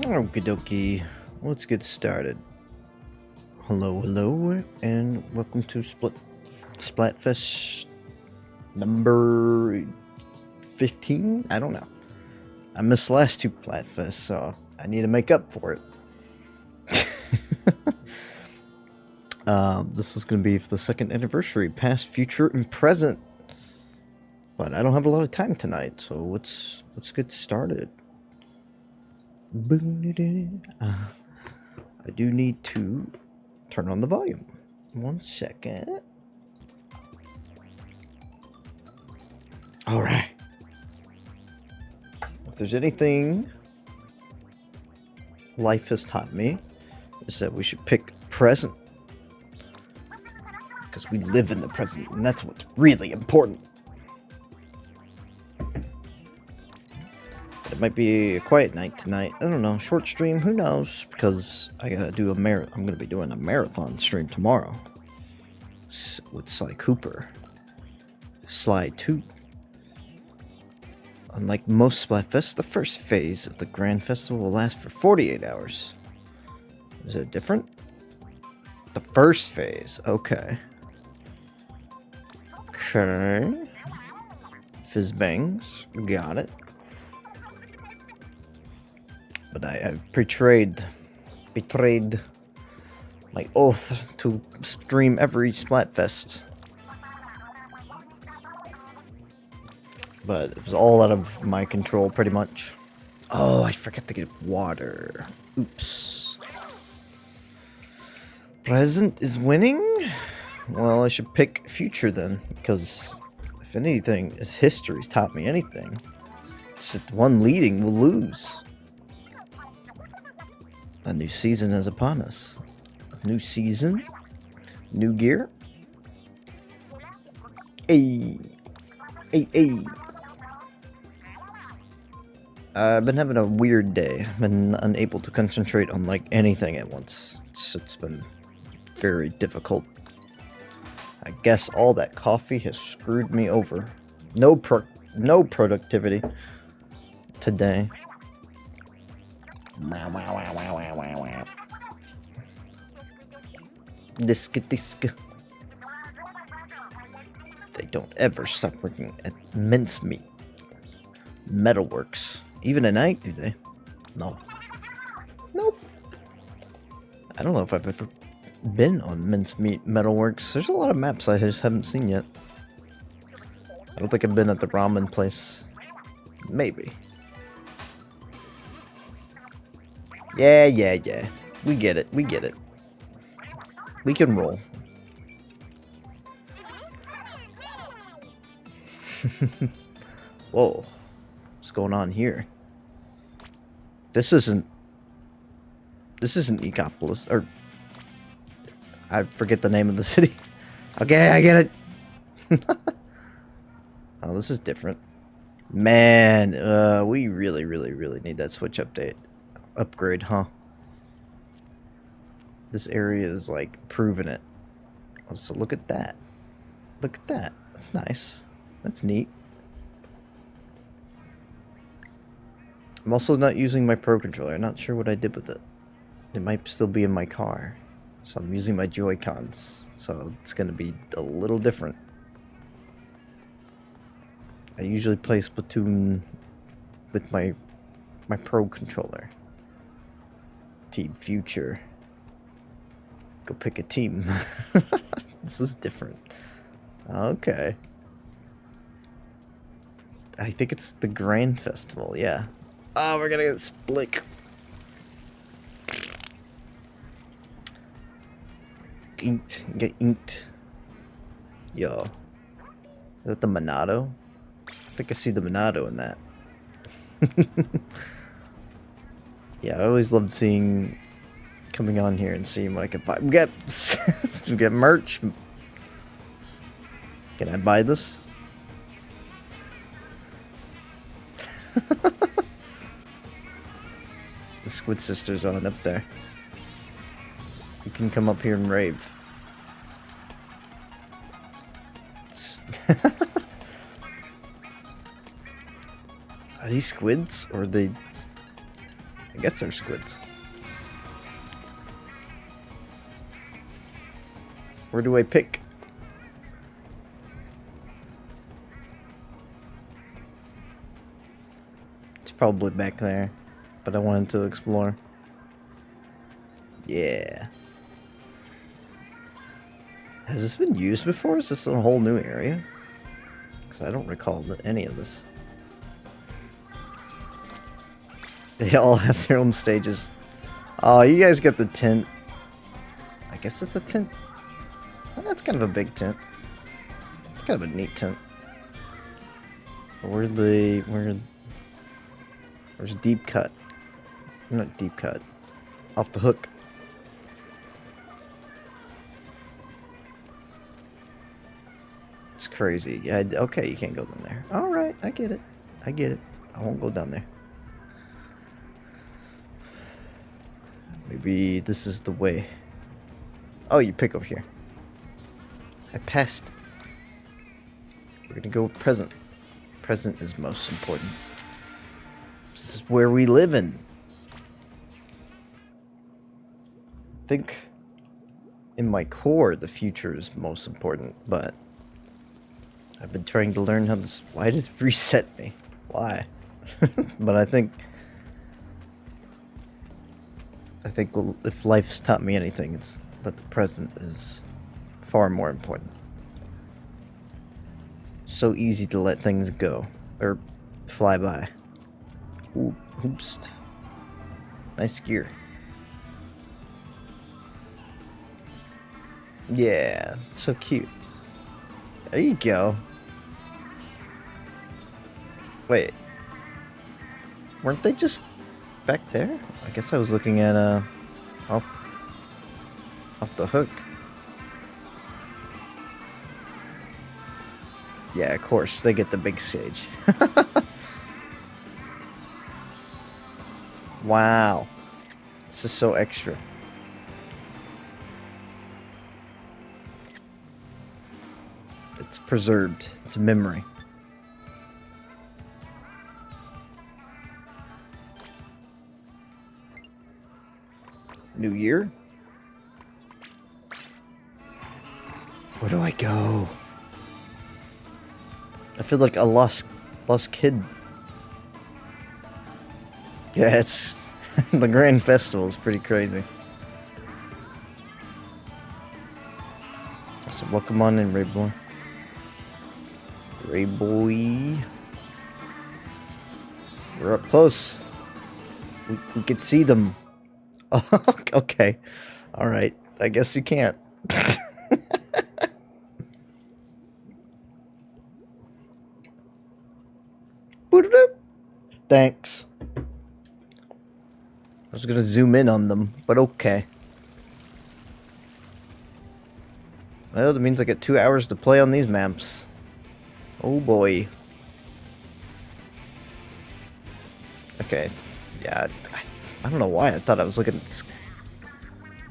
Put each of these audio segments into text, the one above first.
Okie dokie, let's get started. Hello, and welcome to Splatfest number 15? I don't know. I missed the last two Splatfests, so I need to make up for it. This is going to be for the second anniversary, past, future, and present. But I don't have a lot of time tonight, so let's get started. I do need to turn on the volume. 1 second. Alright. If there's anything life has taught me, is that we should pick present. Because we live in the present, and that's what's really important. It might be a quiet night tonight. I don't know. Short stream, who knows? Because I gotta do I'm gonna be doing a marathon stream tomorrow with Sly Cooper. Sly 2. Unlike most Splatfests, the first phase of the Grand Festival will last for 48 hours. Is it different? The first phase, okay. Okay. Fizzbangs, got it. But I have betrayed my oath to stream every Splatfest. But it was all out of my control, pretty much. Oh, I forgot to get water. Oops. Present is winning? Well, I should pick future then, because if anything, if history's taught me anything, it's that the one leading will lose. A new season is upon us. New season, new gear. Hey. I've been having a weird day. I've been unable to concentrate on like anything at once. It's been very difficult. I guess all that coffee has screwed me over. No productivity today. Disc. They don't ever stop working at mincemeat. Metalworks. Even at night, do they? No. Nope. I don't know if I've ever been on mincemeat metalworks. There's a lot of maps I just haven't seen yet. I don't think I've been at the ramen place. Maybe. Yeah. We get it. We can roll. Whoa. What's going on here? This isn't Ecopolis, or I forget the name of the city. Okay, I get it. Oh, this is different. Man, we really need that Switch upgrade, huh? This area is like proving it. So look at that. That's nice. That's neat. I'm also not using my Pro Controller. I'm not sure what I did with it. It might still be in my car. So I'm using my Joy-Cons. So it's going to be a little different. I usually play Splatoon with my Pro Controller. Team Future. Go pick a team. This is different. Okay. I think it's the Grand Festival, yeah. Oh, we're gonna get split. Get inked. Yo. Is that the Monado? I think I see the Monado in that. Yeah, I always loved coming on here and seeing what I can find. We get merch. Can I buy this? The Squid Sisters on up there. You can come up here and rave. Are these squids or are they I guess they're squids. Where do I pick? It's probably back there, but I wanted to explore. Yeah. Has this been used before? Is this a whole new area? Because I don't recall any of this. They all have their own stages. Oh, you guys got the tent. I guess it's a tent. Well, that's kind of a big tent. It's kind of a neat tent. Where's deep cut? Not deep cut. Off the hook. It's crazy. Yeah, okay, you can't go down there. Alright, I get it. I get it. I won't go down there. Maybe this is the way. Oh, you pick over here. I passed. We're gonna go with present. Present is most important. This is where we live in. I think in my core the future is most important, but I've been trying to learn how to... Why did it reset me? Why? But I think if life's taught me anything, it's that the present is far more important. So easy to let things go or fly by. Ooh, oops. Nice gear. Yeah, so cute. There you go. Wait. Weren't they just back there? I guess I was looking at off the hook. Yeah, of course, they get the big stage. Wow. This is so extra. It's preserved. It's a memory. New year? Where do I go? I feel like a lost kid. Yeah, it's the Grand Festival is pretty crazy. So welcome on in, Ray Boy. Ray Boy. We're up close. We could see them. Oh, okay. Alright. I guess you can't. Thanks. I was gonna zoom in on them, but okay. Well, that means I get 2 hours to play on these maps. Oh boy. Okay. Yeah, I don't know why I thought I was looking at the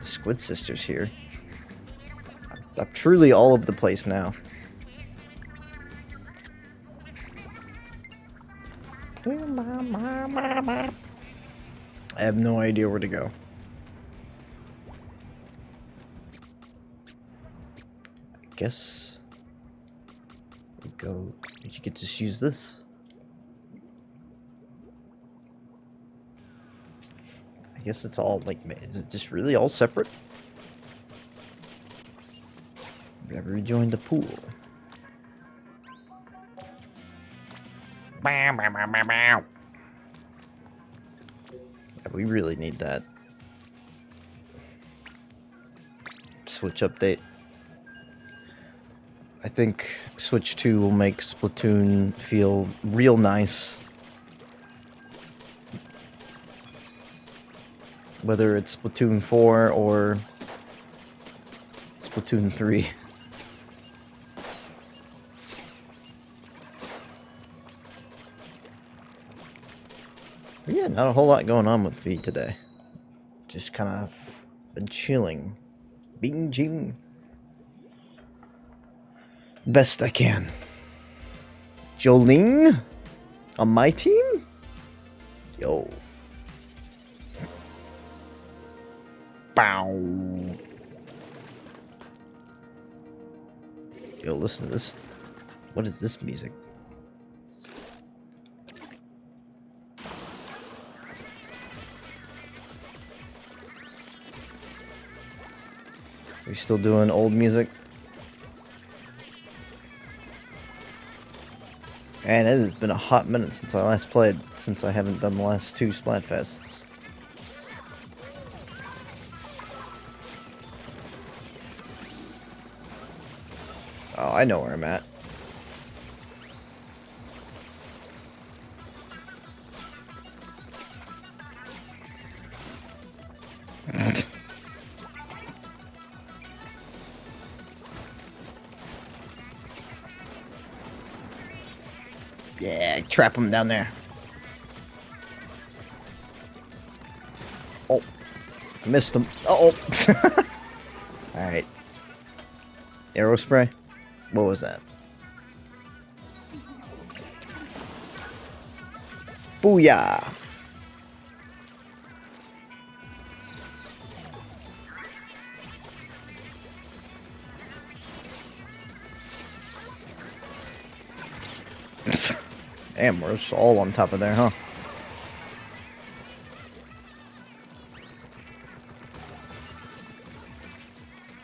Squid Sisters here. I'm truly all over the place now. I have no idea where to go. I guess we go. You could just use this. I guess it's all like. Is it just really all separate? Never rejoined the pool. Yeah, we really need that. Switch update. I think Switch 2 will make Splatoon feel real nice. Whether it's Splatoon 4 or Splatoon 3. But yeah, not a whole lot going on with V today. Just kind of been chilling. Being chilling. Best I can. Jolene? On my team? Yo. Bow. Yo, listen to this. What is this music? Are you still doing old music? And it has been a hot minute since I last played, since I haven't done the last 2 Splatfests. Oh, I know where I'm at. Yeah, trap him down there. Oh, I missed him. Uh-oh. Alright. Arrow spray? What was that? Booyah! Damn, we're just all on top of there, huh?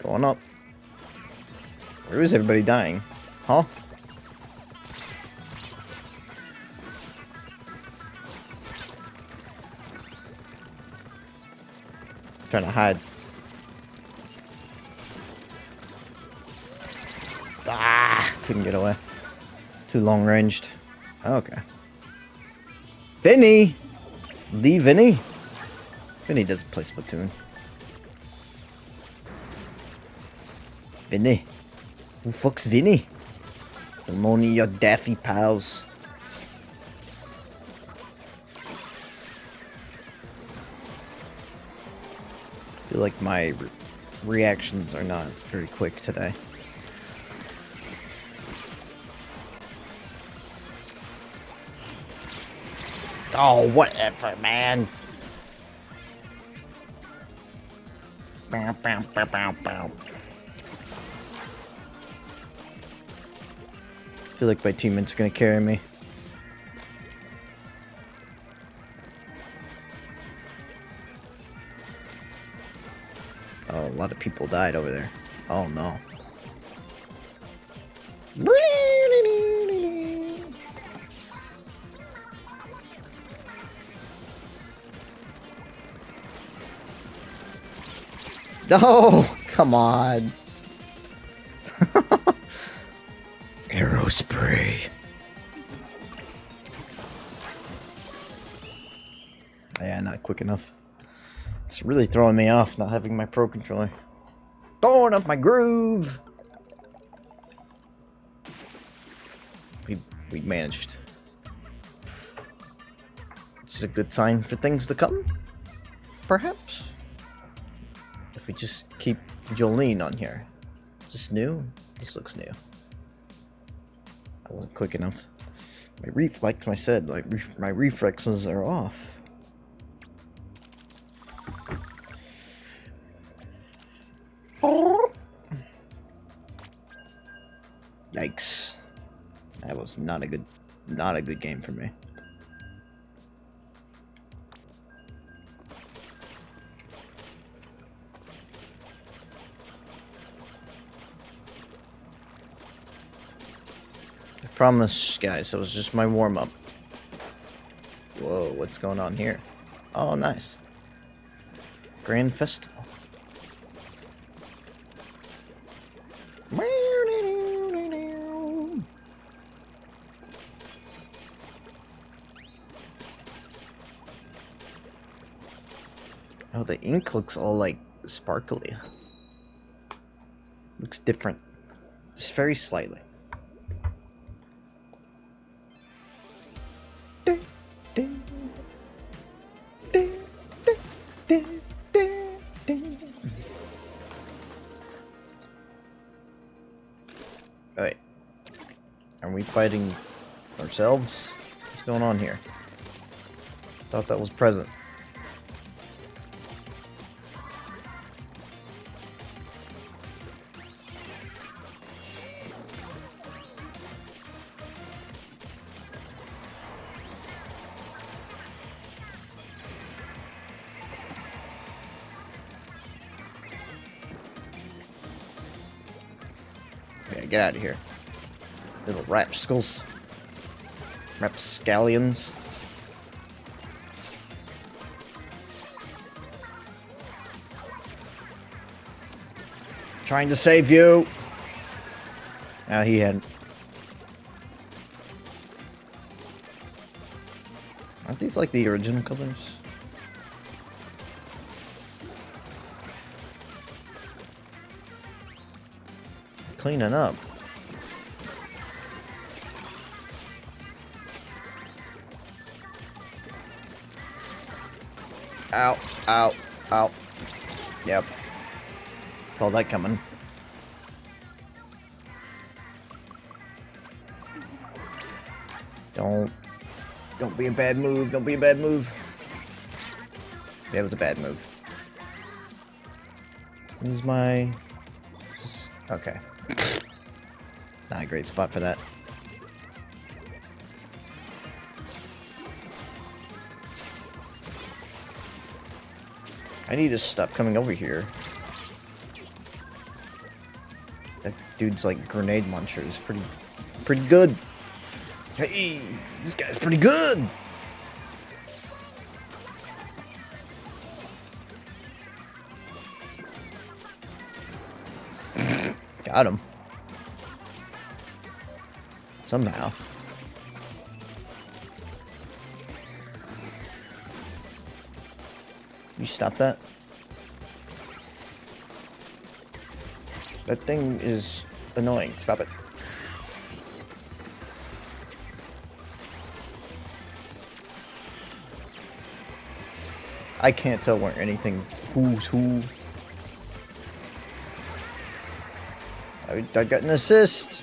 Going up. Where is everybody dying? Huh? Trying to hide. Ah, couldn't get away. Too long ranged. Okay. Vinny! The Vinny? Vinny doesn't play Splatoon. Vinny? Who fuck's Vinny? Only your daffy pals. I feel like my reactions are not very quick today. Oh, whatever, man. Bow, bow, bow, bow, bow. I feel like my teammates are gonna carry me. Oh, a lot of people died over there. Oh no. Oh, come on. Arrow spray. Yeah, not quick enough. It's really throwing me off not having my Pro Controller. Throwing up my groove. We managed. It's a good sign for things to come, perhaps. If we just keep Jolene on here. Is this new? This looks new. I wasn't quick enough. Like I said, my reflexes are off. Yikes. That was not a good game for me. I promise, guys, it was just my warm-up. Whoa, what's going on here? Oh, nice. Grand Festival. Oh, the ink looks all, like, sparkly. Looks different. Just very slightly. Alright. Are we fighting ourselves? What's going on here? Thought that was present. get out of here. Little rapscals. Rapscallions. Trying to save you. Now he had. Aren't these like the original colors? Cleaning up. Ow, ow, ow. Yep. Saw that coming. Don't be a bad move. Don't be a bad move. Yeah, it was a bad move. Use my... Okay. Not a great spot for that. I need to stop coming over here. That dude's like grenade launcher is pretty good. Hey, this guy's pretty good. Got him. Somehow. You stop that? That thing is annoying. Stop it. I can't tell where anything who's who. I got an assist.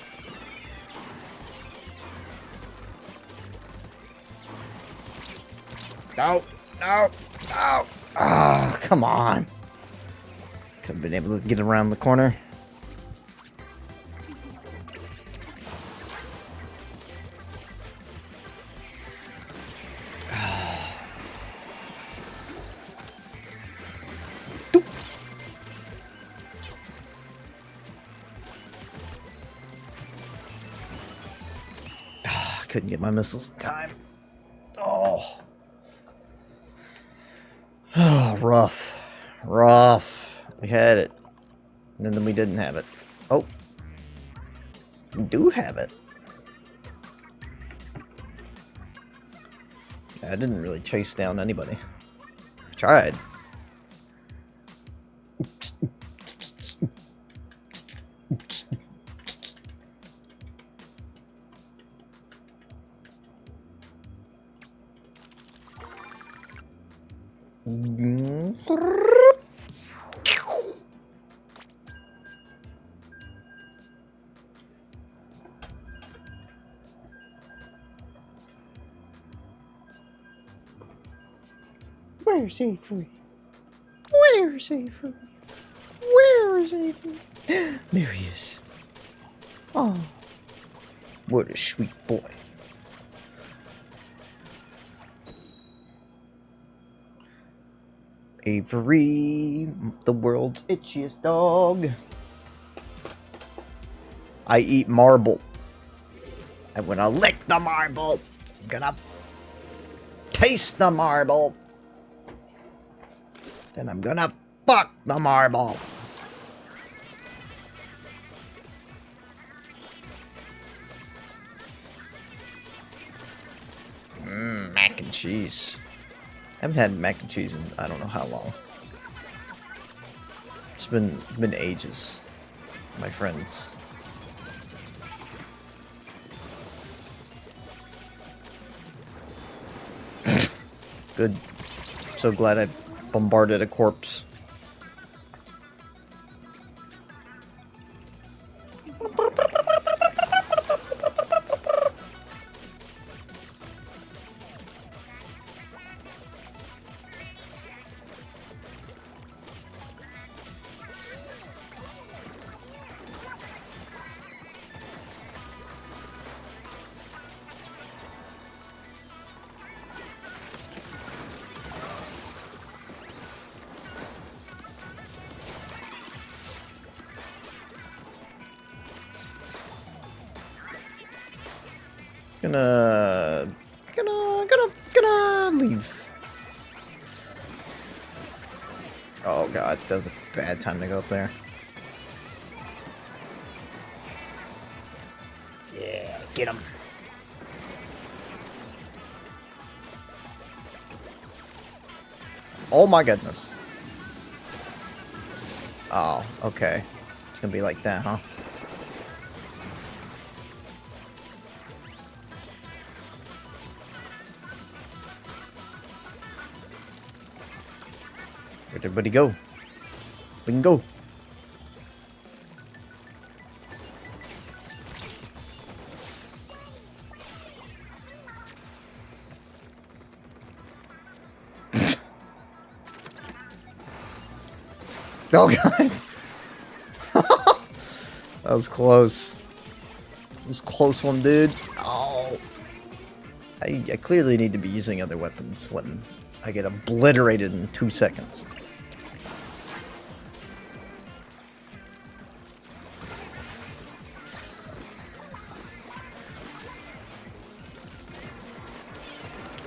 No, no, no. Ah, oh, come on. Could have been able to get around the corner. Couldn't get my missiles in time. Oh. Oh, rough. Rough. We had it. And then we didn't have it. Oh. We do have it. I didn't really chase down anybody. I tried. Where's Avery? Where's Avery? Where's Avery? There he is. Oh, what a sweet boy. Avery, the world's itchiest dog. I eat marble. I'm gonna lick the marble. I'm gonna taste the marble. Then I'm gonna fuck the marble. Mac and cheese. I haven't had mac and cheese in I don't know how long. It's been ages, my friends. Good. So glad I bombarded a corpse. Gonna leave. Oh god, that was a bad time to go up there. Yeah, get him. Oh my goodness. Oh, okay. It's gonna be like that, huh? Where'd everybody go? We can go. Oh god. That was close. It was a close one, dude. Oh. I clearly need to be using other weapons when I get obliterated in 2 seconds.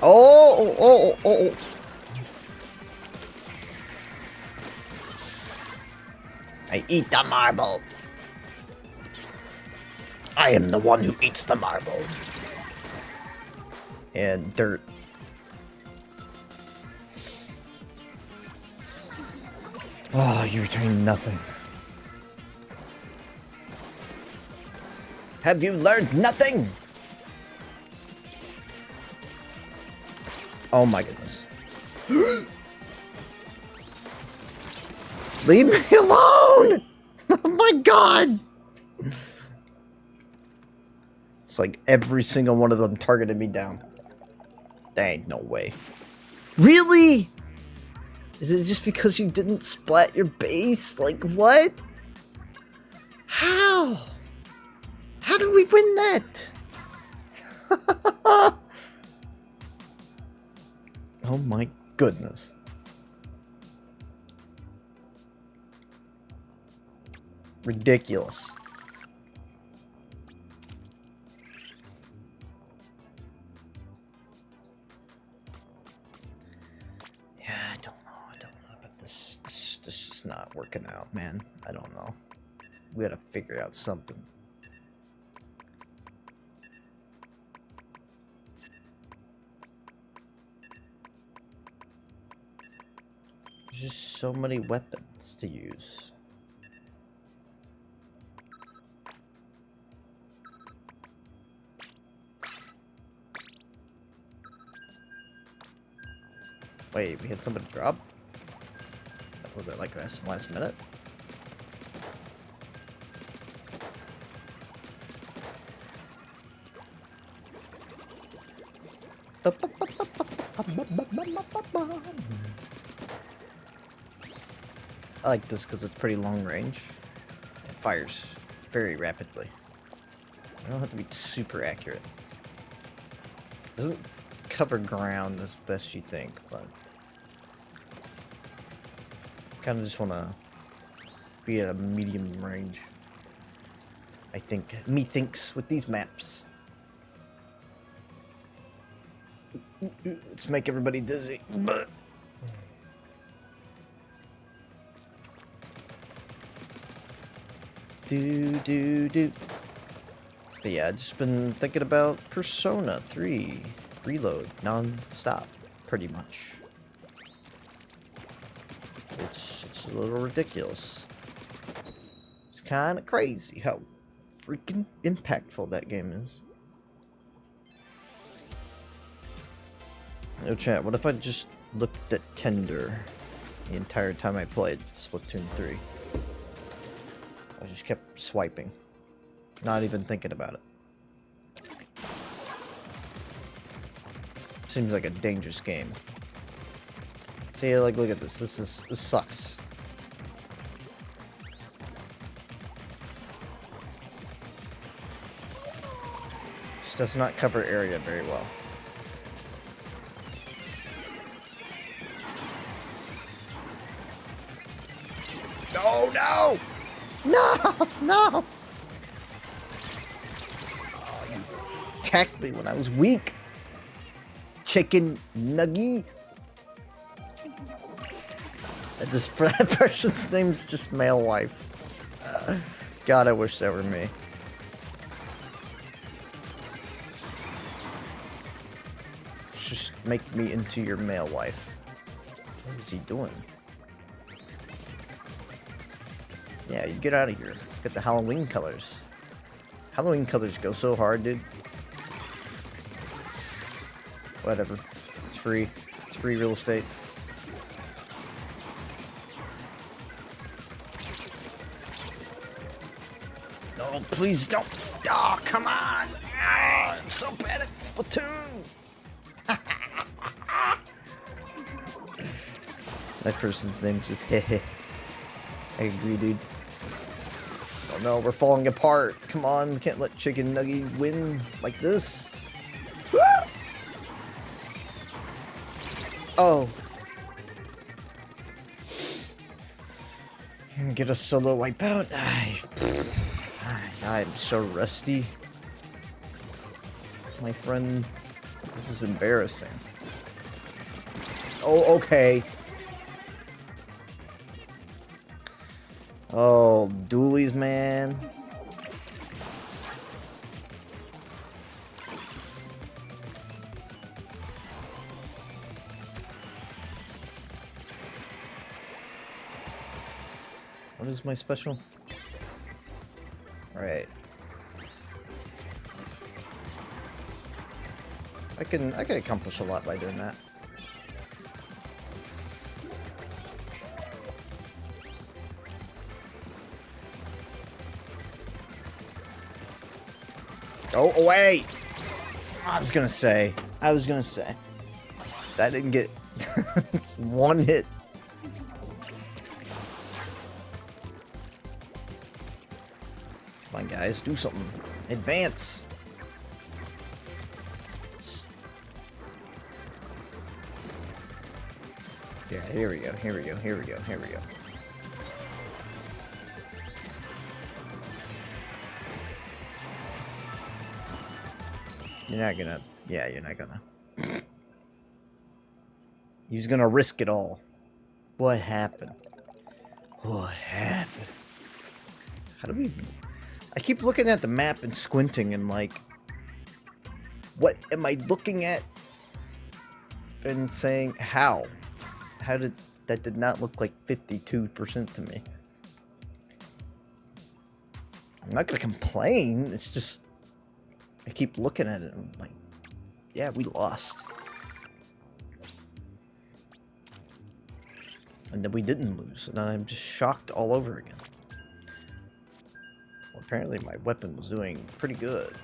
Oh. I eat the marble. I am the one who eats the marble. And dirt. Oh, you retain nothing. Have you learned nothing? Oh my goodness. Leave me alone! Oh my god! It's like every single one of them targeted me down. There ain't no way. Really? Is it just because you didn't splat your base? Like, what? How? How did we win that? Oh my goodness. Ridiculous. Yeah, I don't know, but this is not working out, man. I don't know. We gotta figure out something. There's just so many weapons to use. Wait, we had somebody drop? Was it like last minute? I like this because it's pretty long range. It fires very rapidly. You don't have to be super accurate. Doesn't cover ground as best you think, but kind of just want to be at a medium range. I think. Methinks with these maps. Let's make everybody dizzy. Do. But yeah, I've just been thinking about Persona 3 Reload non-stop, pretty much. It's a little ridiculous. It's kind of crazy how freaking impactful that game is. Yo, chat, what if I just looked at Tinder the entire time I played Splatoon 3? I just kept swiping, not even thinking about it. Seems like a dangerous game. See, like, look at this. This sucks. This does not cover area very well. No! No! attacked me when I was weak. Chicken nuggy. That person's name's just male wife. God, I wish that were me. Just make me into your male wife. What is he doing? Yeah, you get out of here. Get the Halloween colors. Halloween colors go so hard, dude. Whatever. It's free. It's free real estate. No, please don't. Oh, come on. Ah, I'm so bad at Splatoon. That person's name's just Hehe. I agree, dude. Oh no, we're falling apart. Come on, we can't let Chicken Nugget win like this. Oh. Get a solo wipeout. I'm so rusty. My friend, this is embarrassing. Oh, okay. Oh, dualies, man. What is my special? Right. I can accomplish a lot by doing that. Go away! I was gonna say. That didn't get one hit. Come on, guys, do something. Advance. Yeah, here we go. You're not gonna. Yeah, you're not gonna. He's gonna risk it all. What happened? How do we... I keep looking at the map and squinting and like... What am I looking at? And saying, how? How did... That did not look like 52% to me. I'm not gonna complain, it's just... I keep looking at it and I'm like, yeah, we lost. And then we didn't lose, and I'm just shocked all over again. Well, apparently my weapon was doing pretty good.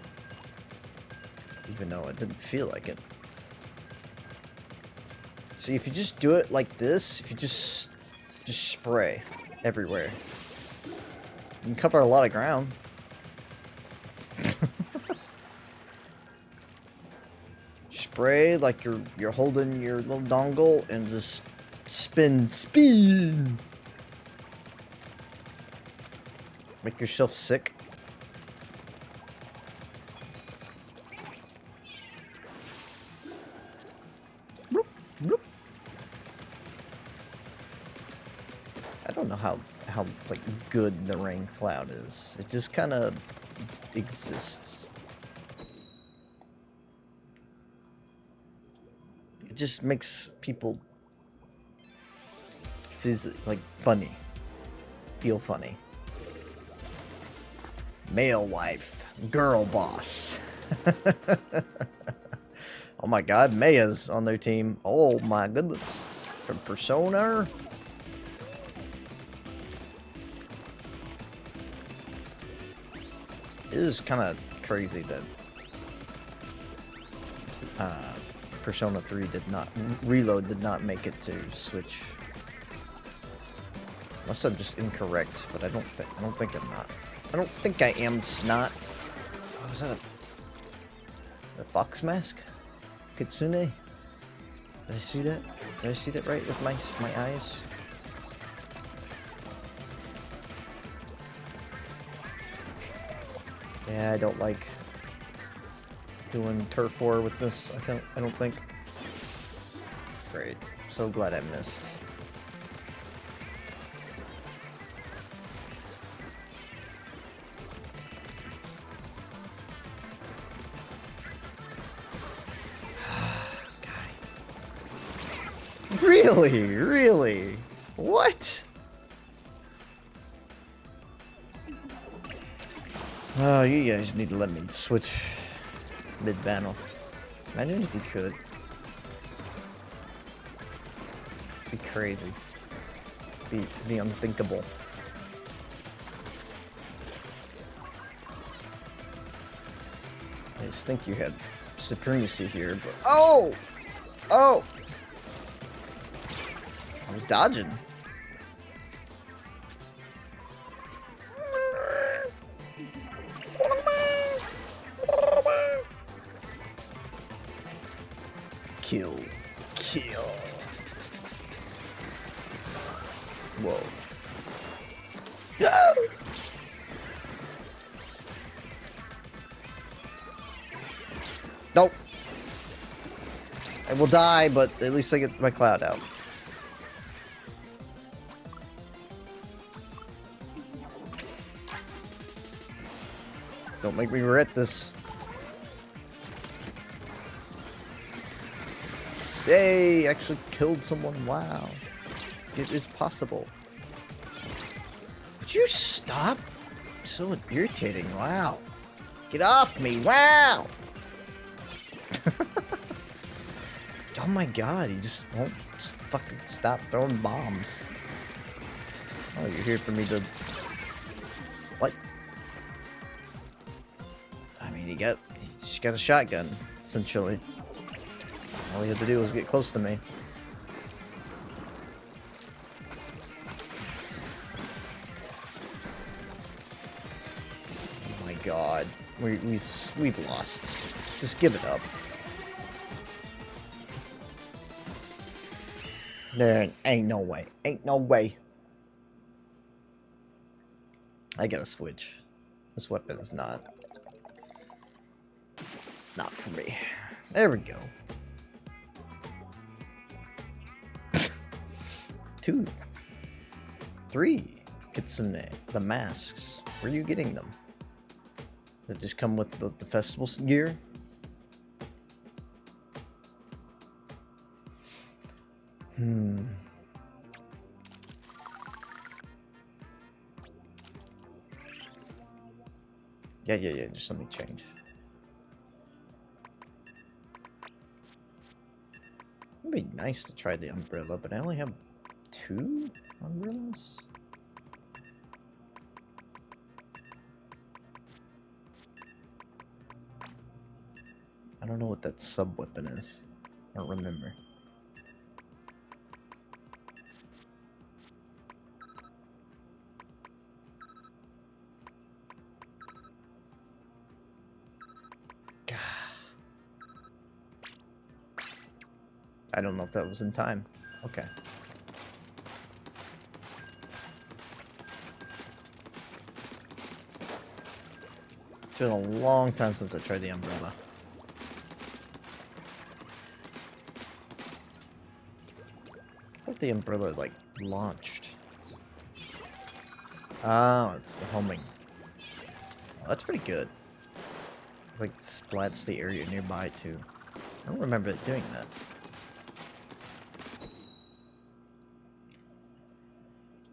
Even though it didn't feel like it. See, if you just do it like this, if you just spray everywhere, you can cover a lot of ground. Spray like you're holding your little dongle and just spin. Make yourself sick. Bloop, bloop. I don't know how like good the rain cloud is. It just kind of exists. It just makes people like funny. Feel funny. Male wife. Girl boss. Oh my god, Maya's on their team. Oh my goodness. From Persona. It is kind of crazy that Persona 3 Reload did not make it to Switch. Unless I'm just incorrect, but I don't think I'm not. I don't think I am snot. Oh, is that a fox mask? Kitsune? Did I see that? Did I see that right with my eyes? Yeah, I don't like doing turf war with this. I don't think. Great. So glad I missed. Really? Really? What? Oh, you guys need to let me switch mid-battle. Imagine if you could. Be crazy. Be unthinkable. I just think you have supremacy here, but... Oh! Oh! I was dodging. Kill. Kill. Whoa. No! Nope. I will die, but at least I get my cloud out. Don't make me regret this. Yay! Actually killed someone. Wow. It is possible. Would you stop? So irritating. Wow. Get off me. Wow. Oh my god. He just won't fucking stop throwing bombs. Oh, you're here for me to... What? I mean, you just got a shotgun, essentially. All you had to do was get close to me. Oh my god. We've lost. Just give it up. There ain't no way. Ain't no way. I gotta switch. This weapon is not for me. There we go. 2, 3. Kitsune. The masks. Where are you getting them? Does it just come with the festival gear? Yeah. Just let me change. It'd be nice to try the umbrella, but I only have 2 umbrellas? I don't know what that sub-weapon is. I don't remember. I don't know if that was in time. Okay. It's been a long time since I tried the umbrella. I thought the umbrella, like, launched. Oh, it's the homing. Oh, that's pretty good. It, like, splats the area nearby, too. I don't remember it doing that.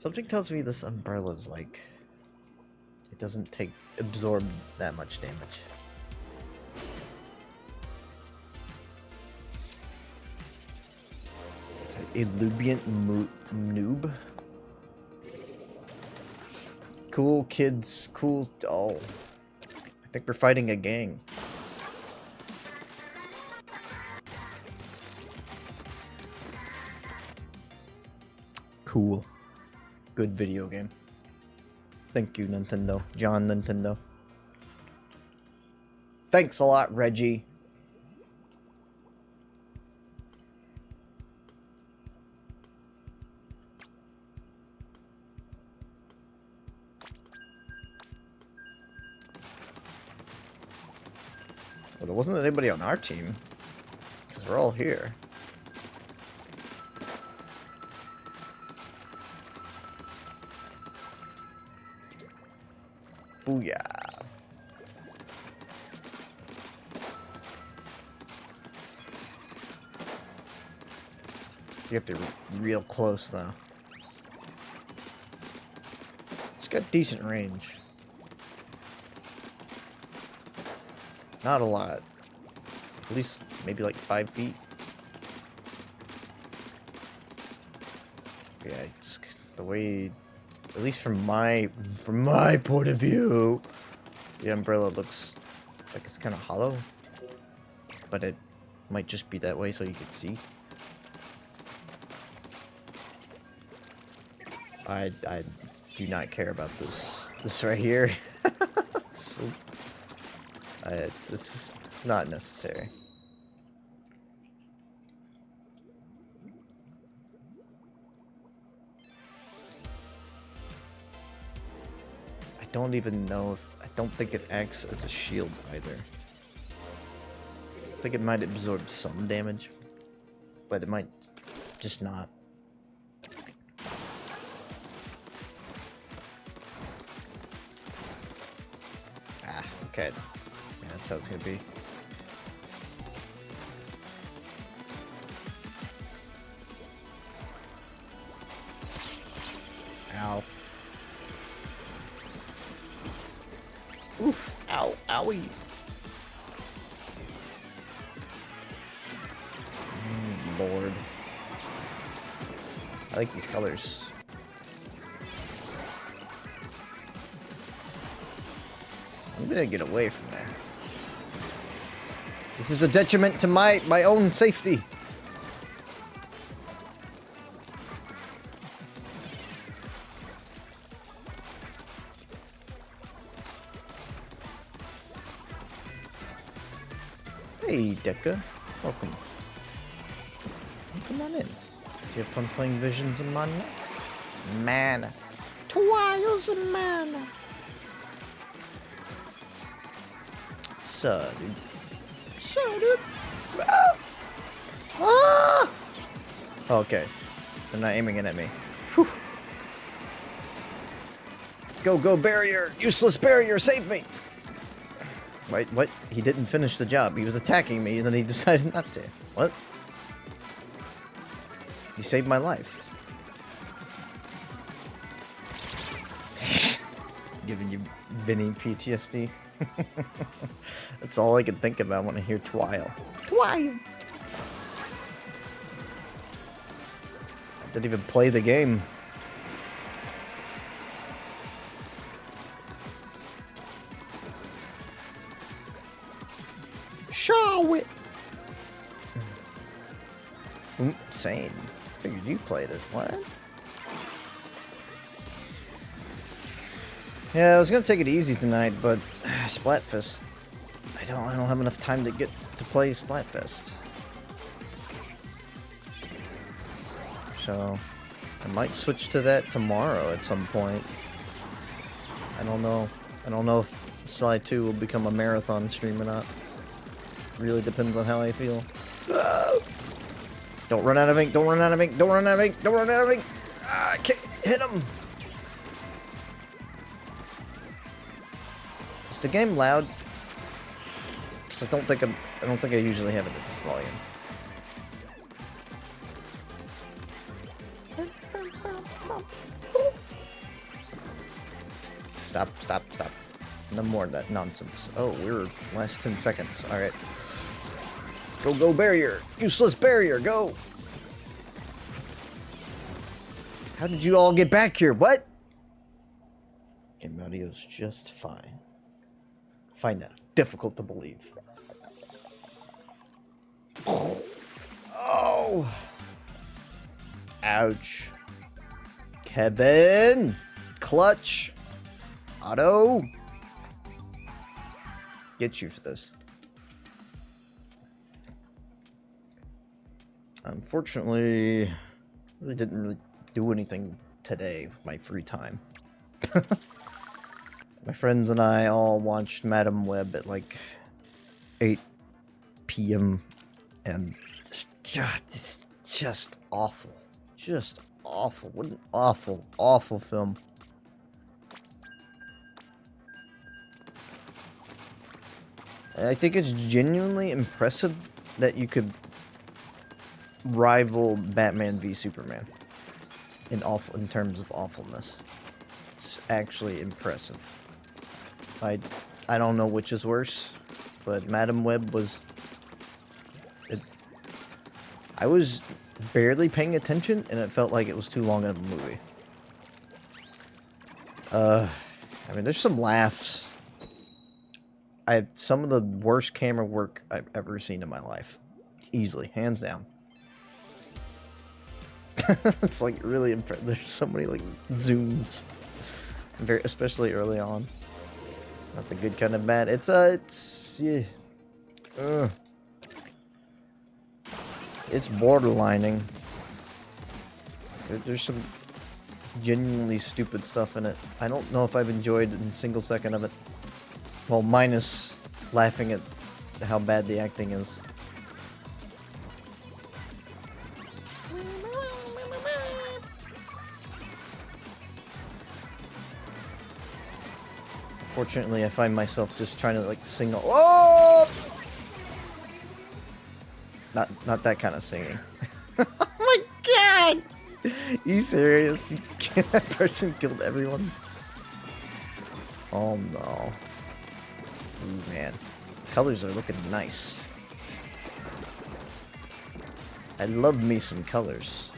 Something tells me this umbrella's like... It doesn't absorb that much damage. Is it Illubiant Noob? Cool kids, cool... Oh. I think we're fighting a gang. Cool. Good video game. Thank you, Nintendo. John Nintendo. Thanks a lot, Reggie. Well, there wasn't anybody on our team. Because we're all here. Booyah. You have to be real close, though. It's got decent range. Not a lot. At least maybe like 5 feet. Yeah, just the way, at least from my point of view, the umbrella looks like it's kind of hollow, but it might just be that way so you can see. I do not care about this right here. It's not necessary. I don't even know if, I don't think it acts as a shield either. I think it might absorb some damage, but it might just not. Ah, okay. Yeah, that's how it's gonna be. Ow. Oof. Ow. Owie. Lord. I like these colors. I'm gonna get away from there. This is a detriment to my own safety. Hey, Deca. Welcome. Come on in. Do you have fun playing Visions of Mana? Mana. Trials of Mana. So, dude. So, dude. Ah! Ah! Okay. They're not aiming it at me. Whew. Go, barrier! Useless barrier, save me! Wait, what? He didn't finish the job. He was attacking me, and then he decided not to. What? You saved my life. Giving you Vinny PTSD. That's all I can think about when I hear Twile. Twile! I didn't even play the game. Show it! Same. Figured you played it. What? Yeah, I was gonna take it easy tonight, but Splatfest. I don't have enough time to get to play Splatfest. So I might switch to that tomorrow at some point. I don't know. I don't know if Sly 2 will become a marathon stream or not. Really depends on how I feel. Don't run out of ink, don't run out of ink, don't run out of ink, don't run out of ink! Ah, I can't hit him! Is the game loud? Because I don't think I usually have it at this volume. Stop. No more of that nonsense. Oh, we're last 10 seconds. Alright. Go, barrier! Useless barrier, go! How did you all get back here? What? Game audio's just fine. Find that difficult to believe. Oh! Ouch. Kevin! Clutch! Otto! Get you for this. Unfortunately, really didn't do anything today with my free time. My friends and I all watched Madam Web at like 8 p.m. and God, it's just awful. Just awful. What an awful, awful film. I think it's genuinely impressive that you could rival Batman v Superman in terms of awfulness. It's actually impressive. I don't know which is worse, but Madam Web was... I was barely paying attention, and it felt like it was too long of a movie. I mean, there's some laughs. I have some of the worst camera work I've ever seen in my life. Easily, hands down. It's like really impressive. There's so many like zooms, especially early on. Not the good kind of bad. It's yeah. It's borderlining. There's some genuinely stupid stuff in it. I don't know if I've enjoyed a single second of it. Well, minus laughing at how bad the acting is. Fortunately, I find myself just trying to like sing. Oh! Not that kind of singing. Oh my god! You serious? That person killed everyone? Oh no. Ooh, man. Colors are looking nice. I love me some colors.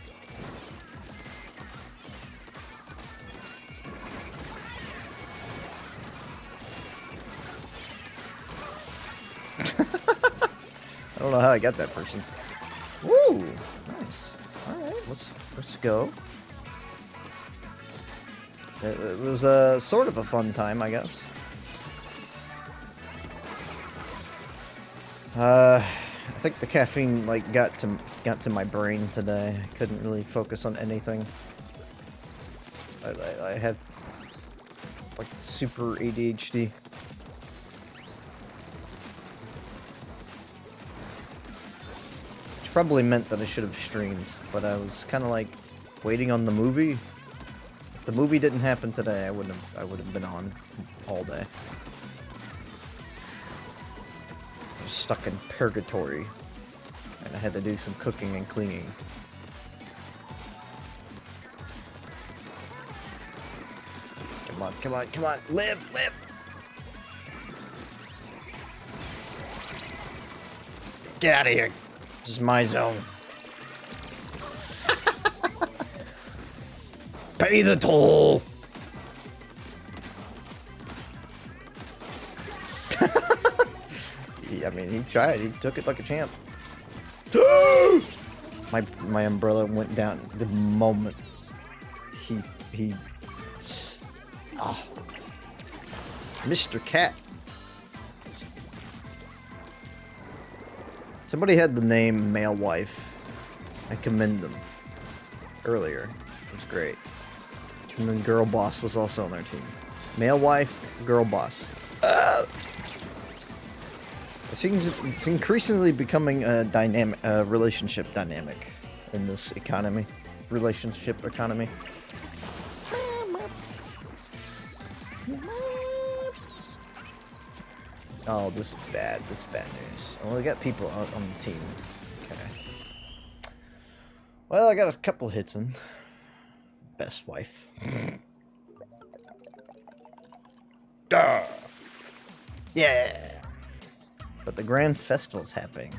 I don't know how I got that person. Woo! Nice. Alright, let's go. It was a sort of a fun time, I guess. I think the caffeine like got to my brain today. I couldn't really focus on anything. I had like super ADHD. Which probably meant that I should have streamed, but I was kind of like waiting on the movie. If the movie didn't happen today, I would have been on all day. Stuck in purgatory, and I had to do some cooking and cleaning. Come on, come on, come on, live, live! Get out of here! This is my zone. Pay the toll! I mean, he tried. He took it like a champ. My umbrella went down the moment he. Oh. Mr. Cat. Somebody had the name Male Wife. I commend them. Earlier, it was great. And then Girl Boss was also on their team. Male Wife, Girl Boss. It's increasingly becoming a dynamic, relationship dynamic in this economy. Relationship economy. Oh, this is bad. This is bad news. Oh, we got people on the team. Okay. Well, I got a couple hits in. Best wife. Duh. Yeah. But the grand festival's happening,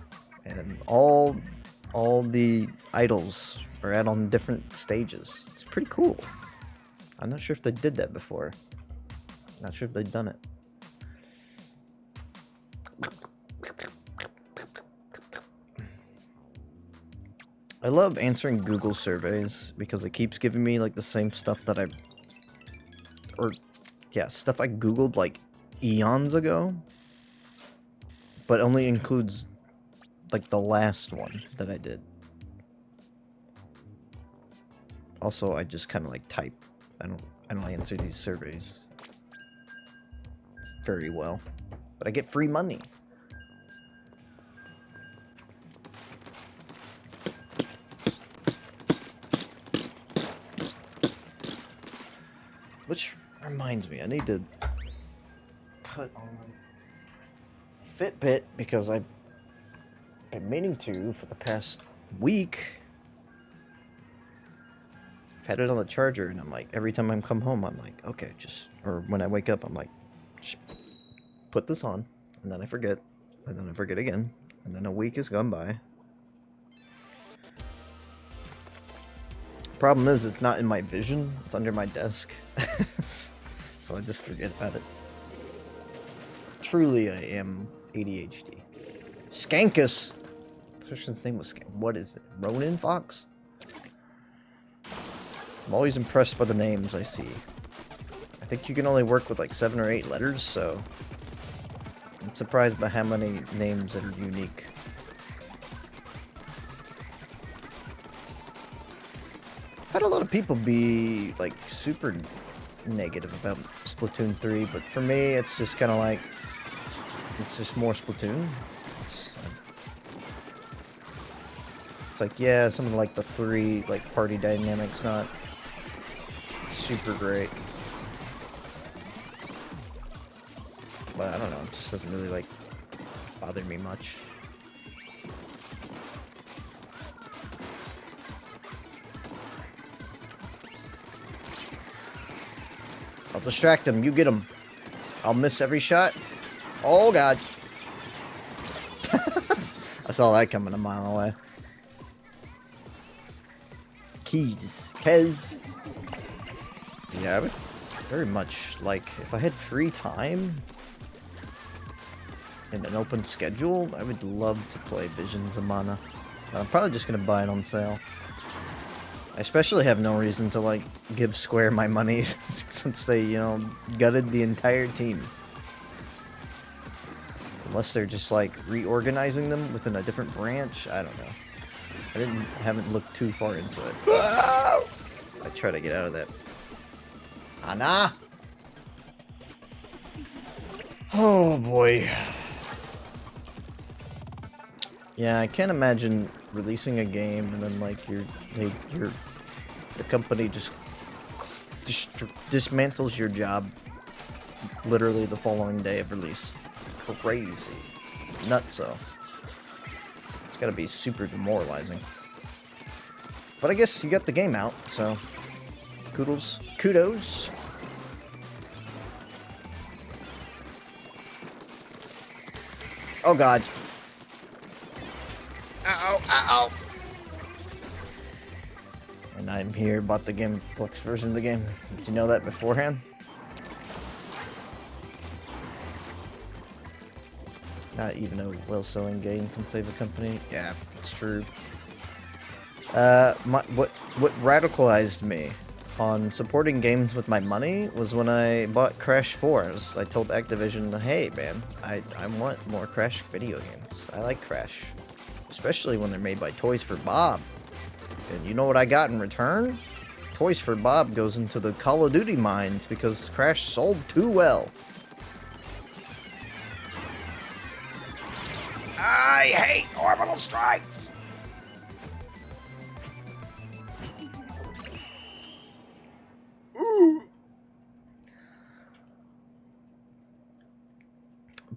and all the idols are out on different stages. It's pretty cool. I'm not sure if they did that before. Not sure if they've done it. I love answering Google surveys because it keeps giving me like the same stuff that stuff I Googled like eons ago. But only includes, like, the last one that I did. Also, I just kind of, like, type. I don't answer these surveys very well. But I get free money. Which reminds me, I need to put on Fitbit because I've been meaning to for the past week. I've had it on the charger, and I'm like, every time I come home, I'm like, okay, or when I wake up, I'm like, just put this on, and then I forget, and then I forget again, and then a week has gone by. Problem is, it's not in my vision, it's under my desk, so I just forget about it. Truly, I am ADHD. Skankus! The person's name was Skankus. What is it? Ronin Fox? I'm always impressed by the names I see. I think you can only work with like 7 or 8 letters, so I'm surprised by how many names that are unique. I've had a lot of people be like super negative about Splatoon 3, but for me it's just kind of like, it's just more Splatoon. It's like, yeah, some of like the 3 like party dynamics not super great, but I don't know, it just doesn't really like bother me much. I'll distract him, you get him. I'll miss every shot. Oh god. I saw that coming a mile away. Kez. Yeah, I would very much like, if I had free time and an open schedule, I would love to play Visions of Mana. I'm probably just gonna buy it on sale. I especially have no reason to like give Square my money since they, you know, gutted the entire team. Unless they're just like reorganizing them within a different branch, I don't know. Haven't looked too far into it. I try to get out of that. Anna! Oh boy. Yeah, I can't imagine releasing a game and then like the company just dismantles your job literally the following day of release. Crazy. Nutso. It's gotta be super demoralizing. But I guess you got the game out, so kudos. Oh god. Ow. And I'm here, bought the game, Flux version of the game. Did you know that beforehand? Not even a well-selling game can save a company. Yeah, it's true. What radicalized me on supporting games with my money was when I bought Crash 4. I told Activision, hey man, I want more Crash video games. I like Crash. Especially when they're made by Toys for Bob. And you know what I got in return? Toys for Bob goes into the Call of Duty mines because Crash sold too well. I hate orbital strikes! Ooh.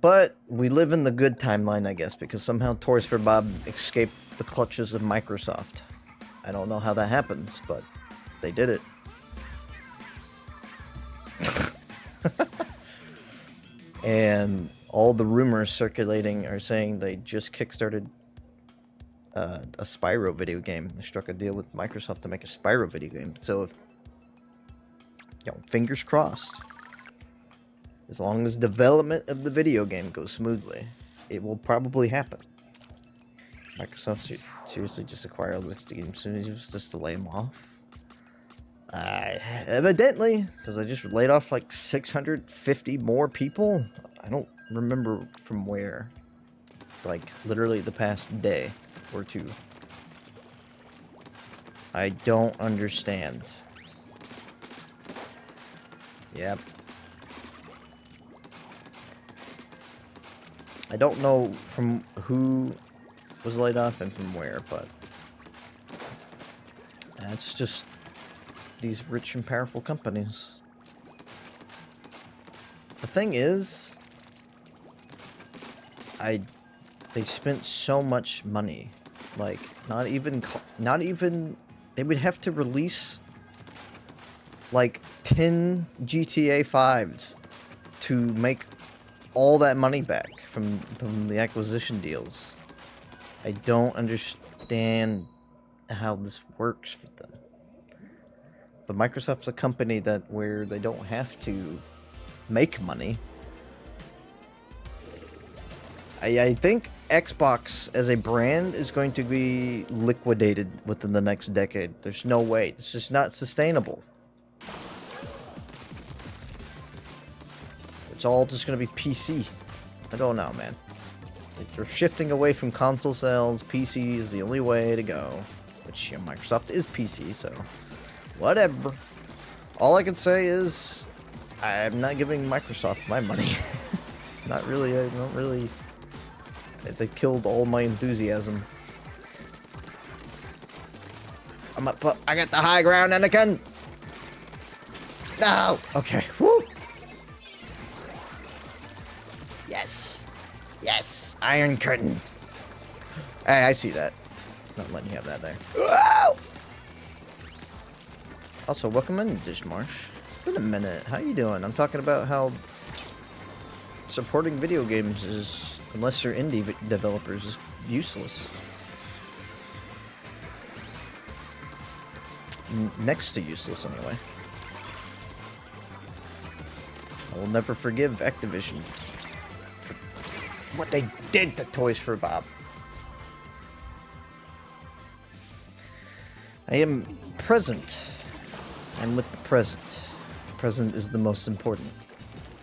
But we live in the good timeline, I guess, because somehow Toys for Bob escaped the clutches of Microsoft. I don't know how that happens, but they did it. And all the rumors circulating are saying they just kickstarted a Spyro video game. They struck a deal with Microsoft to make a Spyro video game. So if, you know, fingers crossed. As long as development of the video game goes smoothly, it will probably happen. Microsoft seriously just acquire all the next game soon as just to lay them off. Evidently, because I just laid off like 650 more people. I don't remember from where. Like literally the past day or two. I don't understand. Yep. I don't know from who was laid off and from where, but it's just these rich and powerful companies. The thing is, they spent so much money. Like, not even, they would have to release like 10 GTA 5s to make all that money back from the acquisition deals. I don't understand how this works for them. But Microsoft's a company where they don't have to make money. I think Xbox as a brand is going to be liquidated within the next decade. There's no way. It's just not sustainable. It's all just going to be PC. I don't know, man. They're shifting away from console sales. PC is the only way to go. Which, Microsoft is PC, so whatever. All I can say is I'm not giving Microsoft my money. Not really. I don't really. They killed all my enthusiasm. I got the high ground, Anakin. No. Okay. Woo. Yes. Yes. Iron Curtain. Hey, I see that. Not letting you have that there. Whoa! Also, welcome in, Dishmarsh. It's been a minute. How you doing? I'm talking about how supporting video games is, unless they're indie developers, is useless. Next to useless, anyway. I will never forgive Activision for what they did to Toys for Bob. I am present. I'm with the present. The present is the most important.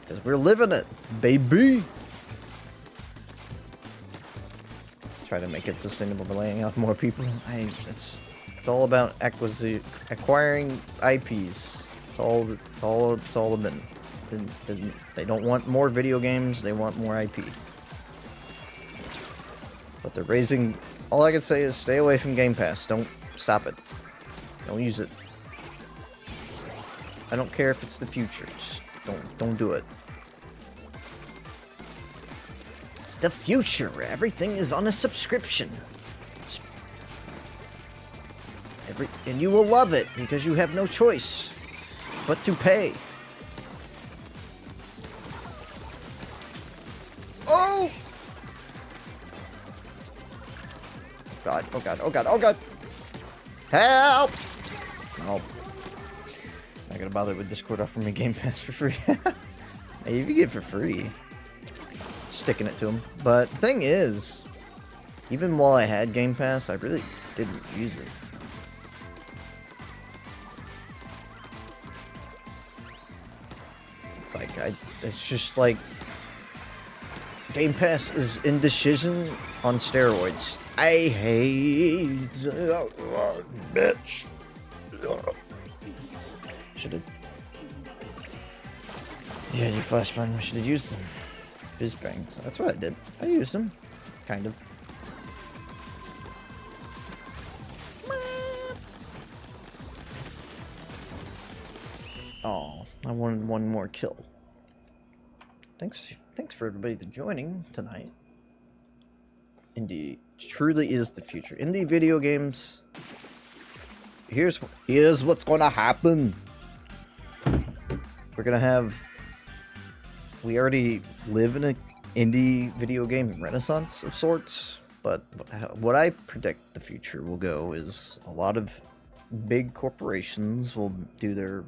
Because we're living it, baby! Try to make it sustainable by laying off more people. It's all about acquiring IPs. It's all been. They don't want more video games, they want more IP. But they're raising... All I can say is stay away from Game Pass. Don't stop it. Don't use it. I don't care if it's the future. Just don't do it. It's the future where everything is on a subscription. And you will love it because you have no choice but to pay. Oh! God, oh God, oh God, oh God! Help! No. Not gonna bother with Discord offering me Game Pass for free. Hey, if you get it for free, sticking it to them. But the thing is, even while I had Game Pass, I really didn't use it. It's like, it's just like, Game Pass is indecision on steroids. I hate bitch. Should've. Yeah, you flashbang. We should've used them. Fizz bangs. That's what I did. I used them. Kind of. Oh, I wanted one more kill. Thanks for everybody to joining tonight. Indie truly is the future. Indie video games. Here's what's gonna happen. We're gonna have. We already live in an indie video game renaissance of sorts, but what I predict the future will go is a lot of big corporations will do their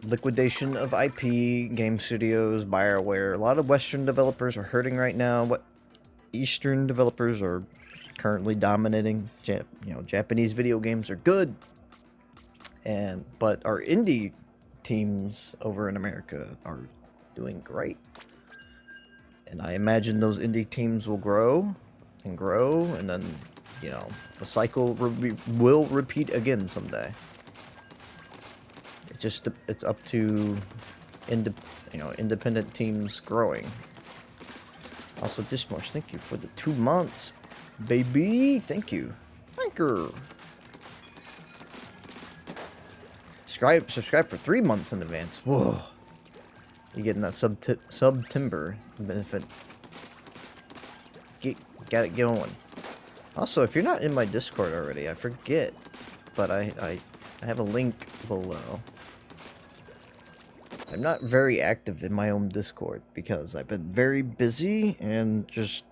liquidation of IP, game studios, BioWare. A lot of Western developers are hurting right now. What Eastern developers are currently dominating. Japanese video games are good, but our indie teams over in America are doing great. And I imagine those indie teams will grow, and then, the cycle will repeat again someday. It's up to independent teams growing. Also, Dishmarsh, thank you for the 2 months, baby. Thank you. Thank you. subscribe for 3 months in advance. Whoa. You're getting that sub-timber benefit. Got it going. Also, if you're not in my Discord already, I forget, but I have a link below. I'm not very active in my own Discord because I've been very busy and just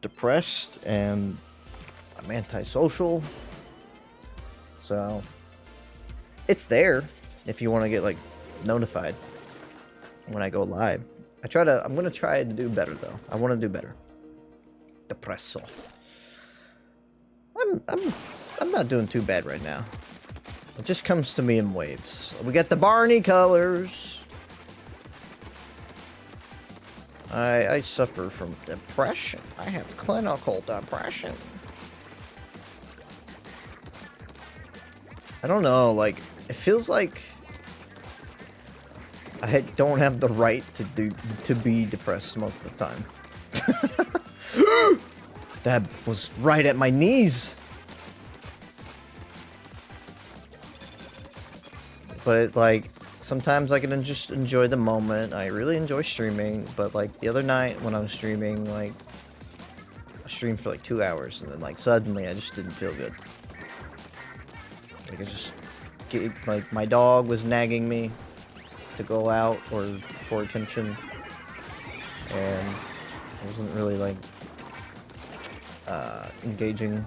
depressed, and I'm antisocial. So it's there if you want to get like notified when I go live. I'm gonna try to do better though. I want to do better. Depresso. I'm not doing too bad right now. It just comes to me in waves. We got the Barney colors. I suffer from depression. I have clinical depression. I don't know, like, it feels like I don't have the right to be depressed most of the time. That was right at my knees. But like, sometimes I can just enjoy the moment. I really enjoy streaming, but like the other night when I was streaming, like, I streamed for like 2 hours, and then like suddenly I just didn't feel good. Like, like my dog was nagging me to go out or for attention, and I wasn't really like engaging,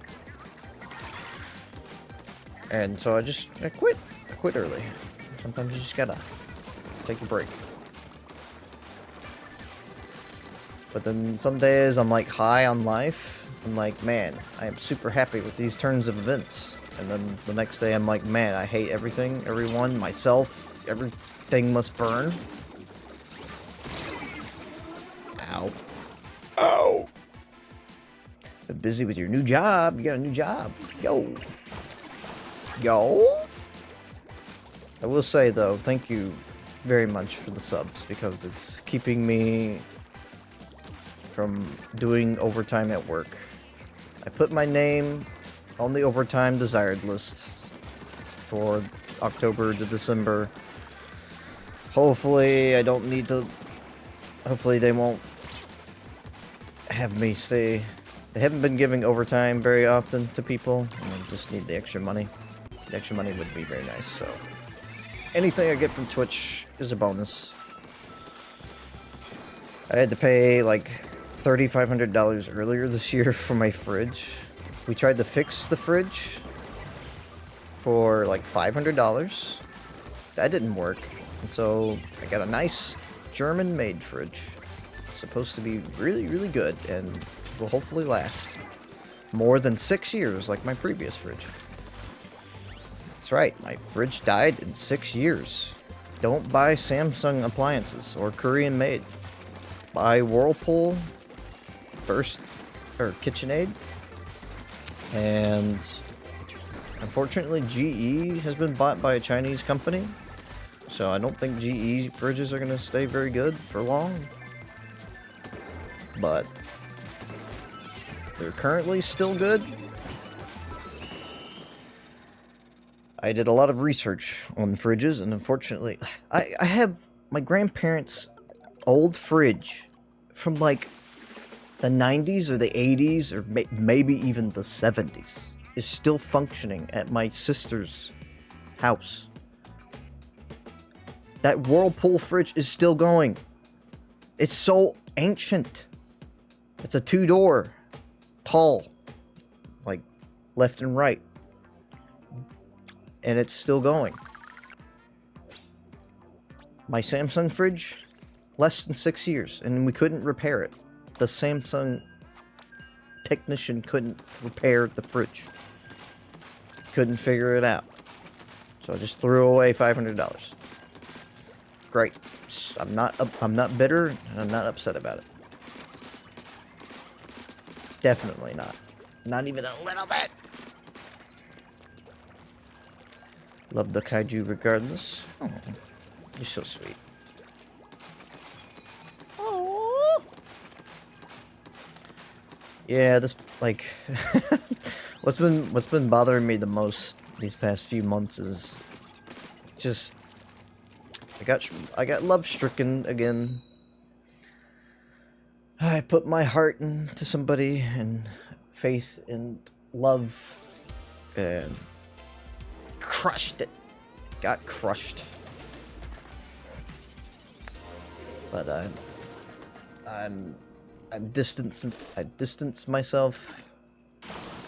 and so I quit. I quit early. Sometimes you just gotta take a break. But then some days I'm like high on life. I'm like, man, I am super happy with these turns of events. And then the next day I'm like, man, I hate everything, everyone, myself, everything must burn. Ow. Ow. Been busy with your new job. You got a new job. Yo. Yo. I will say though, thank you very much for the subs, because it's keeping me from doing overtime at work. I put my name on the overtime desired list for October to December. Hopefully I don't need to, hopefully they won't have me stay. They haven't been giving overtime very often to people, and I just need the extra money. The extra money would be very nice, so anything I get from Twitch is a bonus. I had to pay like $3,500 earlier this year for my fridge. We tried to fix the fridge for like $500. That didn't work. And so I got a nice German-made fridge. It's supposed to be really, really good and will hopefully last more than 6 years like my previous fridge. That's right, my fridge died in 6 years. Don't buy Samsung appliances or Korean made. Buy Whirlpool first, or KitchenAid. And unfortunately GE has been bought by a Chinese company. So I don't think GE fridges are going to stay very good for long. But they're currently still good. I did a lot of research on fridges, and unfortunately, I have my grandparents' old fridge from like the 90s or the 80s or maybe even the 70s is still functioning at my sister's house. That Whirlpool fridge is still going. It's so ancient. It's a 2-door, tall, like left and right. And it's still going. My Samsung fridge, less than 6 years, and we couldn't repair it. The Samsung technician couldn't repair the fridge. Couldn't figure it out. So I just threw away $500. Great. I'm not bitter, and I'm not upset about it. Definitely not. Not even a little bit. Love the kaiju regardless. Oh, you're so sweet. Oh. Yeah, this like what's been bothering me the most these past few months is just I got love stricken again. I put my heart into somebody and faith and love and crushed it. Got crushed. But I've distanced myself,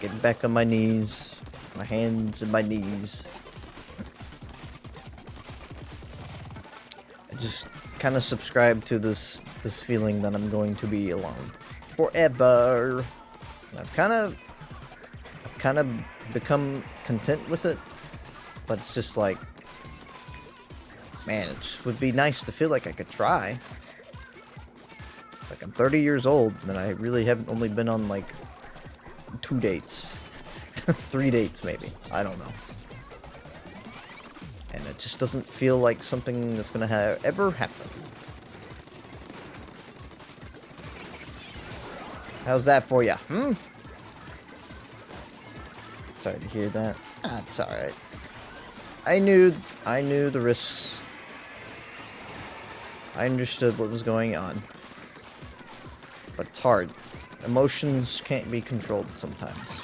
getting back on my knees, my hands and my knees. I just kind of subscribe to this feeling that I'm going to be alone forever. I've kind of become content with it, but it's just like, man, it just would be nice to feel like I could try. Like, I'm 30 years old, and I really haven't only been on, like, 2 dates. 3 dates, maybe. I don't know. And it just doesn't feel like something that's gonna ever happen. How's that for ya? Sorry to hear that. It's alright. I knew the risks. I understood what was going on. But it's hard. Emotions can't be controlled sometimes.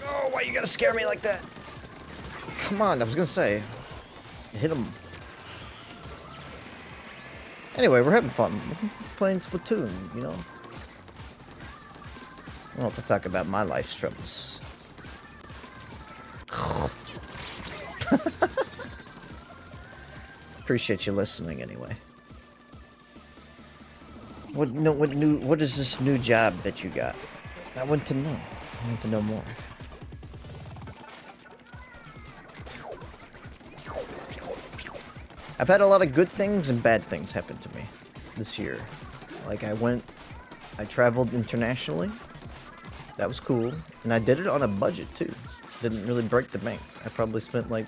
Oh, why you gotta scare me like that? Come on, I was gonna say. Hit him. Anyway, we're having fun. We're playing Splatoon, you know? I don't have to talk about my life struggles. Appreciate you listening anyway. What is this new job that you got? I want to know. I want to know more. I've had a lot of good things and bad things happen to me this year. Like, I traveled internationally. That was cool. And I did it on a budget too. Didn't really break the bank. I probably spent like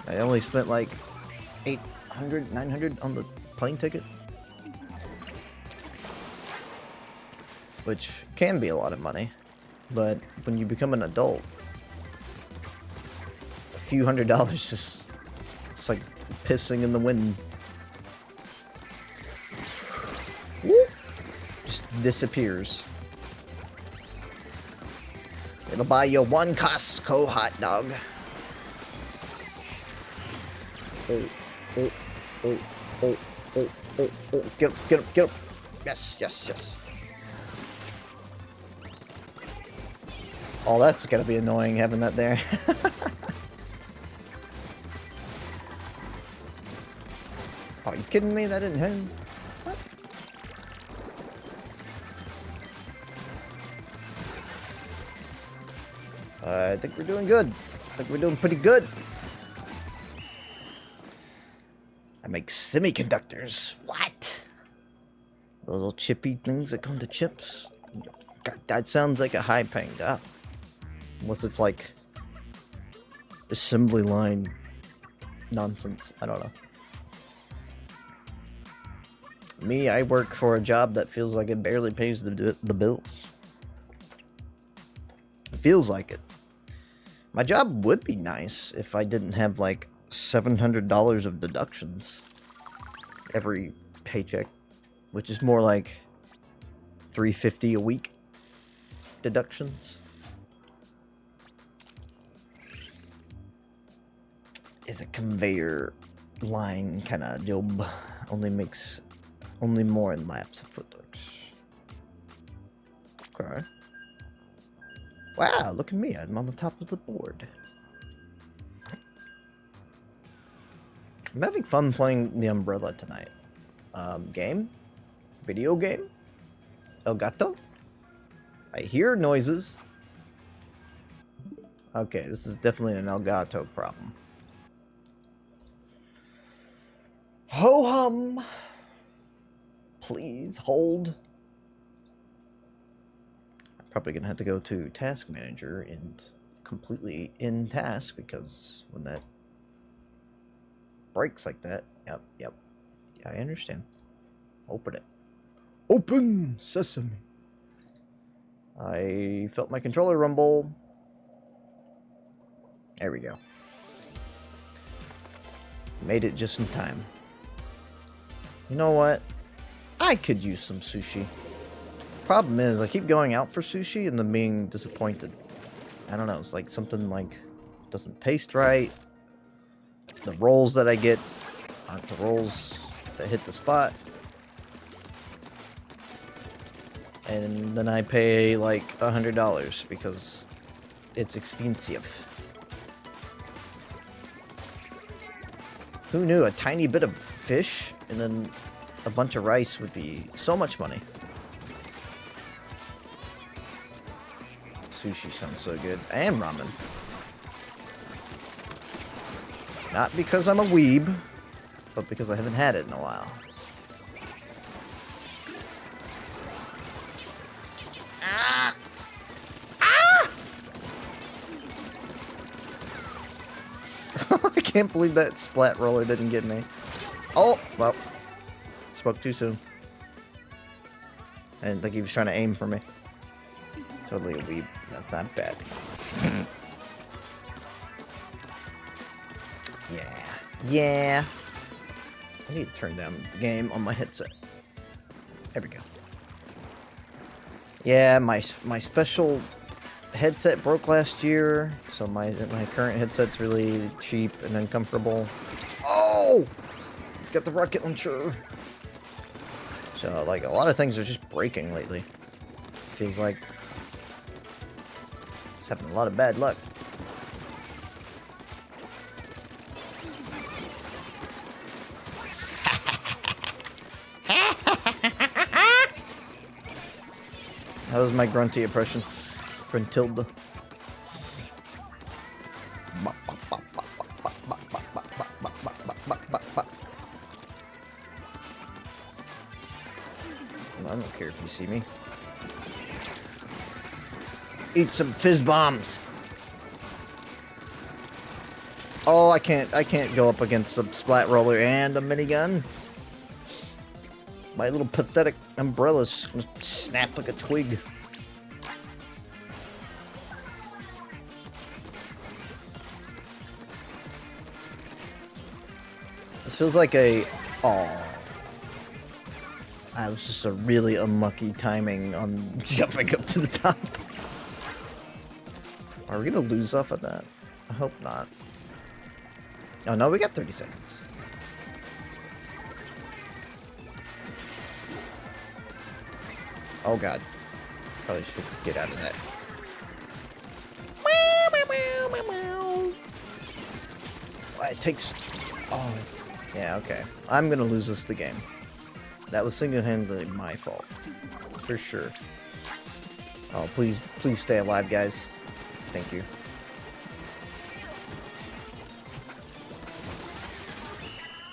I only spent like 800, 900 on the plane ticket. Which can be a lot of money. But when you become an adult, a few $100 just, it's like pissing in the wind. Just disappears. It'll buy you one Costco hot dog. Oh. Get him. Yes. Oh, that's gonna be annoying having that there. Are you kidding me? That didn't hit him. What? I think we're doing good. I think we're doing pretty good. I make semiconductors. What? Those little chippy things that come to chips? God, that sounds like a high-paying job. Unless it's like assembly line nonsense. I don't know. Me, I work for a job that feels like it barely pays the bills. It feels like it. My job would be nice if I didn't have like $700 of deductions every paycheck, which is more like $350 a week deductions. Is a conveyor line kind of job. Only more in laps of footworks. Okay. Wow, look at me. I'm on the top of the board. I'm having fun playing the Umbrella tonight. Game? Video game? El Gato? I hear noises. Okay, this is definitely an El Gato problem. Ho-hum! Please hold. I'm probably gonna have to go to Task Manager and completely end task, because when that breaks like that, yep. Yeah, I understand. Open it. Open sesame. I felt my controller rumble. There we go. Made it just in time. You know what? I could use some sushi. Problem is, I keep going out for sushi and then being disappointed. I don't know, it's like something like doesn't taste right. The rolls that I get aren't the rolls that hit the spot. And then I pay like $100 because it's expensive. Who knew a tiny bit of fish and then a bunch of rice would be so much money? Sushi sounds so good. And ramen. Not because I'm a weeb, but because I haven't had it in a while. Ah! Ah! I can't believe that splat roller didn't get me. Oh, well. Spoke too soon. I didn't think he was trying to aim for me. Totally a weeb. That's not bad. Yeah. I need to turn down the game on my headset. There we go. Yeah, my special headset broke last year, so my current headset's really cheap and uncomfortable. Oh! Got the rocket launcher. So, like, a lot of things are just breaking lately. Feels like it's having a lot of bad luck. That was my grunty impression. Gruntilda. I don't care if you see me. Eat some fizz bombs. Oh, I can't go up against a splat roller and a minigun. My little pathetic umbrella's just gonna snap like a twig. This feels like a... Oh. I was just a really unlucky timing on jumping up to the top. Are we gonna lose off of that? I hope not. Oh no, we got 30 seconds. Oh god. Probably should get out of that. It takes... Oh. Yeah, okay. I'm gonna lose this the game. That was single-handedly my fault. For sure. Oh, please stay alive, guys. Thank you.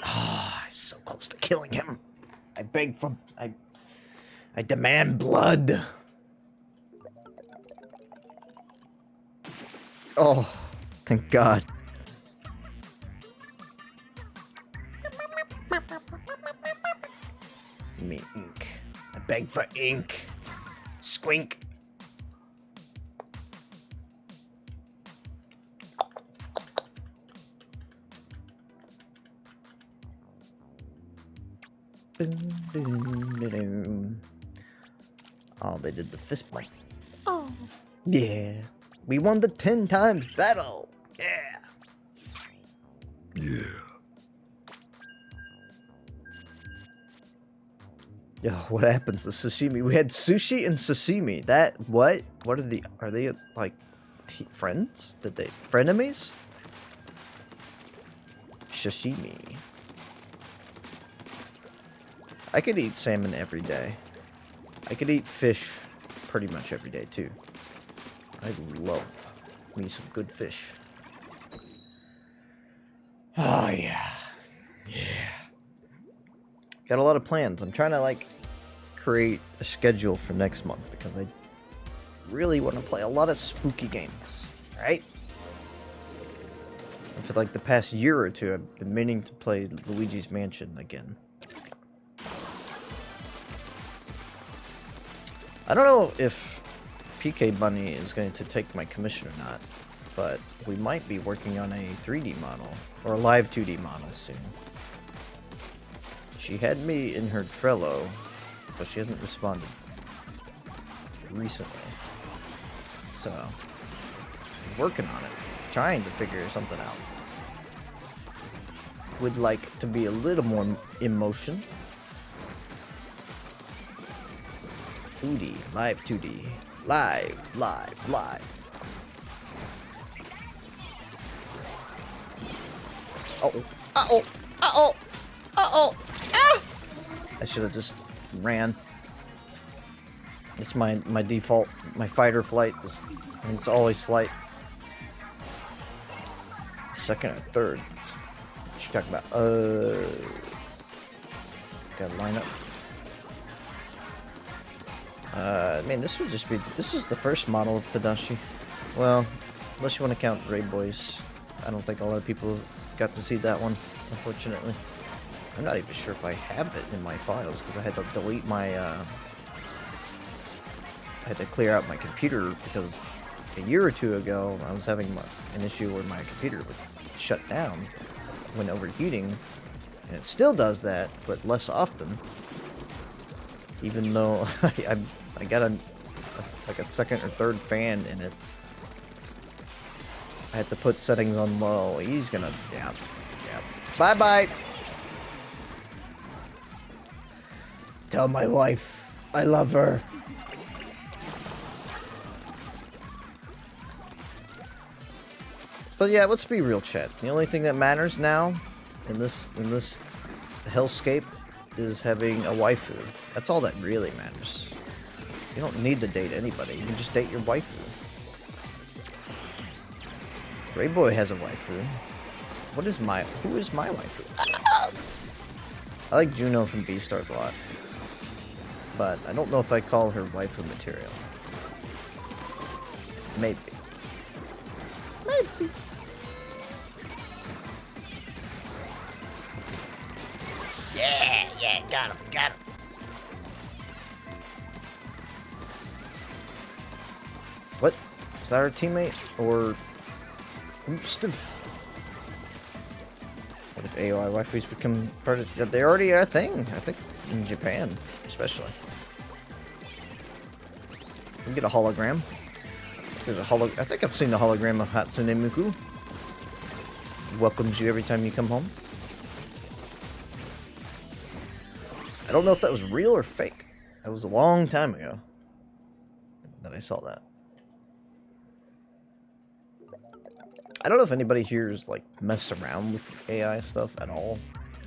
Ah, I'm so close to killing him. I beg for... I demand blood. Oh, thank God. Give me ink. I beg for ink. Squink. Oh, they did the fist bump. Oh. Yeah. We won the 10 times battle. Yeah. Yeah. Yo, what happens to sashimi? We had sushi and sashimi. That, what? What are they like, friends? Did they, frenemies? Sashimi. I could eat salmon every day. I could eat fish pretty much every day, too. I love me some good fish. Oh, yeah. Yeah. Got a lot of plans. I'm trying to, like, create a schedule for next month because I really want to play a lot of spooky games, right? And for, like, the past year or two, I've been meaning to play Luigi's Mansion again. I don't know if PK Bunny is going to take my commission or not, but we might be working on a 3D model, or a live 2D model soon. She had me in her Trello, but she hasn't responded recently. So, working on it, trying to figure something out. Would like to be a little more emotion. 2D, live 2D, live. Uh-oh. Ah! I should have just ran. It's my default, my fight or flight. And it's always flight. Second or third. What you talking about? Gotta line up. Man, this would just be... This is the first model of Tadashi. Well, unless you want to count Ray Boys. I don't think a lot of people got to see that one, unfortunately. I'm not even sure if I have it in my files, because I had to delete my, I had to clear out my computer, because a year or two ago, I was having an issue where my computer would shut down when overheating, and it still does that, but less often. Even though I got like a second or third fan in it. I had to put settings on low. He's gonna, yeah. Bye-bye! Tell my wife I love her. But yeah, let's be real, chat. The only thing that matters now in this hellscape is having a waifu. That's all that really matters. You don't need to date anybody. You can just date your waifu. Rayboy has a waifu. Who is my waifu? I like Juno from Beastars a lot. But I don't know if I call her waifu material. Maybe. Yeah, got him. What? Is that our teammate? Or... Oops, what if AOI waifus become part of... They already are a thing, I think, in Japan, especially. We get a hologram. There's a I think I've seen the hologram of Hatsune Miku. Welcomes you every time you come home. I don't know if that was real or fake. That was a long time ago that I saw that. I don't know if anybody here's like messed around with AI stuff at all.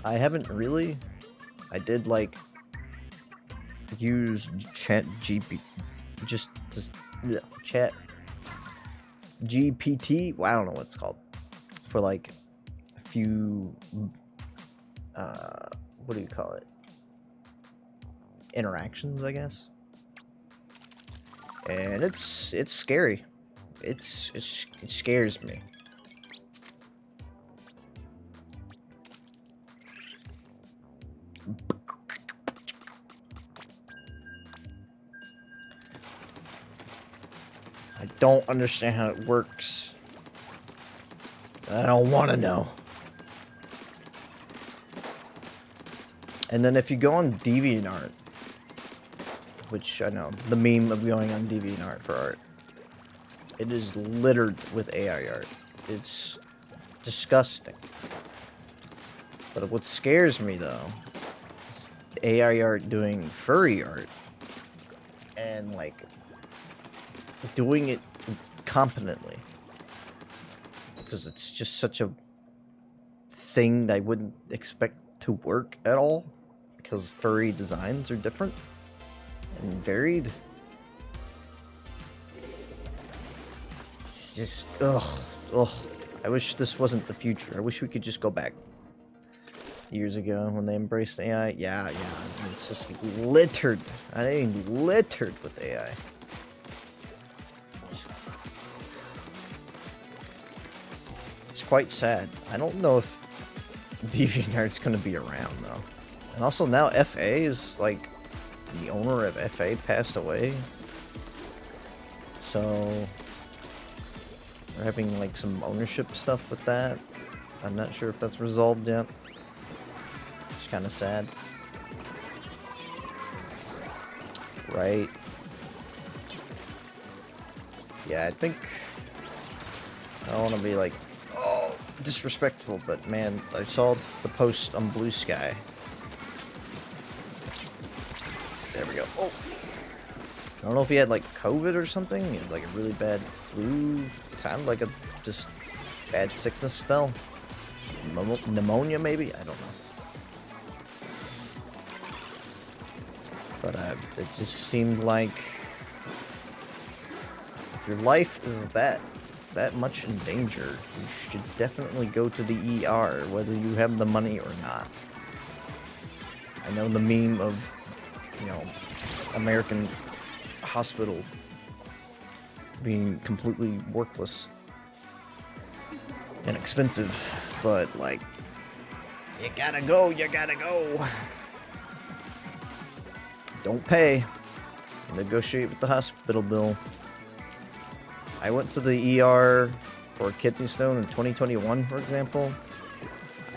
I haven't really. I did like use chat GPT. Well, I don't know what it's called, for like a few what do you call it? Interactions, I guess. And it's scary. It scares me. I don't understand how it works. I don't want to know. And then if you go on DeviantArt, which I know, the meme of going on DeviantArt for art, it is littered with AI art. It's disgusting. But what scares me, though, is AI art doing furry art. And, like, doing it competently. Because it's just such a thing that I wouldn't expect to work at all. Because furry designs are different and varied. It's just, ugh. I wish this wasn't the future. I wish we could just go back years ago when they embraced AI. Yeah. It's just littered. I mean, littered with AI. It's quite sad. I don't know if DeviantArt's gonna be around though. And also now FA is like the owner of FA passed away. So we're having like some ownership stuff with that. I'm not sure if that's resolved yet. It's kind of sad. Right. Yeah, I think I don't want to be like, oh, disrespectful, but man, I saw the post on Blue Sky. There we go. Oh, I don't know if he had like COVID or something. He had like a really bad flu. It sounded like a just bad sickness spell. Pneumonia, maybe? I don't know. But it just seemed like if your life is that much in danger, you should definitely go to the ER, whether you have the money or not. I know the meme of, you know, American hospital being completely worthless and expensive, but like, you gotta go, you gotta go. Don't pay. Negotiate with the hospital bill. I went to the ER for a kidney stone in 2021, for example.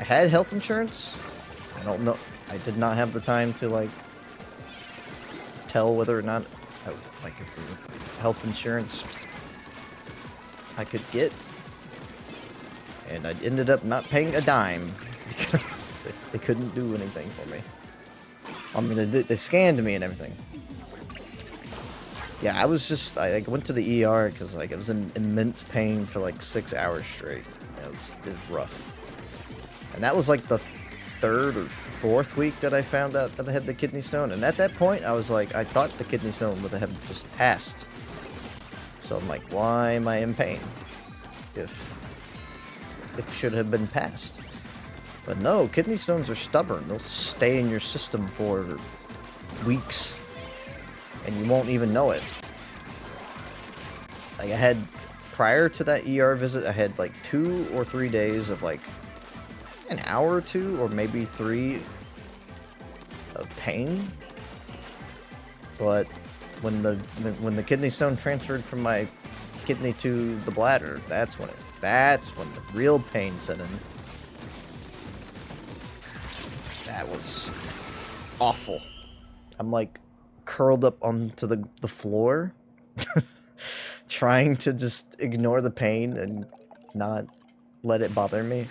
I had health insurance. I don't know. I did not have the time to like tell whether or not like if the health insurance I could get, and I ended up not paying a dime because they couldn't do anything for me. I mean, they scanned me and everything. Yeah, I went to the ER because like I was in immense pain for like 6 hours straight. It was rough. And that was like the 3rd or 4th week that I found out that I had the kidney stone. And at that point, I was like, I thought the kidney stone would have just passed. So I'm like, why am I in pain? If should have been passed. But no, kidney stones are stubborn. They'll stay in your system for weeks, and you won't even know it. Like I had, prior to that ER visit, I had like 2 or 3 days of like an hour or 2, or maybe 3 of pain. But when the kidney stone transferred from my kidney to the bladder, that's when the real pain set in. That was awful. I'm like curled up onto the floor trying to just ignore the pain and not let it bother me.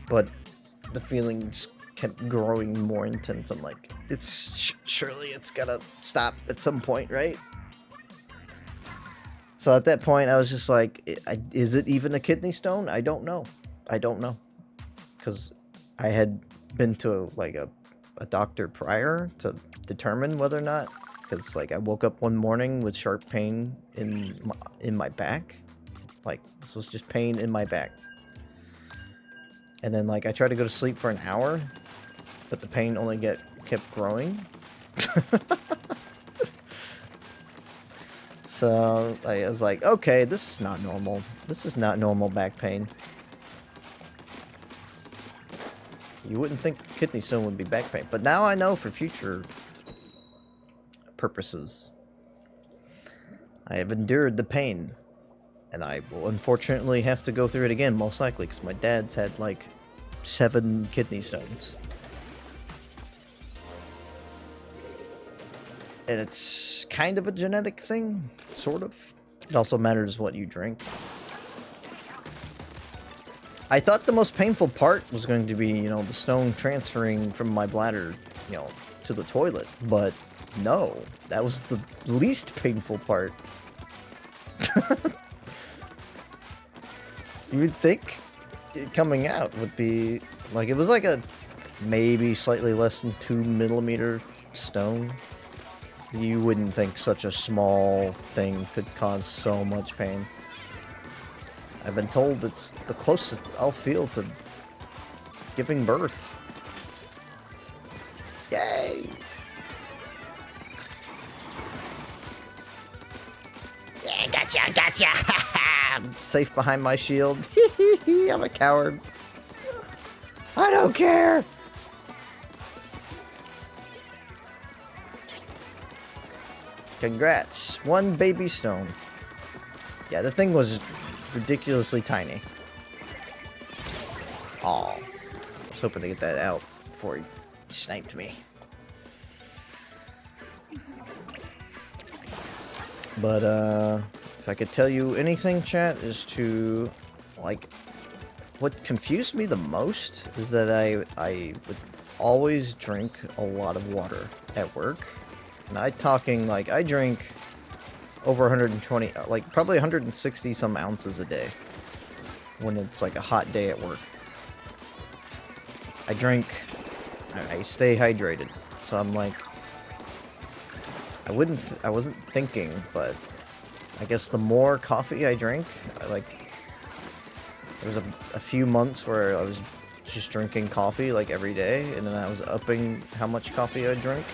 But the feeling just kept growing more intense. I'm like, surely it's gotta stop at some point, right? So at that point, I was just like, is it even a kidney stone? I don't know. Because I had been to a doctor prior to determine whether or not, because like I woke up one morning with sharp pain in my back. Like this was just pain in my back. And then like I tried to go to sleep for an hour, but the pain only kept growing. So I was like, okay, this is not normal. This is not normal back pain. You wouldn't think kidney stone would be back pain, but now I know for future purposes. I have endured the pain, and I will unfortunately have to go through it again, most likely, because my dad's had like 7 kidney stones. And it's kind of a genetic thing, sort of. It also matters what you drink. I thought the most painful part was going to be, you know, the stone transferring from my bladder, you know, to the toilet. But no, that was the least painful part. You would think it coming out would be, like, it was like a maybe slightly less than 2mm stone. You wouldn't think such a small thing could cause so much pain. I've been told it's the closest I'll feel to giving birth. Yay! Yeah, gotcha! I'm safe behind my shield. I'm a coward. I don't care! Congrats. 1 baby stone. Yeah, the thing was ridiculously tiny. Aw. I was hoping to get that out before he sniped me. But, if I could tell you anything, chat, is to, like, what confused me the most is that I would always drink a lot of water at work. And I'm talking, like, I drink over 120, like, probably 160 some ounces a day when it's, like, a hot day at work. I stay hydrated, so I'm like, I wasn't thinking, but I guess the more coffee I drink, there was a few months where I was just drinking coffee, like, every day, and then I was upping how much coffee I drink.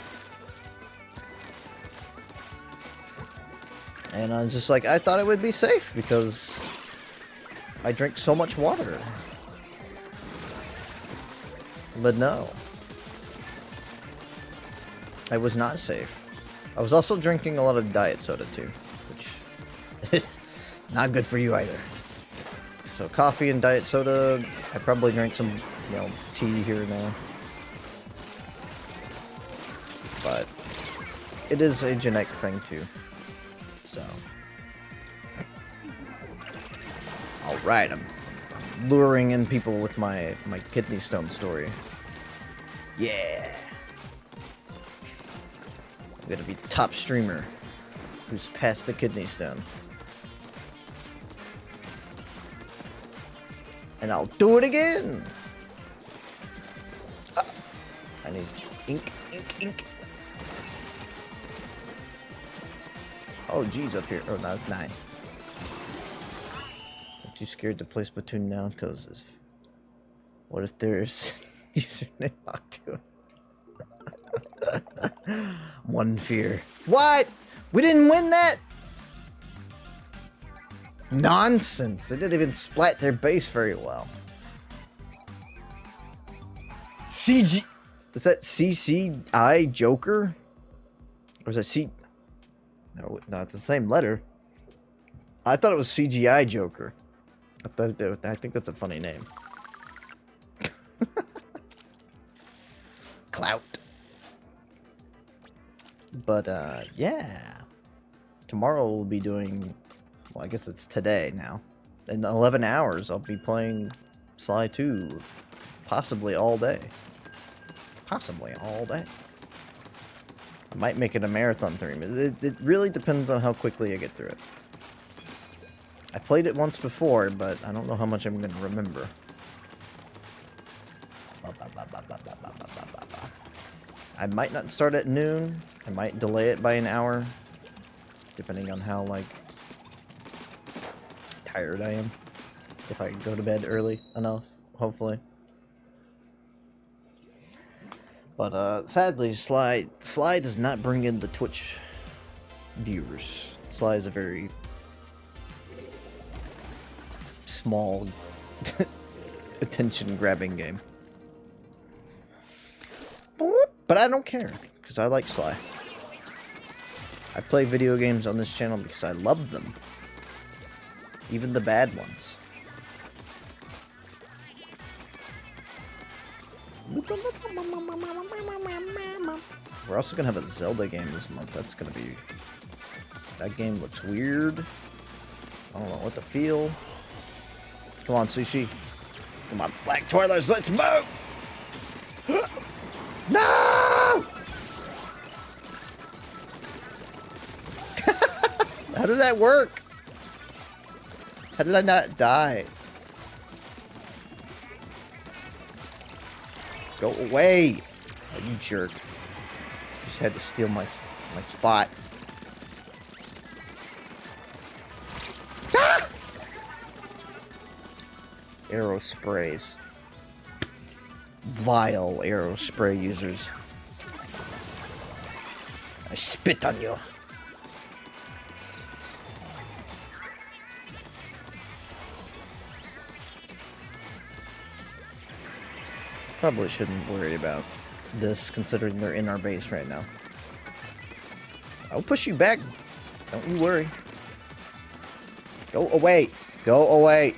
And I was just like, I thought it would be safe, because I drink so much water. But no. I was not safe. I was also drinking a lot of diet soda too, which is not good for you either. So coffee and diet soda, I probably drank some, you know, tea here and there. But it is a genetic thing too. So. Alright, I'm luring in people with my kidney stone story. Yeah. I'm gonna be the top streamer who's passed the kidney stone. And I'll do it again! I need ink, ink, ink. Oh, geez, up here. Oh, no, it's 9. I'm too scared to play Splatoon now, because what if there's username locked to it? One fear. What? We didn't win that? Nonsense. They didn't even splat their base very well. CG. Is that CCI Joker? Or is that C? No, it's the same letter. I thought it was CGI Joker. I think that's a funny name. Clout. But, yeah. Tomorrow we'll be doing... Well, I guess it's today now. In 11 hours, I'll be playing Sly 2. Possibly all day. Possibly all day. I might make it a marathon stream. It really depends on how quickly I get through it. I played it once before, but I don't know how much I'm going to remember. I might not start at noon. I might delay it by an hour. Depending on how, like, tired I am. If I go to bed early enough, hopefully. But, sadly, Sly does not bring in the Twitch viewers. Sly is a very small attention-grabbing game. But I don't care, because I like Sly. I play video games on this channel because I love them. Even the bad ones. We're also gonna have a Zelda game this month. That's gonna be... That game looks weird. I don't know what to feel. Come on, Sushi. Come on, Flag Twirlers, let's move! No! How did that work? How did I not die? Go away! Oh, you jerk. Just had to steal my spot. Ah! Arrow sprays. Vile arrow spray users. I spit on you. Probably shouldn't worry about this, considering they're in our base right now. I'll push you back. Don't you worry. Go away. Go away.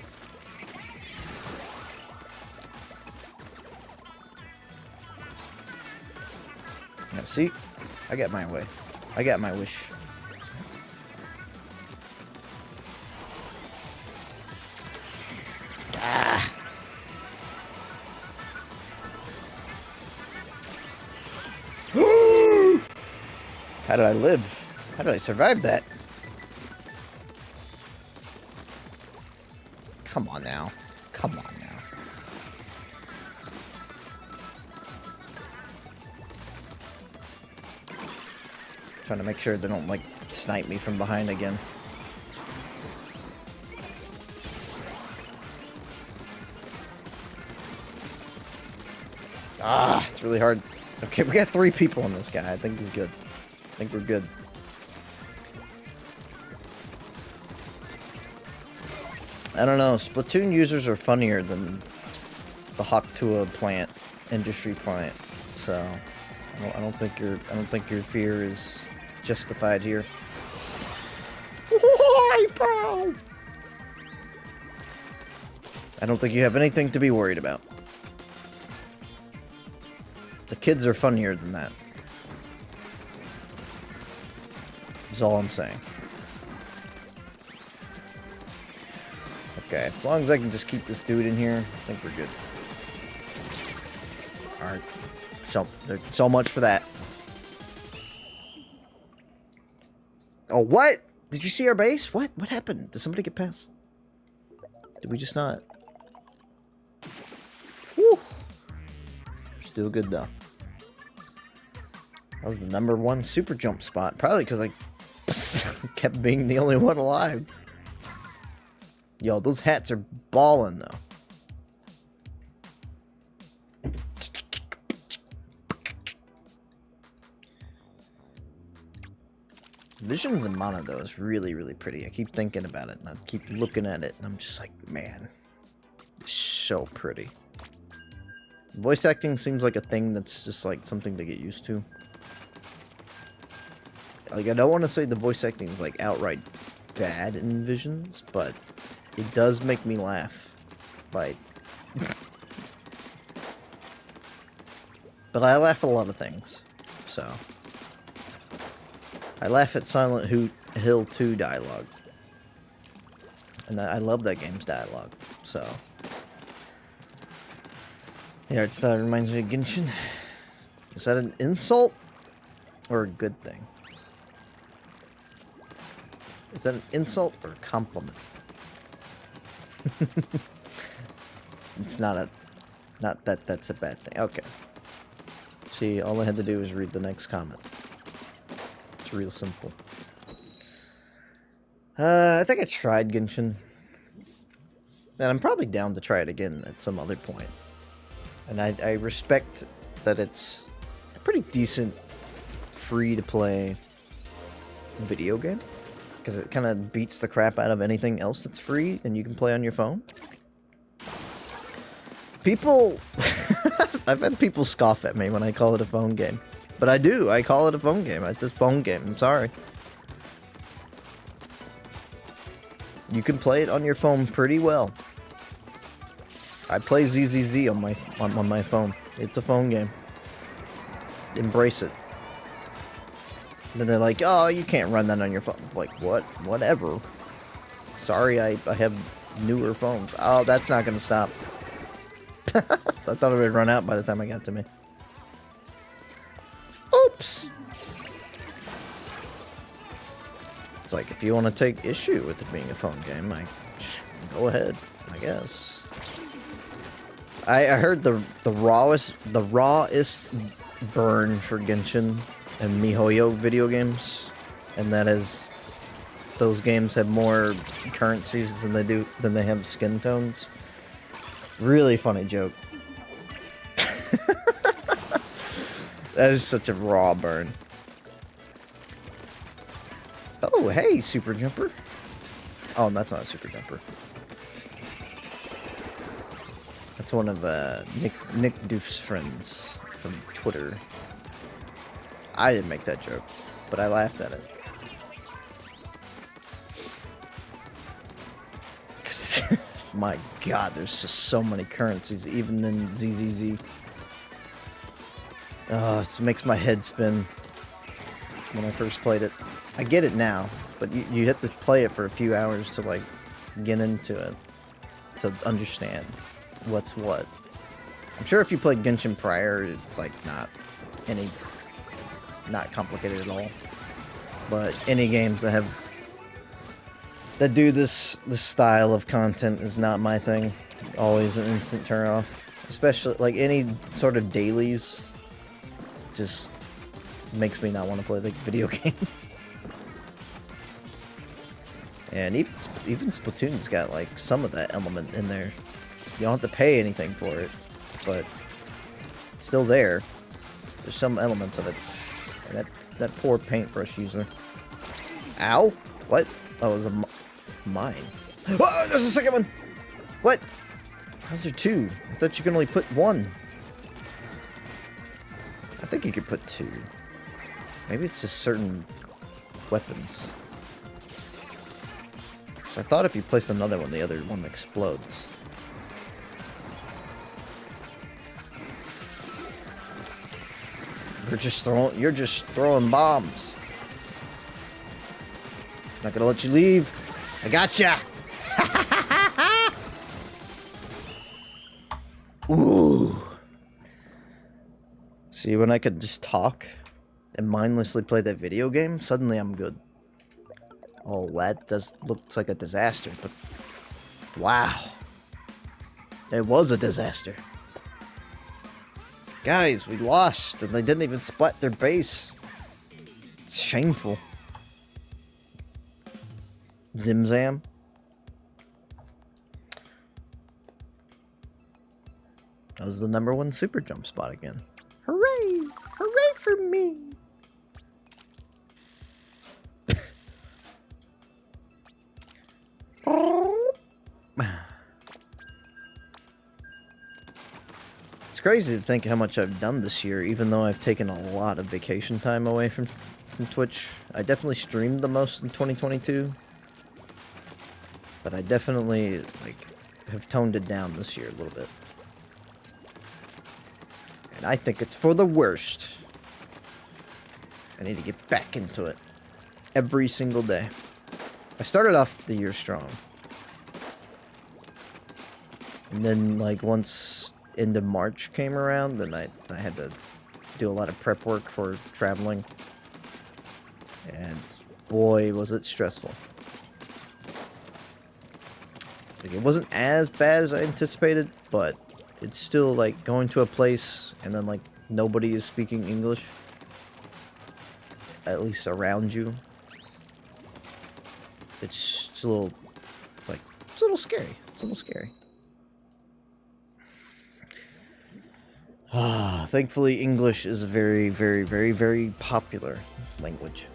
Now, see? I got my way. I got my wish. Ah. How did I live? How did I survive that? Come on now. Come on now. Trying to make sure they don't, like, snipe me from behind again. Ah, it's really hard. Okay, we got 3 people on this guy. I think he's good. I think we're good. I don't know. Splatoon users are funnier than the Hawktua plant, industry plant. So I don't think your fear is justified here. Why, bro? I don't think you have anything to be worried about. The kids are funnier than that. That's all I'm saying. Okay, as long as I can just keep this dude in here, I think we're good. Alright. So much for that. Oh, what? Did you see our base? What? What happened? Did somebody get past? Did we just not? Whew. Still good, though. That was the #1 super jump spot. Probably because I kept being the only one alive. Yo, those hats are ballin', though. Visions in Mana, though, is really, really pretty. I keep thinking about it, and I keep looking at it, and I'm just like, man, it's so pretty. Voice acting seems like a thing that's just, like, something to get used to. Like, I don't want to say the voice acting is, like, outright bad in Visions, but it does make me laugh. Like... But I laugh at a lot of things, so... I laugh at Silent Hill 2 dialogue. And I love that game's dialogue, so... Yeah, it reminds me of Genshin. Is that an insult? Or a good thing? Is that an insult or a compliment? It's not a... Not that that's a bad thing. Okay. See, all I had to do was read the next comment. It's real simple. I think I tried Genshin. And I'm probably down to try it again at some other point. And I respect that it's a pretty decent free-to-play video game. Because it kind of beats the crap out of anything else that's free and you can play on your phone. People... I've had people scoff at me when I call it a phone game. But I do. I call it a phone game. It's a phone game. I'm sorry. You can play it on your phone pretty well. I play ZZZ on my phone. It's a phone game. Embrace it. Then they're like, oh, you can't run that on your phone. Like, what? Whatever. Sorry, I have newer phones. Oh, that's not going to stop. I thought it would run out by the time I got to me. Oops! It's like, if you want to take issue with it being a phone game, go ahead, I guess. I heard the rawest burn for Genshin and MiHoYo video games, and that is, those games have more currencies than they have skin tones. Really funny joke. That is such a raw burn. Oh, hey, Super Jumper. Oh, that's not a Super Jumper. That's one of Nick Doof's friends from Twitter. I didn't make that joke. but I laughed at it. My god, there's just so many currencies, even in ZZZ. It makes my head spin when I first played it. I get it now, but you have to play it for a few hours to, like, get into it, to understand what's what. I'm sure if you played Genshin prior, it's, like, not complicated at all. But any games that do this style of content is not my thing. Always an instant turn off. Especially, like, any sort of dailies just makes me not want to play the video game. And even Splatoon's got, like, some of that element in there. You don't have to pay anything for it, but it's still there. There's some elements of it. And that poor paintbrush user. Ow! What? Oh, it was a mine. Oh, there's a second one! What? How's there two? I thought you could only put one. I think you could put two. Maybe it's just certain weapons. So I thought if you place another one, the other one explodes. You're just throwing bombs. Not gonna let you leave. I gotcha. Ooh. See, when I could just talk and mindlessly play that video game, suddenly I'm good. Oh, that looks like a disaster, but wow. It was a disaster. Guys, we lost, and they didn't even splat their base. It's shameful. Zimzam. That was the #1 super jump spot again. Hooray! Hooray for me! It's crazy to think how much I've done this year, even though I've taken a lot of vacation time away from Twitch. I definitely streamed the most in 2022. But I definitely, like, have toned it down this year a little bit. And I think it's for the worst. I need to get back into it. Every single day. I started off the year strong. And then, like, once into March came around, then I had to do a lot of prep work for traveling. And boy, was it stressful. Like, it wasn't as bad as I anticipated, but it's still, like, going to a place and then, like, nobody is speaking English. At least around you. It's a little scary. It's a little scary. Thankfully, English is a very, very, very, very popular language.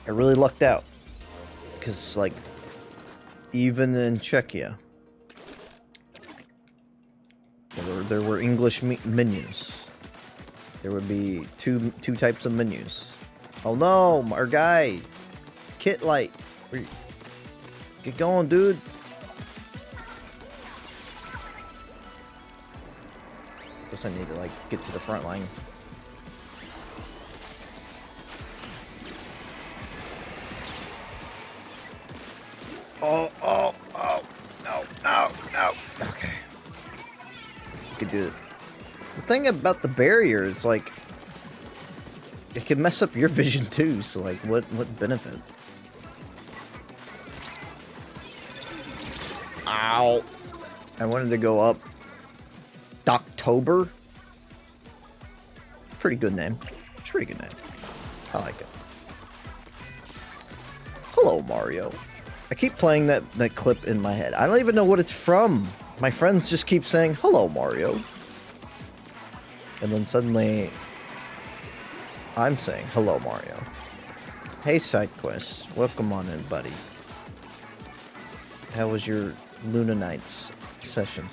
I really lucked out. Because, like, even in Czechia, there were English menus. There would be two types of menus. Oh no, our guy, Kit Light, get going, dude. Guess I need to, like, get to the front line. Oh, no. Okay. You could do it. The thing about the barrier is, like, it can mess up your vision too, so, like, what benefit? Ow. I wanted to go up. October? Pretty good name. It's a pretty good name. I like it. Hello, Mario. I keep playing that clip in my head. I don't even know what it's from. My friends just keep saying, hello, Mario. And then suddenly, I'm saying, hello, Mario. Hey, SideQuest. Welcome on in, buddy. How was your Luna Nights session?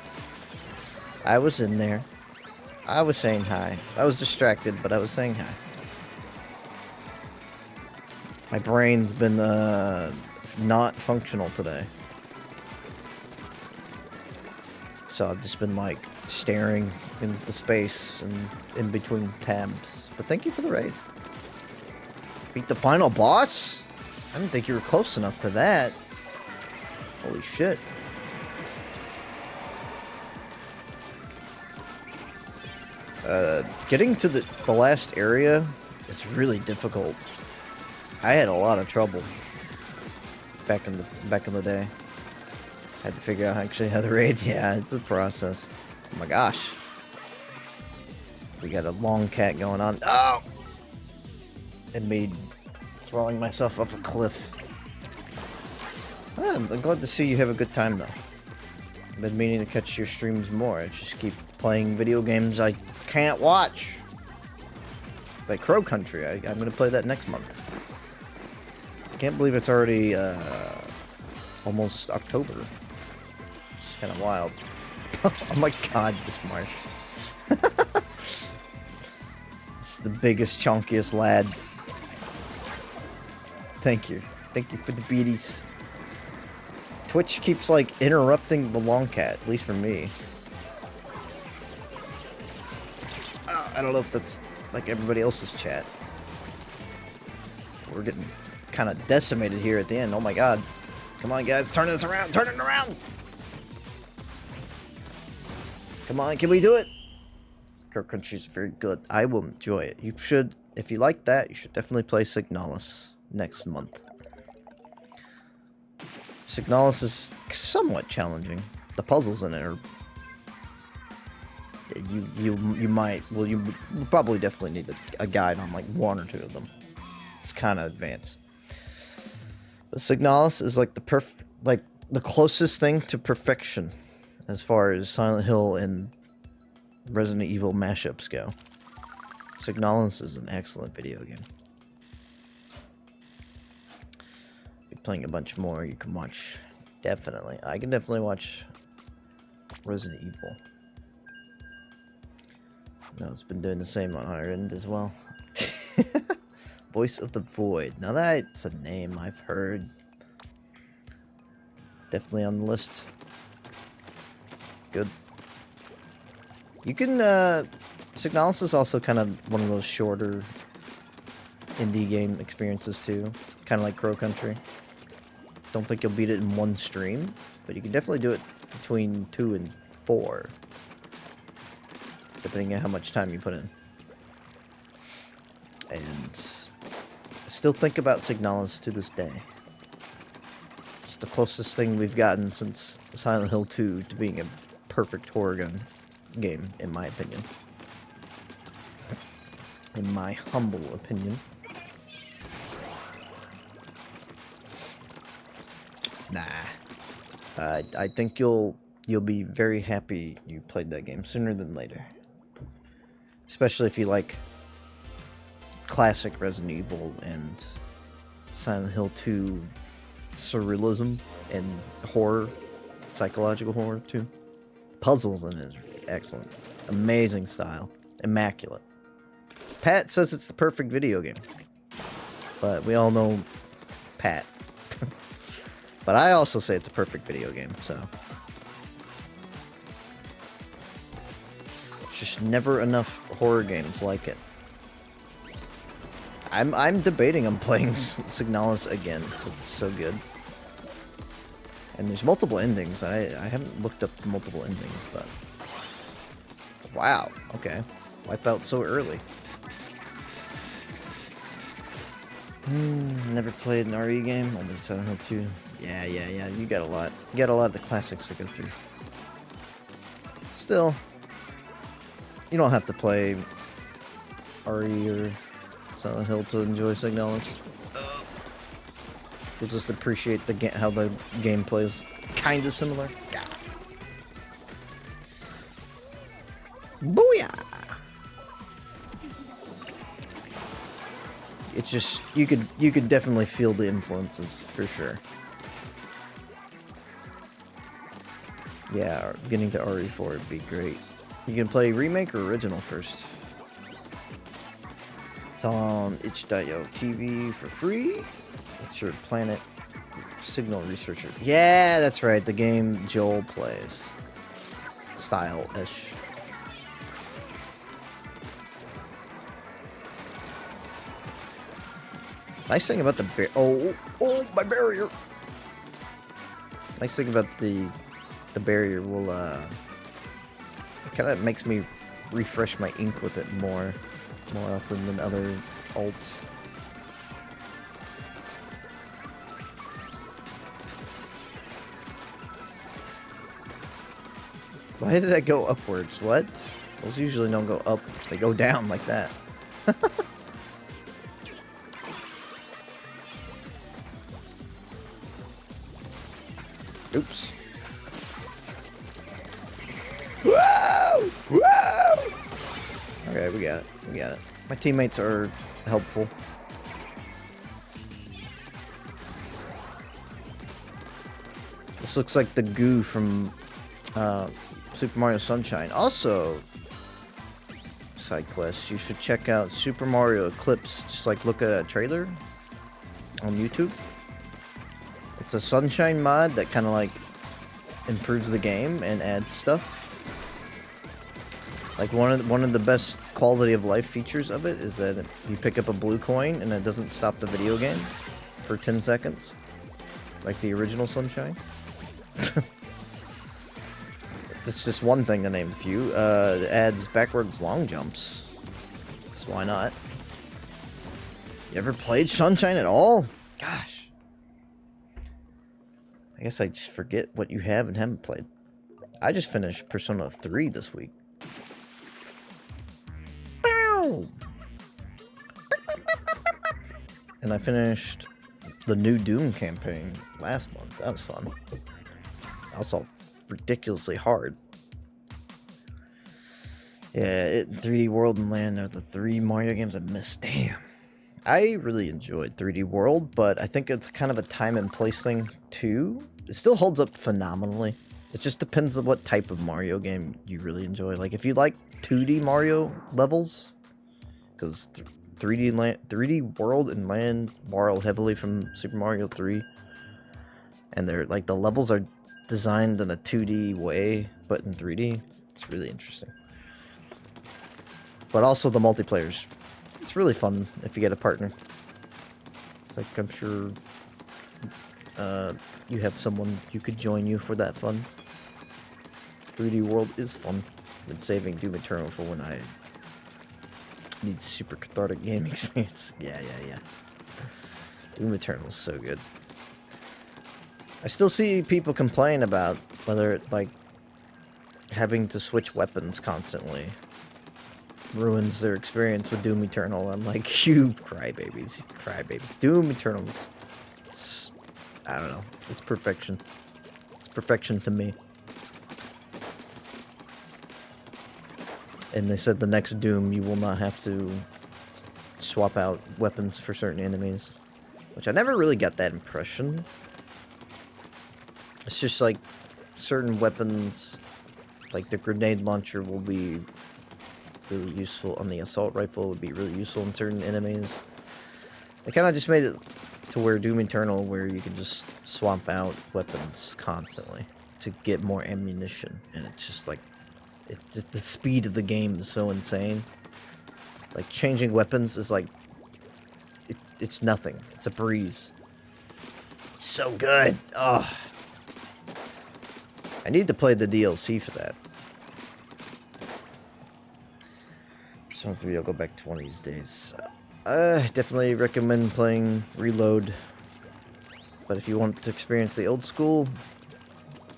I was in there. I was saying hi. I was distracted, but I was saying hi. My brain's been, not functional today. So I've just been, like, staring into the space and in between tabs. But thank you for the raid. Beat the final boss? I didn't think you were close enough to that. Holy shit. Getting to the last area is really difficult. I had a lot of trouble back in the day. Had to figure out actually how to raid. Yeah, it's a process. Oh my gosh. We got a long cat going on. Oh! It made throwing myself off a cliff. I'm glad to see you have a good time though. I've been meaning to catch your streams more. I just keep playing video games I can't watch. Like Crow Country. I'm gonna play that next month. I can't believe it's already almost October. It's kind of wild. Oh my god, this marsh. This is the biggest, chunkiest lad. Thank you. Thank you for the beaties. Twitch keeps, like, interrupting the long cat, at least for me. I don't know if that's, like, everybody else's chat. We're getting kind of decimated here at the end. Oh my god. Come on, guys. Turn this around. Turn it around. Come on. Can we do it? Crow Country's very good. I will enjoy it. You should, if you like that, you should definitely play Signalis next month. Signalis is somewhat challenging. The puzzles in it are... You might... Well, you probably definitely need a guide on, like, one or two of them. It's kind of advanced. But Signalis is, like, the closest thing to perfection as far as Silent Hill and Resident Evil mashups go. Signalis is an excellent video game. Be playing a bunch more you can watch. Definitely. I can definitely watch Resident Evil. No, it's been doing the same on our end as well. Voice of the Void. Now that's a name I've heard. Definitely on the list. Good. You can, Signalis is also kind of one of those shorter indie game experiences too. Kind of like Crow Country. Don't think you'll beat it in one stream, but you can definitely do it between 2 and 4. Depending on how much time you put in. And I still think about Signalis to this day. It's the closest thing we've gotten since Silent Hill 2 to being a perfect horror gun game, in my opinion. In my humble opinion. Nah. I think you'll be very happy you played that game sooner than later. Especially if you like classic Resident Evil and Silent Hill 2 surrealism and horror, psychological horror too. Puzzles in it are excellent. Amazing style. Immaculate. Pat says it's the perfect video game. But we all know Pat. But I also say it's a perfect video game, so. Just never enough horror games like it. I'm debating on playing Signalis again. It's so good. And there's multiple endings. I haven't looked up the multiple endings, but... Wow, okay. Wipe out so early. Never played an RE game. Only Silent Hill 2. Yeah. You got a lot. You got a lot of the classics to go through. Still, you don't have to play RE or Silent Hill to enjoy Signalis. You'll just appreciate how the gameplay is kind of similar. Yeah. Booyah! It's just you could definitely feel the influences for sure. Yeah, getting to RE4 would be great. You can play remake or original first. It's on itch.io TV for free. It's your planet signal researcher. Yeah, that's right. The game Joel plays. Style-ish. Nice thing about the oh, my barrier. Nice thing about the barrier will it kind of makes me refresh my ink with it more often than other alts. Why did I go upwards? What? Those usually don't go up. They go down like that. Oops. Whoa! Whoa! Okay, we got it. We got it. My teammates are helpful. This looks like the goo from Super Mario Sunshine. Also, side quests, you should check out Super Mario Eclipse. Just like look at a trailer on YouTube. It's a Sunshine mod that kind of like improves the game and adds stuff. Like one of the best quality of life features of it is that you pick up a blue coin and it doesn't stop the video game for 10 seconds, like the original Sunshine. That's just one thing to name a few. It adds backwards long jumps, so why not? You ever played Sunshine at all? Gosh. I guess I just forget what you have and haven't played. I just finished Persona 3 this week. And I finished the new Doom campaign last month. That was fun. Also ridiculously hard. Yeah, 3D World and Land are the 3 Mario games I missed. Damn. I really enjoyed 3D World, but I think it's kind of a time and place thing too. It still holds up phenomenally. It just depends on what type of Mario game you really enjoy. Like if you like 2D Mario levels, because 3D World and Land borrow heavily from Super Mario 3, and they're like the levels are designed in a 2D way, but in 3D. It's really interesting. But also the multiplayer's, it's really fun if you get a partner. It's like I'm sure you have someone who could join you for that fun. 3D World is fun. I've been saving Doom Eternal for when I need super cathartic game experience. Yeah. Doom Eternal is so good. I still see people complain about whether it, like, having to switch weapons constantly ruins their experience with Doom Eternal. I'm like, you crybabies. Doom Eternal's, I don't know, it's perfection. It's perfection to me. And they said the next Doom you will not have to swap out weapons for certain enemies, which I never really got that impression. It's just like certain weapons, like the grenade launcher will be really useful, and the assault rifle would be really useful in certain enemies. They kind of just made it to where Doom Eternal, where you can just swap out weapons constantly to get more ammunition, and it's just like, the speed of the game is so insane. Like changing weapons is like, it's nothing. It's a breeze. It's so good. Oh, I need to play the DLC for that. Persona 3, I'll go back to one of these days. I definitely recommend playing Reload. But if you want to experience the old school,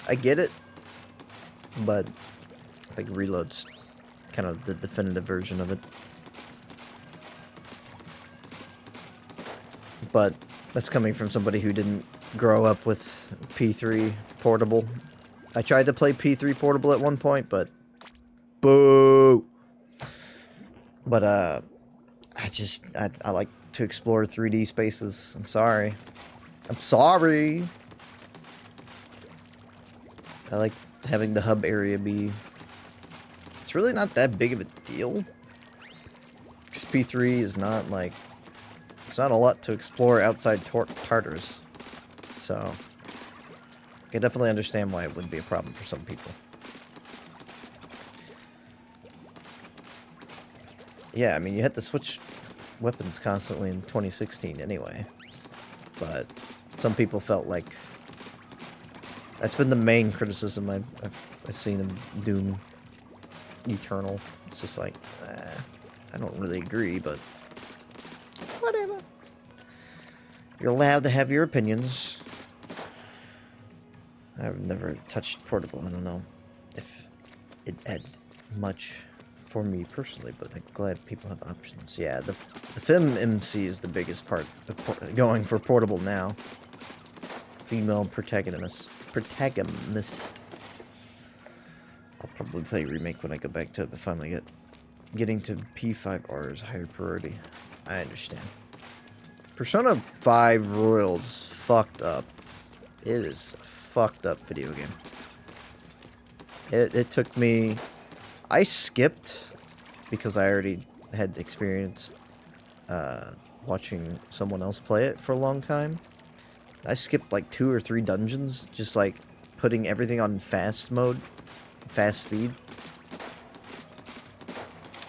I get it. But I think Reload's kind of the definitive version of it. But that's coming from somebody who didn't grow up with P3 Portable. I tried to play P3 Portable at one point, but boo! But, I like to explore 3D spaces. I'm sorry. I like having the hub area be it's really not that big of a deal. P3 is not like, it's not a lot to explore outside Tartarus. So, I can definitely understand why it would be a problem for some people. Yeah, I mean, you had to switch weapons constantly in 2016 anyway. But some people felt like that's been the main criticism I've seen of Doom Eternal. It's just like, I don't really agree, but whatever. You're allowed to have your opinions. I've never touched portable. I don't know if it had much for me personally, but I'm glad people have options. Yeah, the Fem MC is the biggest part of going for portable now. Female protagonist. I'll probably play Remake when I go back to it, but finally getting to P5R is higher priority. I understand. Persona 5 Royal's fucked up. It is a fucked up video game. It took me... I skipped because I already had experienced watching someone else play it for a long time. I skipped like 2 or 3 dungeons, just like putting everything on fast mode, fast speed.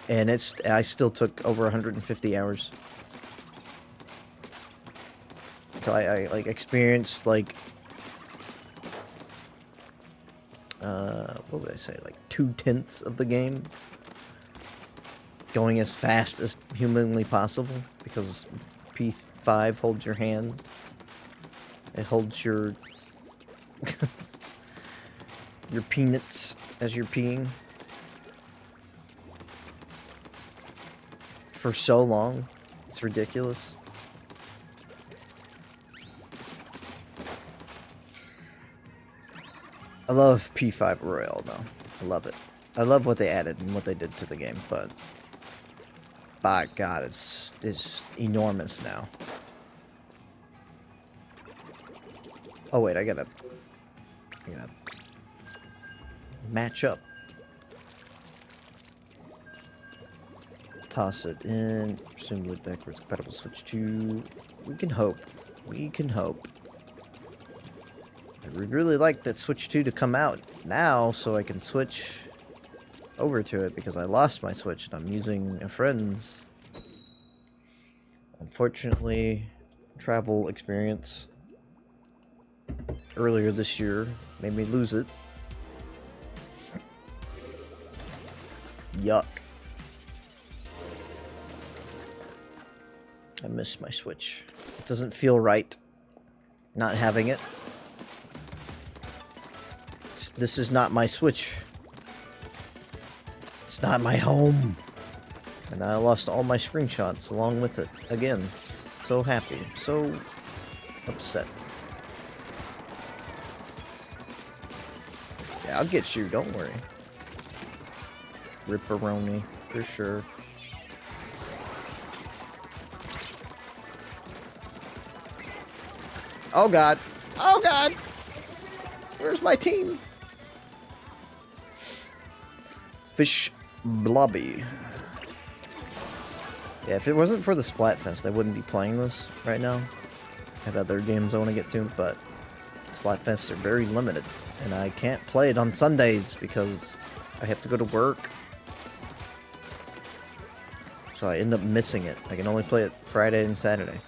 And I still took over 150 hours. So I like experienced like what would I say, like 2/10 of the game going as fast as humanly possible, because P5 holds your hand. It holds your your peanuts as you're peeing for so long. It's ridiculous. I love P5 Royal, though. I love it. I love what they added and what they did to the game, but by God, it's enormous now. Oh wait, I gotta match up. Toss it in. Presumably backwards compatible. Switch to. We can hope. We can hope. I would really like that Switch 2 to come out now so I can switch over to it, because I lost my Switch and I'm using a friend's. Unfortunately, travel experience earlier this year made me lose it. Yuck. I miss my Switch. It doesn't feel right not having it. This is not my Switch. It's not my home. And I lost all my screenshots along with it again. So happy. So upset. Yeah, I'll get you. Don't worry. Ripperoni. For sure. Oh God. Oh God. Where's my team? Fish Blobby. Yeah, if it wasn't for the Splatfest, I wouldn't be playing this right now. I have other games I want to get to, but Splatfests are very limited. And I can't play it on Sundays because I have to go to work. So I end up missing it. I can only play it Friday and Saturday.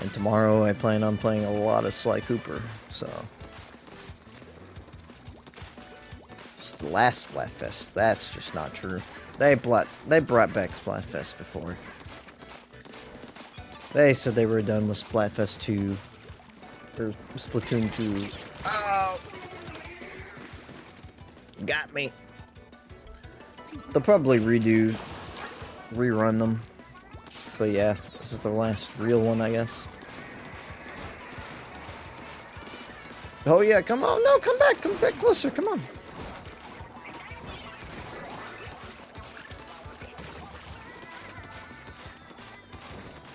And tomorrow I plan on playing a lot of Sly Cooper, so. It's the last Splatfest, that's just not true. They brought back Splatfest before. They said they were done with Splatfest 2, or Splatoon 2. Oh! Got me. They'll probably rerun them. But yeah, this is the last real one, I guess. Oh yeah, come on, no, come back closer, come on.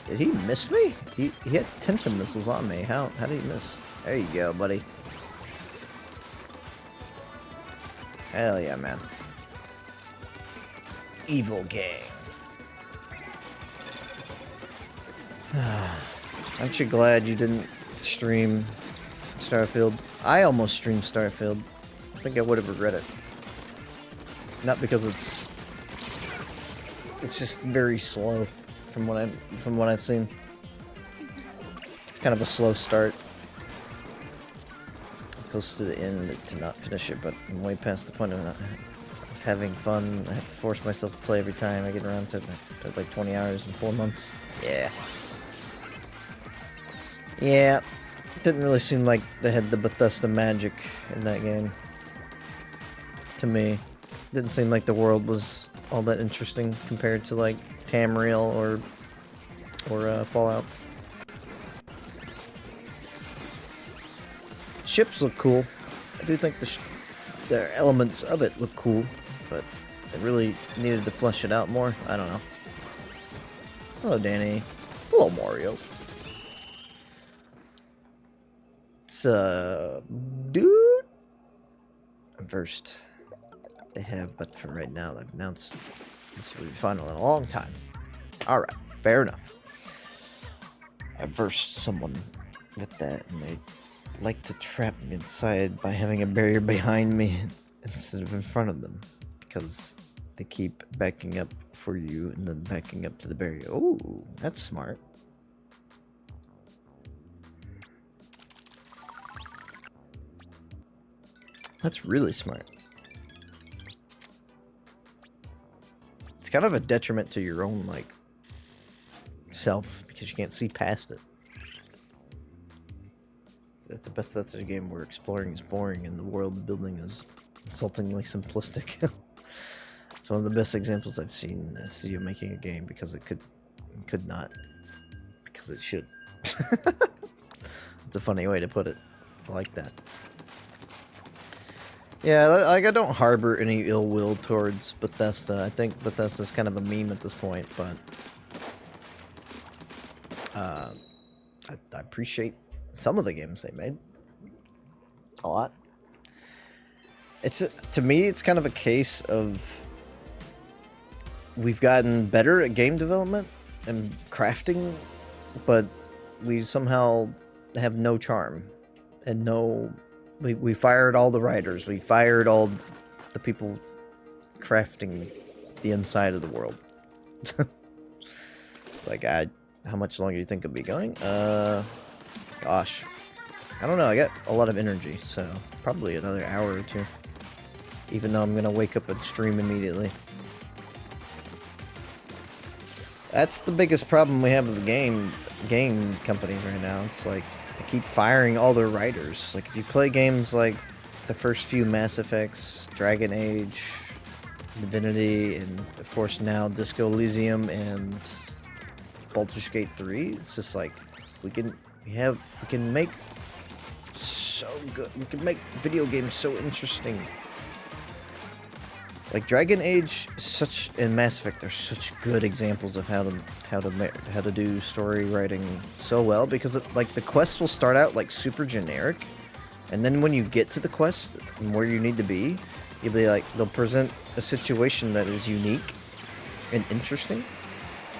Did he miss me? He had Tenton missiles on me. How did he miss? There you go, buddy. Hell yeah, man. Evil gang. Aren't you glad you didn't stream Starfield? I almost streamed Starfield. I think I would have regretted it. Not because it's just very slow from what I've seen. Kind of a slow start. Close to the end to not finish it, but I'm way past the point of not having fun. I have to force myself to play every time I get around to it. I played like 20 hours in 4 months. Yeah. Yeah. Didn't really seem like they had the Bethesda magic in that game. To me. Didn't seem like the world was all that interesting compared to like Tamriel or Fallout. Ships look cool. I do think the elements of it look cool, but it really needed to flesh it out more. I don't know. Hello, Danny. Hello, Mario. It's dude. First, they have, but for right now, they've announced this will be final in a long time. All right, fair enough. I versed someone with that, and they like to trap me inside by having a barrier behind me instead of in front of them, because they keep backing up for you and then backing up to the barrier. Ooh, that's smart. That's really smart. It's kind of a detriment to your own, like, self, because you can't see past it. That's the best that's a game where exploring is boring and the world building is insultingly simplistic. It's one of the best examples I've seen in a studio making a game because it could not. Because it should. It's a funny way to put it. I like that. Yeah, like I don't harbor any ill will towards Bethesda. I think Bethesda's kind of a meme at this point, but I appreciate some of the games they made a lot. To me, it's kind of a case of we've gotten better at game development and crafting, but we somehow have no charm and no. We fired all the writers. We fired all the people crafting the inside of the world. It's like, how much longer do you think it'll be going? Gosh. I don't know. I got a lot of energy, so probably another hour or two. Even though I'm going to wake up and stream immediately. That's the biggest problem we have with the game companies right now. It's like, they keep firing all their writers. Like, if you play games like the first few Mass Effects, Dragon Age, Divinity, and of course now Disco Elysium and Baldur's Gate 3, it's just like, we can make so good. We can make video games so interesting. Like Dragon Age, and Mass Effect are such good examples of how to do story writing so well, because like the quests will start out like super generic, and then when you get to the quest and where you need to be, you'll be like, they'll present a situation that is unique and interesting,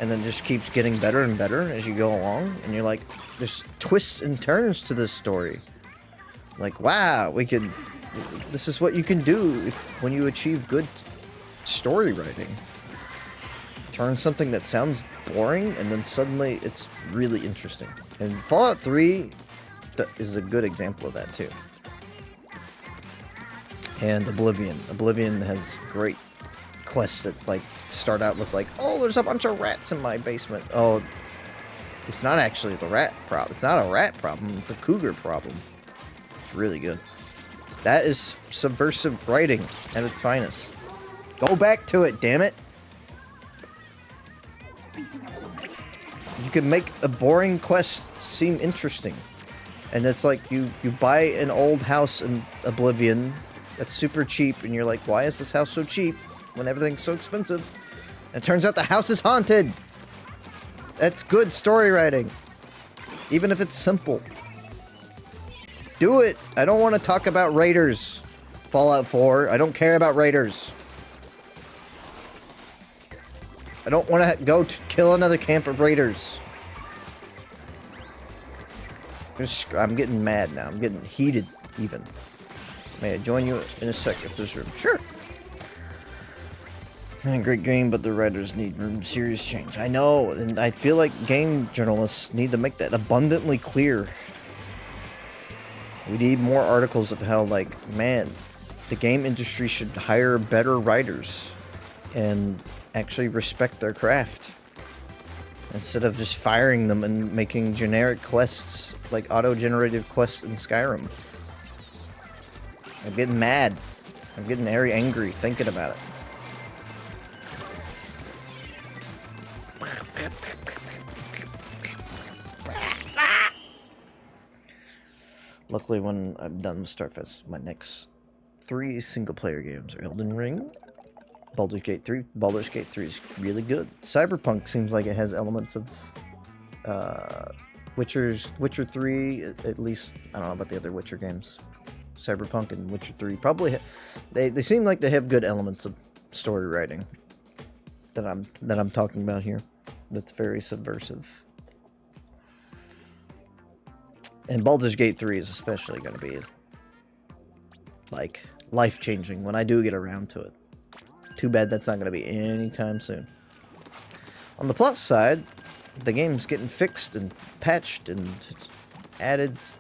and then just keeps getting better and better as you go along, and you're like, there's twists and turns to this story. Like, wow, this is what you can do when you achieve good story writing. Turn something that sounds boring, and then suddenly it's really interesting. And Fallout 3 is a good example of that too. And Oblivion. Oblivion has great quests that like start out with like, oh, there's a bunch of rats in my basement. Oh, it's not actually the rat problem. It's not a rat problem. It's a cougar problem. It's really good. That is subversive writing at its finest. Go back to it, damn it. You can make a boring quest seem interesting. And it's like you buy an old house in Oblivion that's super cheap, and you're like, why is this house so cheap when everything's so expensive? And it turns out the house is haunted. That's good story writing. Even if it's simple. Do it. I don't want to talk about raiders Fallout 4. I don't care about raiders. I don't want to go to kill another camp of raiders. I'm getting mad now. I'm getting heated, even. May I join you in a sec if there's room? Sure. Man, great game, but the writers need serious change. I know, and I feel like game journalists need to make that abundantly clear. We need more articles of how, like, man, the game industry should hire better writers and actually respect their craft. Instead of just firing them and making generic quests, like auto-generated quests in Skyrim. I'm getting mad. I'm getting very angry thinking about it. Luckily, when I'm done with Starfest, my next 3 single-player games are Elden Ring, Baldur's Gate 3. Baldur's Gate 3 is really good. Cyberpunk seems like it has elements of Witcher 3, at least. I don't know about the other Witcher games. Cyberpunk and Witcher 3 probably they seem like they have good elements of story writing that I'm talking about here. That's very subversive. And Baldur's Gate 3 is especially going to be, like, life-changing when I do get around to it. Too bad that's not going to be anytime soon. On the plus side, the game's getting fixed and patched and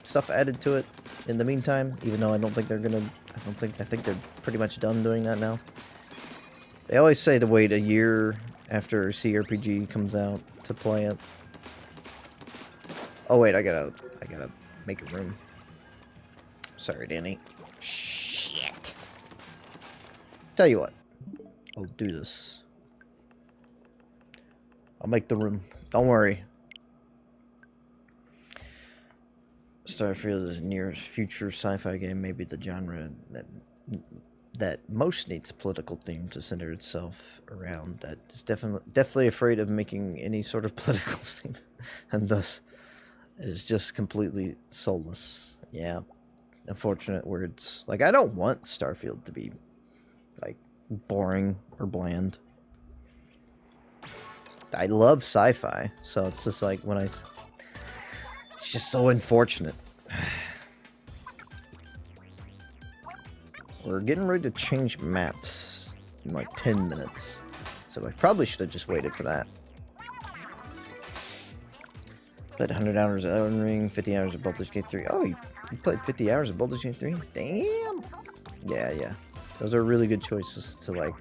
stuff added to it in the meantime, even though I think they're pretty much done doing that now. They always say to wait a year after CRPG comes out to play it. Oh wait, I gotta make a room. Sorry, Danny. Shit. Tell you what, I'll do this. I'll make the room. Don't worry. Starfield is nearest future sci-fi game, maybe the genre that most needs political theme to center itself around. That is definitely afraid of making any sort of political statement, and thus is just completely soulless. Yeah, unfortunate words. Like, I don't want Starfield to be, like, boring or bland. I love sci-fi, so it's just like when it's just so unfortunate. We're getting ready to change maps in like 10 minutes, so I probably should have just waited for that. Played 100 hours of Elden Ring, 50 hours of Baldur's Gate 3. Oh, you played 50 hours of Baldur's Gate 3? Damn! Yeah. Those are really good choices to, like,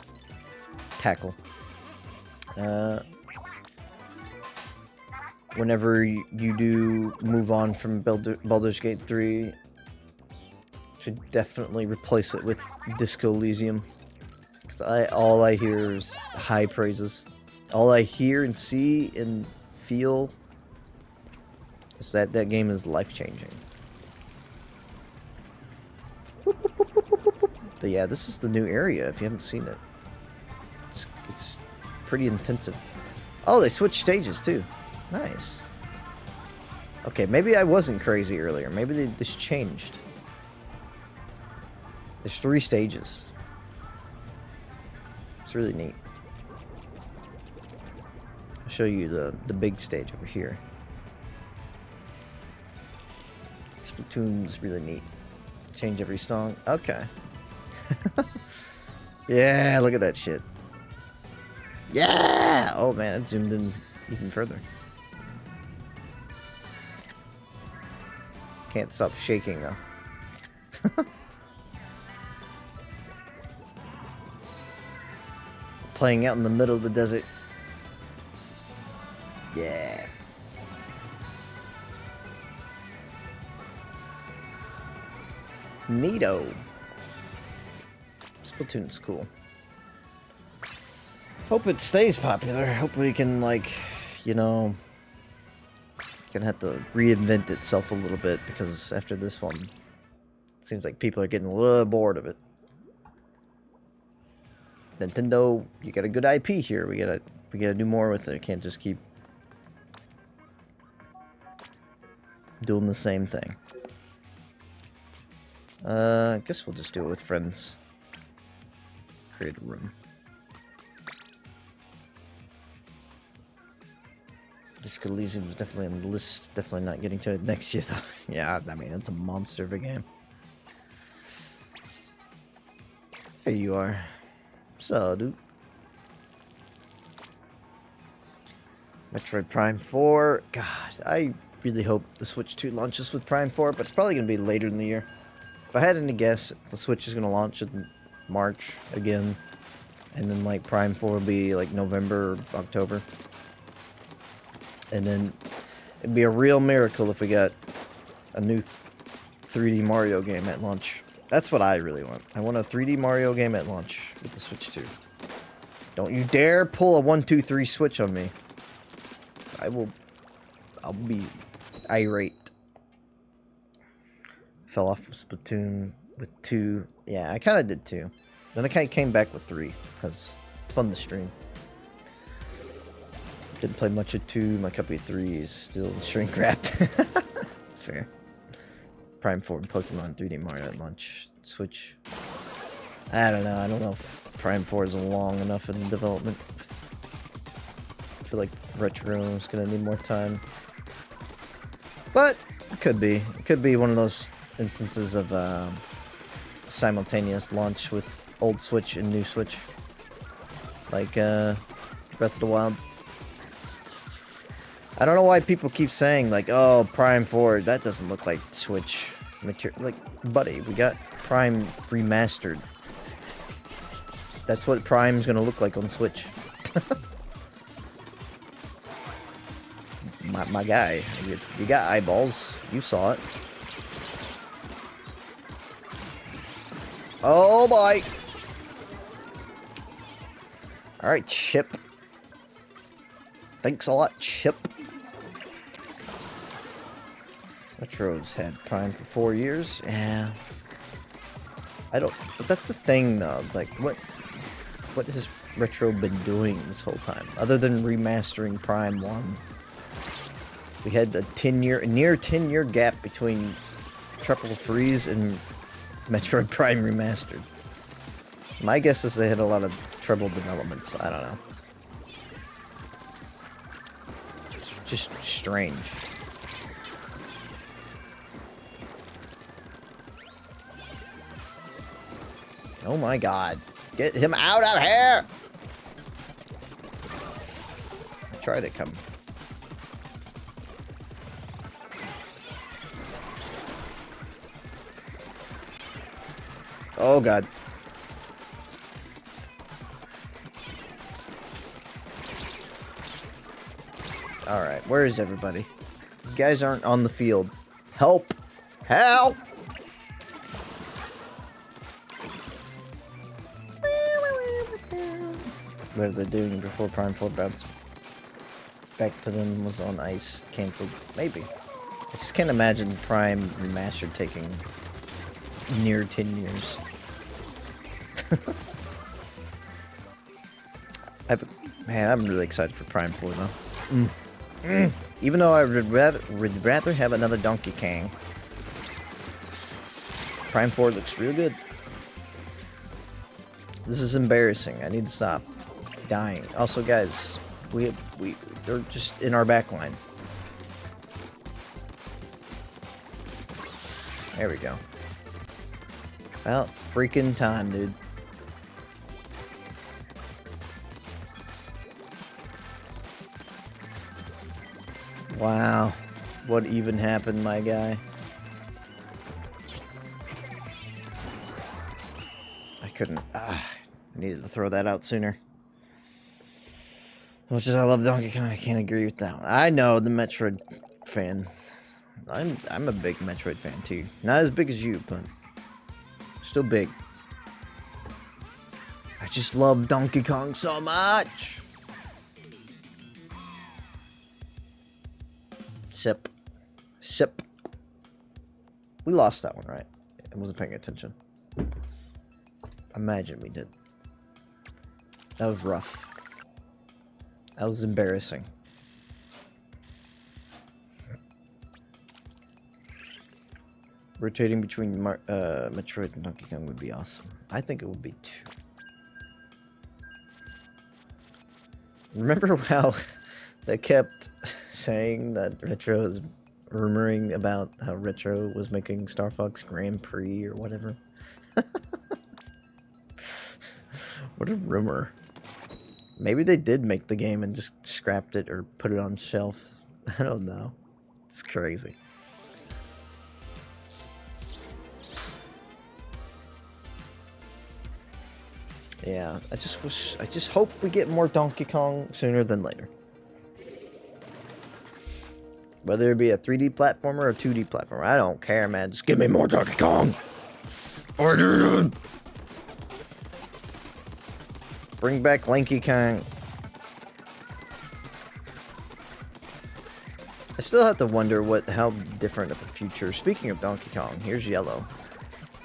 tackle. Whenever you do move on from Baldur's Gate 3, should definitely replace it with Disco Elysium. Because all I hear is high praises. All I hear and see and feel is that game is life-changing. But yeah, this is the new area if you haven't seen it. It's pretty intensive. Oh, they switched stages too. Nice. Okay, maybe I wasn't crazy earlier. Maybe this changed. There's 3 stages. It's really neat. I'll show you the big stage over here. Splatoon's really neat. Change every song. Okay. Yeah, look at that shit. Yeah! Oh man, it zoomed in even further. Can't stop shaking though. Playing out in the middle of the desert. Yeah. Neato. Splatoon's cool. Hope it stays popular. Hope we can, like, you know, gonna have to reinvent itself a little bit, because after this one, it seems like people are getting a little bored of it. Nintendo, you got a good IP here. We gotta do more with it. Can't just keep doing the same thing. I guess we'll just do it with friends. Create a room. Disco Elysium was definitely on the list. Definitely not getting to it next year, though. Yeah, I mean, it's a monster of a game. There you are. So, dude. Metroid Prime 4. God, I really hope the Switch 2 launches with Prime 4, but it's probably going to be later in the year. If I had any guess, the Switch is going to launch in March again. And then, like, Prime 4 will be, like, November or October. And then it'd be a real miracle if we got a new 3D Mario game at launch. That's what I really want. I want a 3D Mario game at launch with the Switch 2. Don't you dare pull a 1, 2, 3 switch on me. I'll be irate. Fell off with Splatoon with 2. Yeah, I kind of did 2. Then I kind of came back with 3 because it's fun to stream. Didn't play much of 2. My copy of 3 is still shrink wrapped. It's fair. Prime 4 and Pokemon 3D Mario at launch. Switch. I don't know. I don't know if Prime 4 is long enough in development. I feel like Retro is going to need more time. But it could be. It could be one of those instances of simultaneous launch with old Switch and new Switch. Like Breath of the Wild. I don't know why people keep saying, like, oh, Prime 4, that doesn't look like Switch material. Like, buddy, we got Prime remastered. That's what Prime's gonna look like on Switch. my guy, you got eyeballs. You saw it. Oh, boy. Alright, Chip. Thanks a lot, Chip. Metro's had Prime for 4 years. Yeah. I don't... But that's the thing, though. Like, what has Retro been doing this whole time? Other than remastering Prime 1. We had a near 10-year gap between Tropical Freeze and Metroid Prime Remastered. My guess is they had a lot of trouble developments. I don't know. It's just strange. Oh my god. Get him out of here! I tried to come. Oh god. Alright, where is everybody? You guys aren't on the field. Help! Help! What are they doing before Prime 4 bounced back to them was on ice, cancelled? Maybe. I just can't imagine Prime Remastered taking near 10 years. Man, I'm really excited for Prime 4 though. Even though I would rather have another Donkey Kong. Prime 4 looks real good. This is embarrassing. I need to stop dying. Also, guys, they're just in our back line. There we go. About freaking time, dude. Wow. What even happened, my guy? I couldn't... I needed to throw that out sooner. As much as I love Donkey Kong, I can't agree with that one. I know, the Metroid fan. I'm a big Metroid fan, too. Not as big as you, but... still big. I just love Donkey Kong so much! Sip. Sip. We lost that one, right? I wasn't paying attention. Imagine we did. That was rough. That was embarrassing. Rotating between Metroid and Donkey Kong would be awesome. I think it would be too. Remember how they kept saying that Retro is rumoring about how Retro was making Star Fox Grand Prix or whatever? What a rumor. Maybe they did make the game and just scrapped it or put it on shelf. I don't know. It's crazy. Yeah, I just hope we get more Donkey Kong sooner than later. Whether it be a 3D platformer or a 2D platformer, I don't care, man. Just give me more Donkey Kong. Bring back Lanky Kong. I still have to wonder how different of a future. Speaking of Donkey Kong, here's yellow,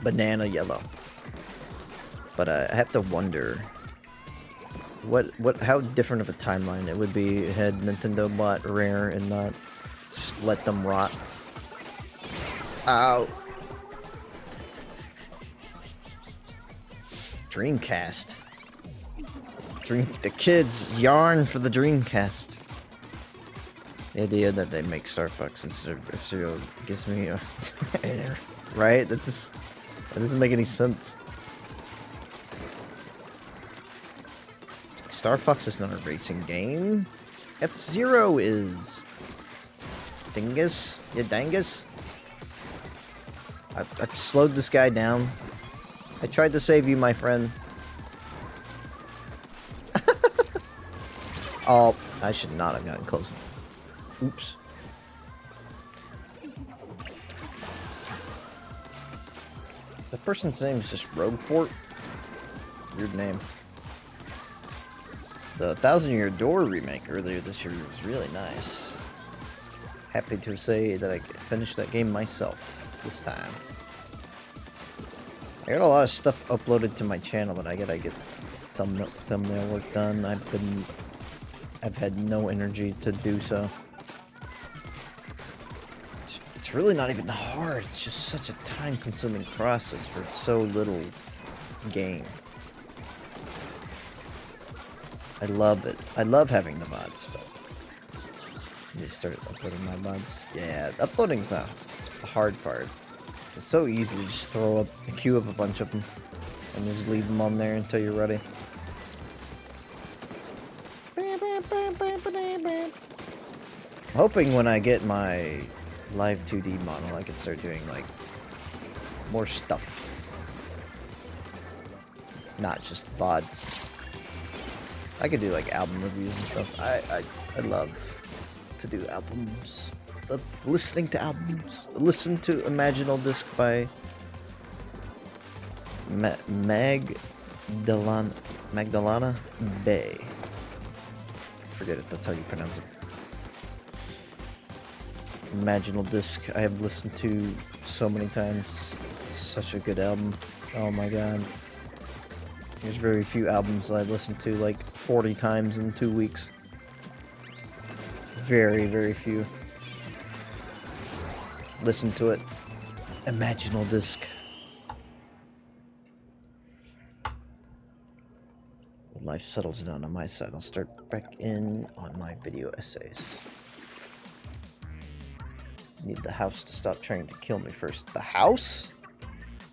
banana yellow. But I have to wonder how different of a timeline it would be had Nintendo bought Rare and not just let them rot. Ow. Dreamcast. The kids yarn for the Dreamcast. The idea that they make Star Fox instead of F-Zero gives me a right? That doesn't make any sense. Star Fox is not a racing game. F-Zero is. Dingus? You dangus? I've slowed this guy down. I tried to save you, my friend. Oh, I should not have gotten close. Oops. The person's name is just Roguefort. Weird name. The 1,000-Year Door remake earlier this year was really nice. Happy to say that I finished that game myself this time. I got a lot of stuff uploaded to my channel, but I gotta get thumbnail work done. I've had no energy to do so. It's really not even hard. It's just such a time-consuming process for so little game. I love it. I love having the mods, but I just started uploading my mods. Yeah, uploading's not the hard part. It's so easy to just queue up a bunch of them and just leave them on there until you're ready. I'm hoping when I get my live 2D model, I can start doing like more stuff. It's not just VODs. I could do like album reviews and stuff. I love to do albums. Listening to albums. Listen to Imaginal Disc by Magdalena Bay. Forget if that's how you pronounce it. Imaginal Disc I have listened to so many times. It's such a good album. Oh my god. There's very few albums I've listened to like 40 times in 2 weeks. Very, very few. Listen to it. Imaginal Disc. When life settles down on my side, I'll start back in on my video essays. Need the house to stop trying to kill me first. The house?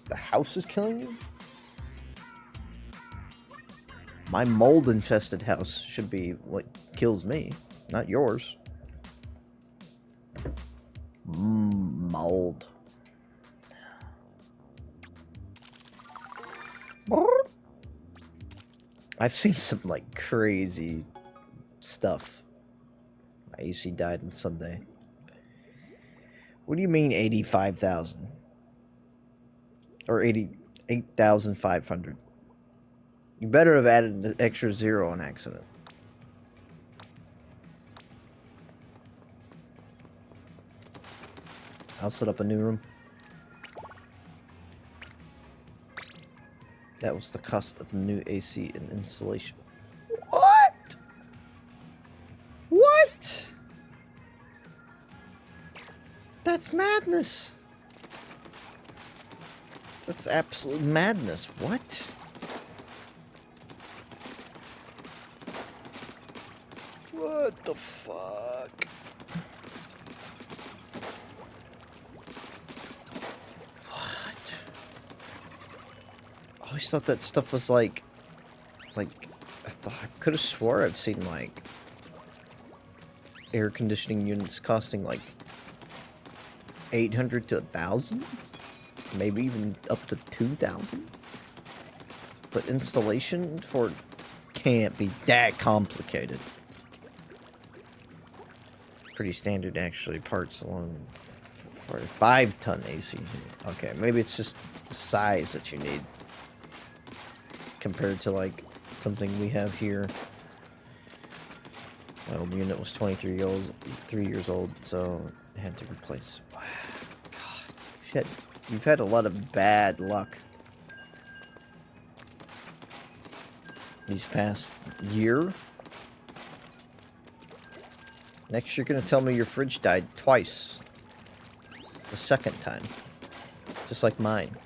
The house is killing you? My mold-infested house should be what kills me, not yours. Mold. I've seen some, like, crazy stuff. My AC died on Sunday. What do you mean 85,000? Or 88,500? You better have added an extra zero on accident. I'll set up a new room. That was the cost of the new AC and installation. What? What? That's madness. That's absolute madness. What? What the fuck? What? I always thought that stuff was like I could have swore I've seen like air conditioning units costing like 800 to 1,000, maybe even up to 2,000. But installation for can't be that complicated. Pretty standard actually. Parts alone for a 5-ton AC. Okay, maybe it's just the size that you need compared to like something we have here. My old unit was 3 years old, so I had to replace. Wow, God, you've had a lot of bad luck these past year. Next, you're gonna tell me your fridge died twice. The second time, just like mine.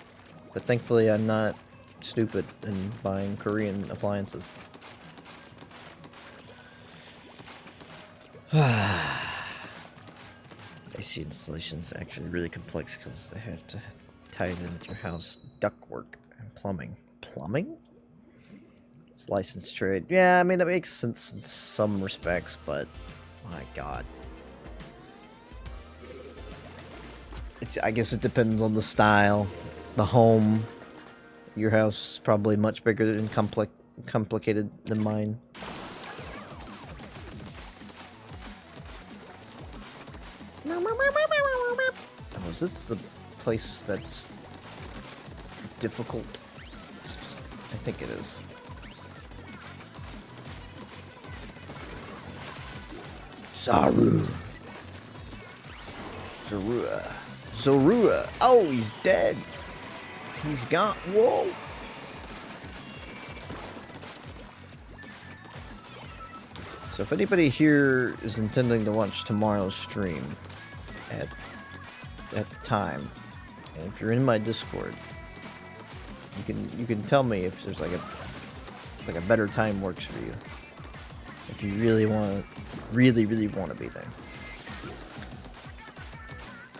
But thankfully, I'm not stupid and buying Korean appliances. AC installation is actually really complex because they have to tie it into your house ductwork and plumbing. Plumbing? It's licensed trade. Yeah, I mean, it makes sense in some respects, but my God. I guess it depends on the style, the home. Your house is probably much bigger and complicated than mine. Oh, is this the place that's difficult? I think it is. Saru. Zorua. Zorua. Oh, he's dead. He's gone. Whoa. So if anybody here is intending to watch tomorrow's stream at the time, and if you're in my Discord, you can tell me if there's like a better time works for you. If you really want to be there.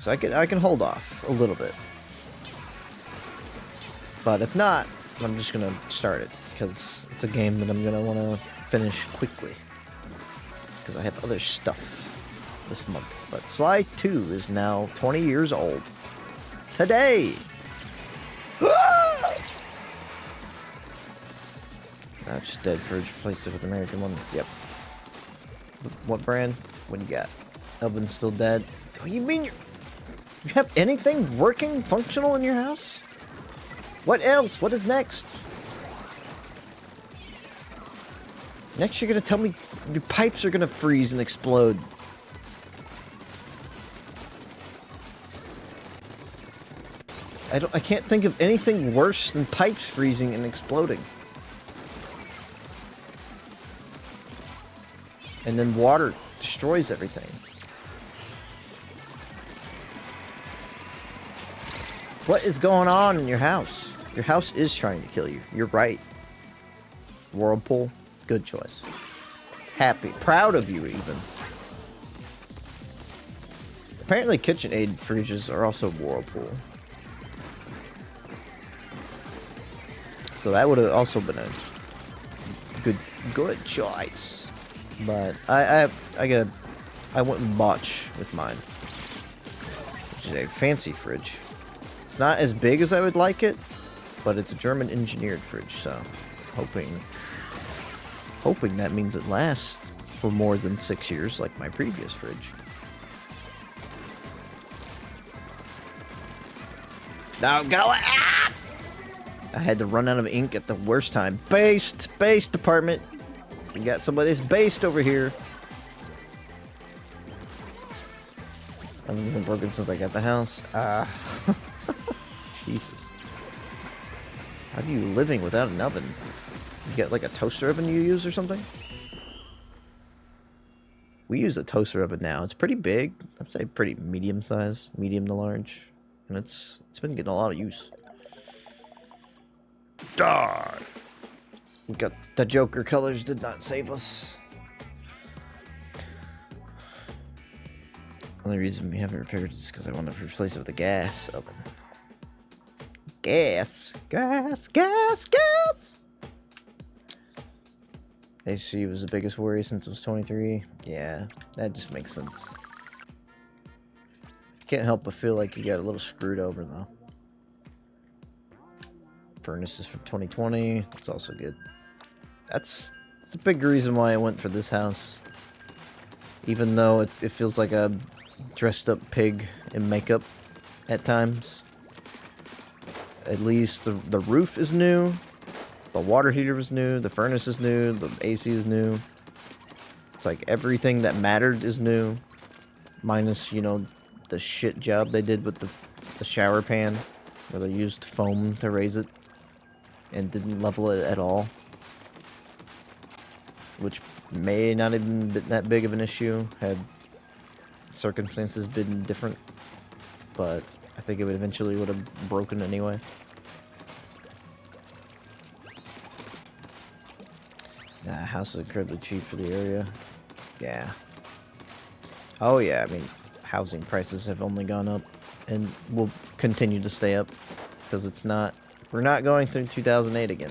So I can hold off a little bit. But if not, I'm just gonna start it because it's a game that I'm gonna want to finish quickly because I have other stuff this month. But Sly 2 is now 20 years old today. That's just dead fridge. Replace it with American one. Yep. What brand? What do you got? Oven's still dead. What do you mean you have anything working, functional in your house? What else? What is next? Next you're gonna tell me your pipes are gonna freeze and explode. I can't think of anything worse than pipes freezing and exploding. And then water destroys everything. What is going on in your house? Your house is trying to kill you. You're right. Whirlpool, good choice. Happy, proud of you even. Apparently KitchenAid fridges are also Whirlpool. So that would have also been a good choice. But I went and botched with mine, which is a fancy fridge. It's not as big as I would like it, but it's a German engineered fridge, so hoping that means it lasts for more than 6 years like my previous fridge. Now go! Ah! I had to run out of ink at the worst time. Based department. We got somebody's based over here. Oven's been broken since I got the house. Jesus. How are you living without an oven? You get like a toaster oven you use or something? We use a toaster oven now. It's pretty big. I'd say pretty medium size, medium to large. And it's been getting a lot of use. Die! We got the Joker colors did not save us. Only reason we haven't repaired is because I want to replace it with a gas oven. Gas! Gas! Gas! Gas! AC was the biggest worry since it was 23. Yeah, that just makes sense. Can't help but feel like you got a little screwed over though. Furnace is from 2020. It's also good. That's a big reason why I went for this house. Even though it feels like a dressed up pig in makeup at times. At least the roof is new. The water heater is new. The furnace is new. The AC is new. It's like everything that mattered is new. Minus, you know, the shit job they did with the shower pan. Where they used foam to raise it. And didn't level it at all. Which may not have been that big of an issue had circumstances been different. But I think it would eventually would have broken anyway. Nah, house is incredibly cheap for the area. Yeah. Oh yeah, I mean, housing prices have only gone up and will continue to stay up because it's not. We're not going through 2008 again.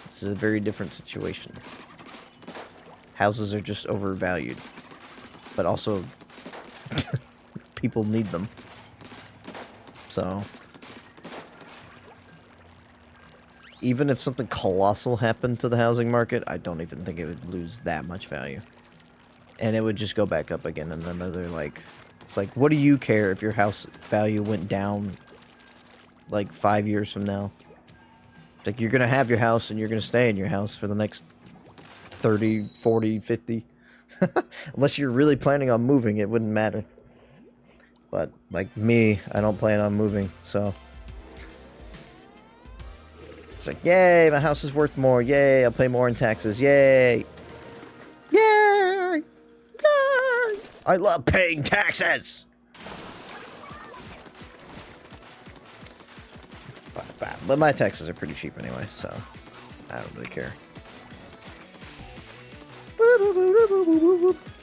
This is a very different situation. Houses are just overvalued, but also people need them. So even if something colossal happened to the housing market, I don't even think it would lose that much value. And it would just go back up again in another, like... It's like, what do you care if your house value went down, like, 5 years from now? It's like, you're gonna have your house and you're gonna stay in your house for the next 30, 40, 50. Unless you're really planning on moving, it wouldn't matter. But, like me, I don't plan on moving, so... It's like, yay, my house is worth more. Yay, I'll pay more in taxes. Yay. Yay. Yay. I love paying taxes. But my taxes are pretty cheap anyway, so I don't really care.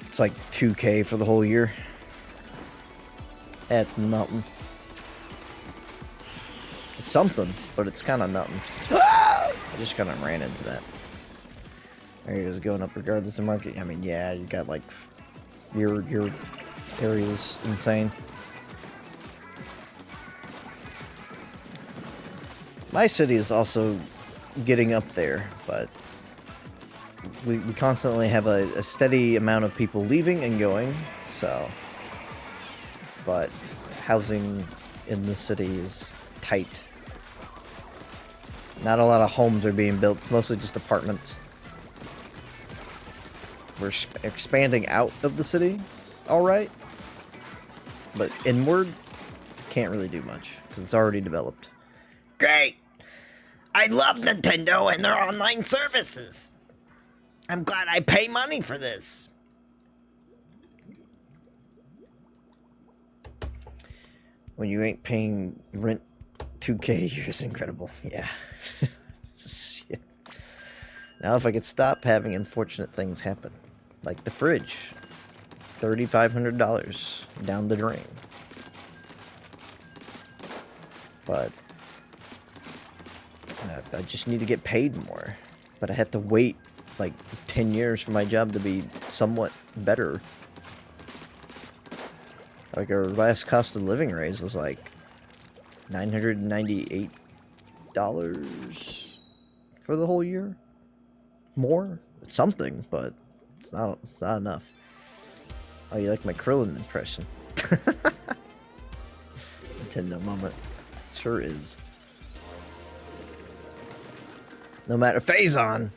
It's like 2K for the whole year. That's nothing. It's something, but it's kind of nothing. I just kind of ran into that. Areas going up regardless of market. I mean, yeah, you got like your area's insane. My city is also getting up there, but we constantly have a steady amount of people leaving and going. So, but housing in the city is tight. Not a lot of homes are being built. It's mostly just apartments. We're expanding out of the city, alright. But inward, can't really do much, because it's already developed. Great! I love Nintendo and their online services! I'm glad I pay money for this! When you ain't paying rent 2K a year is incredible. Yeah. Shit. Now if I could stop having unfortunate things happen. Like the fridge. $3,500 down the drain. But I just need to get paid more. But I have to wait like 10 years for my job to be somewhat better. Like our last cost of living raise was like $998 for the whole year. More? It's something, but it's not enough. Oh, you like my Krillin impression? Nintendo moment. Sure is. No matter Phazon.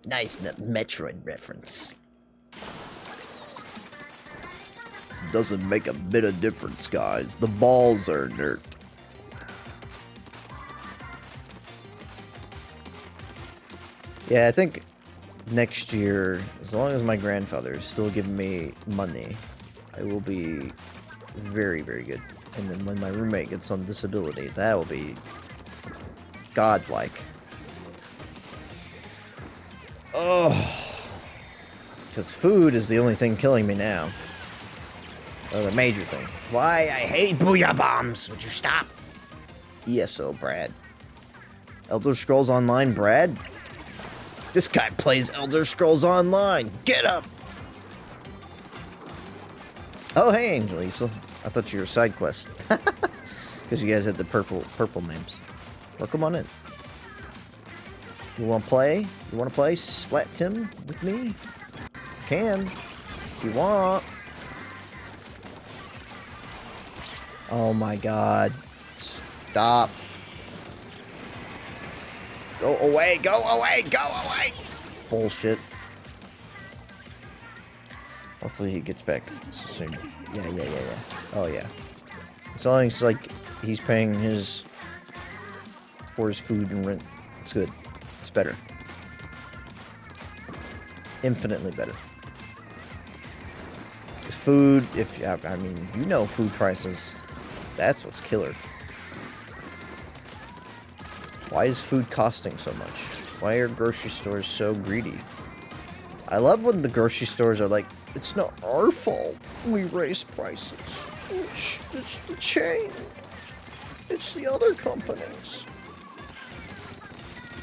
Nice Metroid reference. Doesn't make a bit of difference, guys. The balls are inert. Yeah, I think next year, as long as my grandfather is still giving me money, I will be very, very good. And then when my roommate gets on disability, that will be godlike. Oh. Because food is the only thing killing me now. Or the major thing. Why I hate booyah bombs. Would you stop? ESO, Brad. Elder Scrolls Online, Brad? This guy plays Elder Scrolls Online. Get up! Oh, hey, Angel Issa. I thought you were side quest. Because you guys had the purple names. Well, come on in. You want to play? You want to play Splatoon with me? Can. If you want. Oh my god. Stop. Go away, go away, go away! Bullshit. Hopefully he gets back soon. Yeah. Oh yeah. As long as like he's paying for his food and rent. It's good. It's better. Infinitely better. Because food, I mean, you know food prices. That's what's killer. Why is food costing so much? Why are grocery stores so greedy? I love when the grocery stores are like, it's not our fault we raise prices. It's the chain. It's the other companies.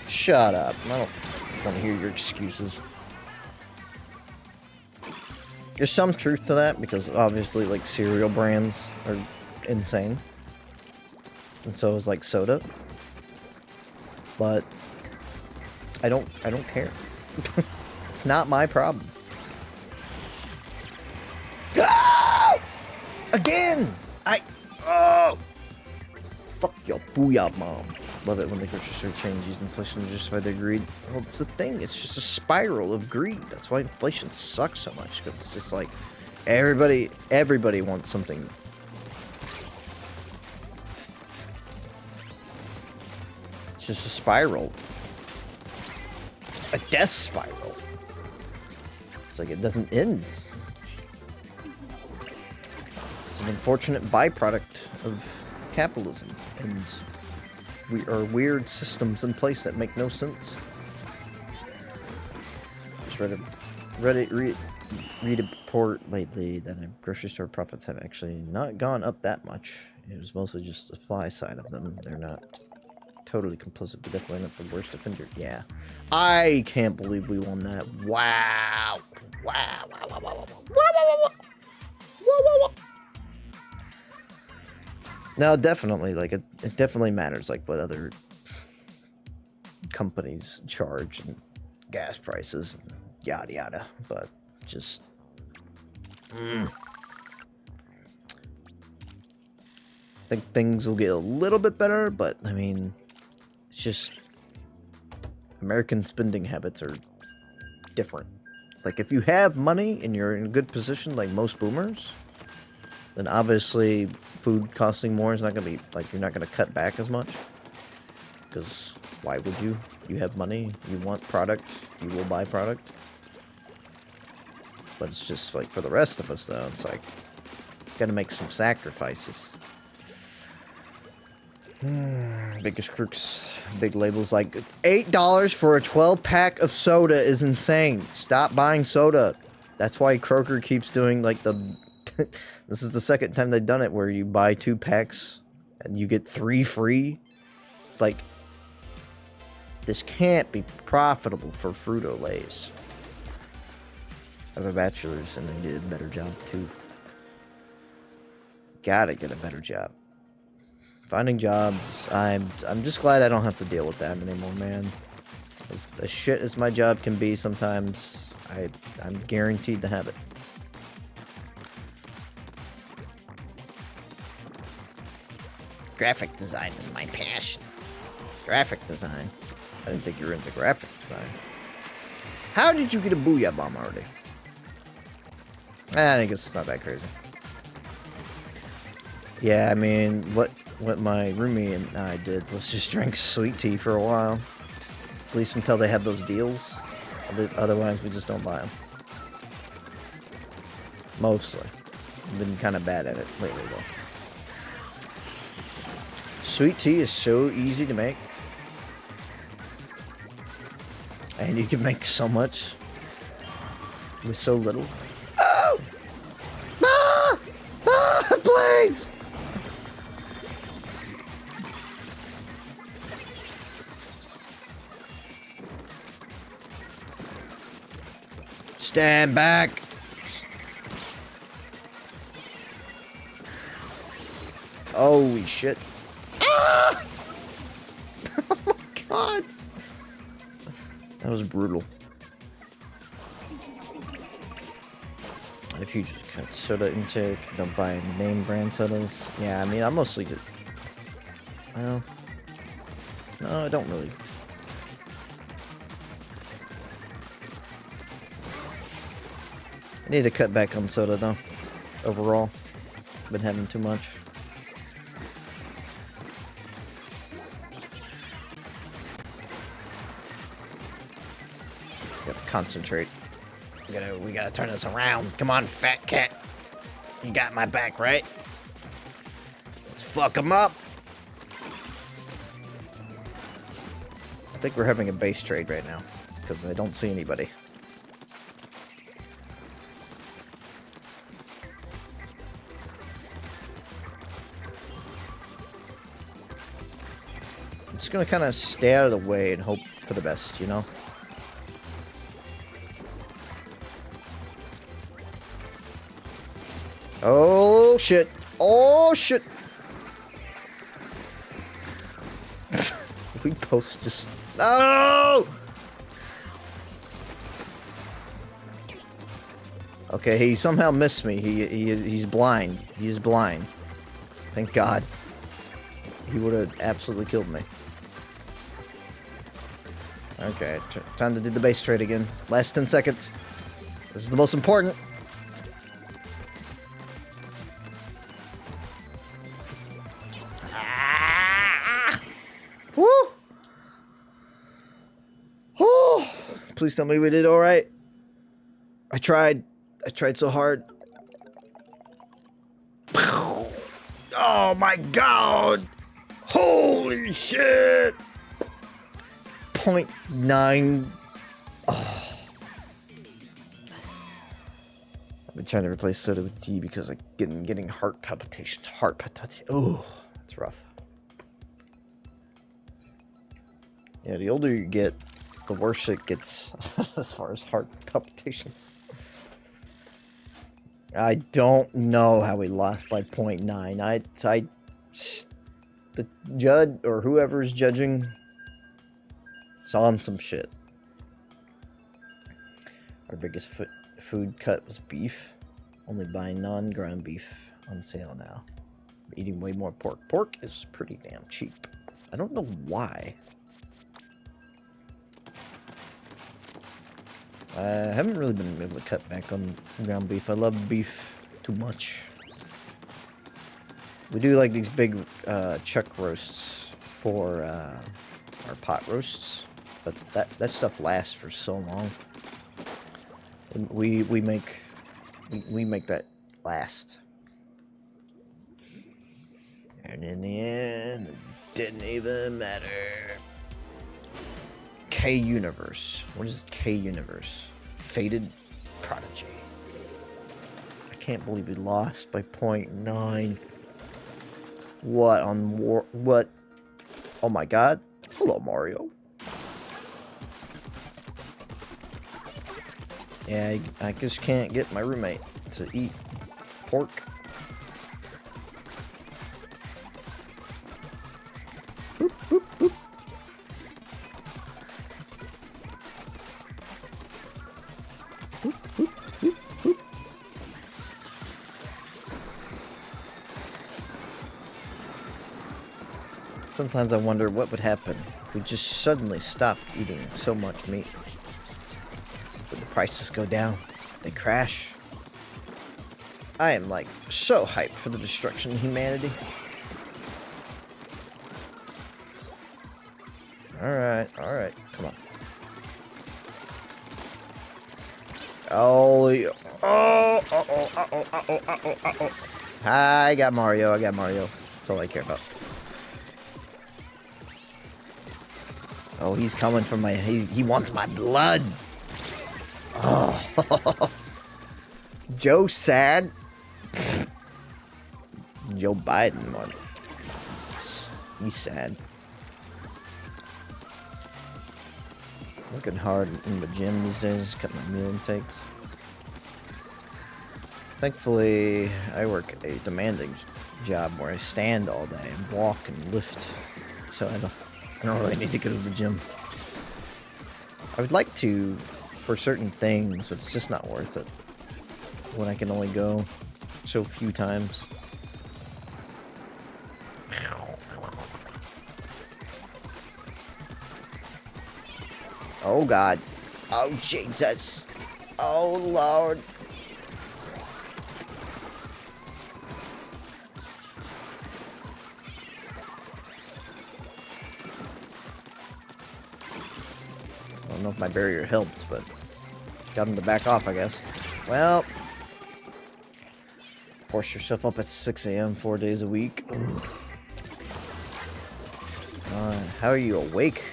Shut up. I don't want to hear your excuses. There's some truth to that, because obviously, like, cereal brands are insane. And so is, like, soda. But I don't care. It's not my problem. Ah! Again! Oh! Fuck your booyah mom. Love it when the grocery store chains use inflation to justify their greed. Well, it's the thing. It's just a spiral of greed. That's why inflation sucks so much. Because it's just like everybody wants something. It's just a spiral. A death spiral. It's like it doesn't end. It's an unfortunate byproduct of capitalism. And we are weird systems in place that make no sense. Just read a report lately that grocery store profits have actually not gone up that much. It was mostly just the supply side of them. They're not totally complicit, but definitely not the worst offender. Yeah. I can't believe we won that. Wow. Wow. No, definitely, like, it definitely matters, like, what other companies charge and gas prices and yada yada, but just... I think things will get a little bit better, but, I mean, it's just... American spending habits are different. Like, if you have money and you're in a good position, like most boomers, then obviously food costing more is not going to be, like, you're not going to cut back as much. Because why would you? You have money, you want product, you will buy product. But it's just, like, for the rest of us, though, it's like, gotta make some sacrifices. Biggest crooks, big labels like $8 for a 12-pack of soda is insane. Stop buying soda. That's why Kroger keeps doing, like, the... This is the second time they've done it, where you buy 2 packs and you get 3 free. Like, this can't be profitable for Frito-Lays. I have a bachelor's and I did a better job too. Gotta get a better job. Finding jobs, I'm just glad I don't have to deal with that anymore, man. As shit as my job can be sometimes, I'm guaranteed to have it. Graphic design is my passion. Graphic design? I didn't think you were into graphic design. How did you get a booyah bomb already? I guess it's not that crazy. Yeah, I mean, what my roomie and I did was just drink sweet tea for a while. At least until they have those deals. Otherwise, we just don't buy them. Mostly. I've been kind of bad at it lately, though. Sweet tea is so easy to make. And you can make so much with so little. Oh! Ah! Ah! Please! Stand back! Holy shit. Ah! Oh my god! That was brutal. If you just cut soda intake, don't buy name brand sodas. Yeah, I mean, I mostly get. Well, no, I don't really. I need to cut back on soda though. Overall, been having too much. Gotta concentrate. We gotta turn this around. Come on, fat cat. You got my back, right? Let's fuck him up. I think we're having a base trade right now because I don't see anybody. I'm just gonna kind of stay out of the way and hope for the best, you know? Oh shit! Oh shit! We both just no. Okay, he somehow missed me. He's blind. He is blind. Thank God. He would have absolutely killed me. Okay, time to do the base trade again. Last 10 seconds. This is the most important. Woo! Oh, please tell me we did all right. I tried so hard. Oh my God! Holy shit! 0.9. Oh. I've been trying to replace soda with tea because I'm getting heart palpitations. Heart palpitations. Oh, it's rough. Yeah, the older you get, the worse it gets as far as heart palpitations. I don't know how we lost by 0.9. The judge or whoever's judging saw on some shit. Our biggest food cut was beef. Only buying non-ground beef on sale now. I'm eating way more pork. Pork is pretty damn cheap. I don't know why. I haven't really been able to cut back on ground beef. I love beef too much. We do like these big chuck roasts for our pot roasts, but that stuff lasts for so long. We make that last. And in the end, it didn't even matter. K Universe. What is K Universe? Fated Prodigy. I can't believe we lost by 0.9. What on war? What? Oh my God! Hello, Mario. Yeah, I just can't get my roommate to eat pork. Boop, boop, boop. Boop, boop, boop, boop. Sometimes I wonder what would happen if we just suddenly stopped eating so much meat. Would the prices go down? They crash? I am like so hyped for the destruction of humanity. Alright, come on. Oh, I got Mario, That's all I care about. Oh, he's coming for my... He wants my blood. Oh. Joe sad. Joe Biden, man. He's sad. Working hard in the gym these days, cut my meal intakes. Thankfully, I work a demanding job where I stand all day and walk and lift, so I don't really need to go to the gym. I would like to for certain things, but it's just not worth it when I can only go so few times. Oh God. Oh Jesus. Oh Lord. I don't know if my barrier helped, but got him to back off, I guess. Well, force yourself up at 6 a.m. 4 days a week. How are you awake?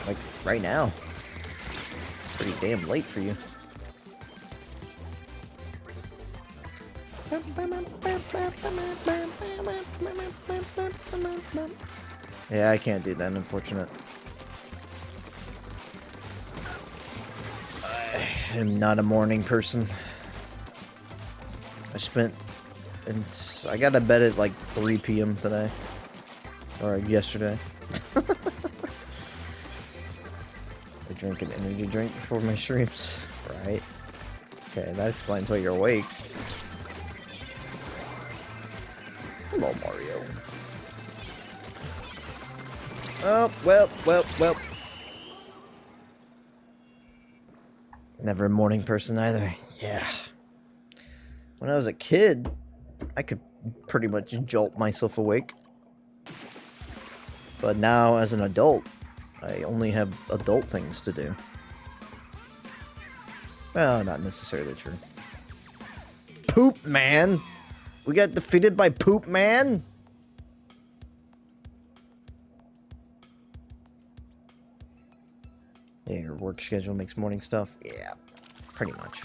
Like, right now? It's pretty damn late for you. Yeah, I can't do that, unfortunate. I am not a morning person. I got to bed at like 3 p.m. today. Or yesterday. I drink an energy drink before my streams. Right. Okay, that explains why you're awake. Hello, Mario. Oh, well. Never a morning person either. Yeah. When I was a kid, I could pretty much jolt myself awake. But now, as an adult, I only have adult things to do. Well, not necessarily true. Poop Man! We got defeated by Poop Man? Yeah, your work schedule makes morning stuff? Yeah, pretty much.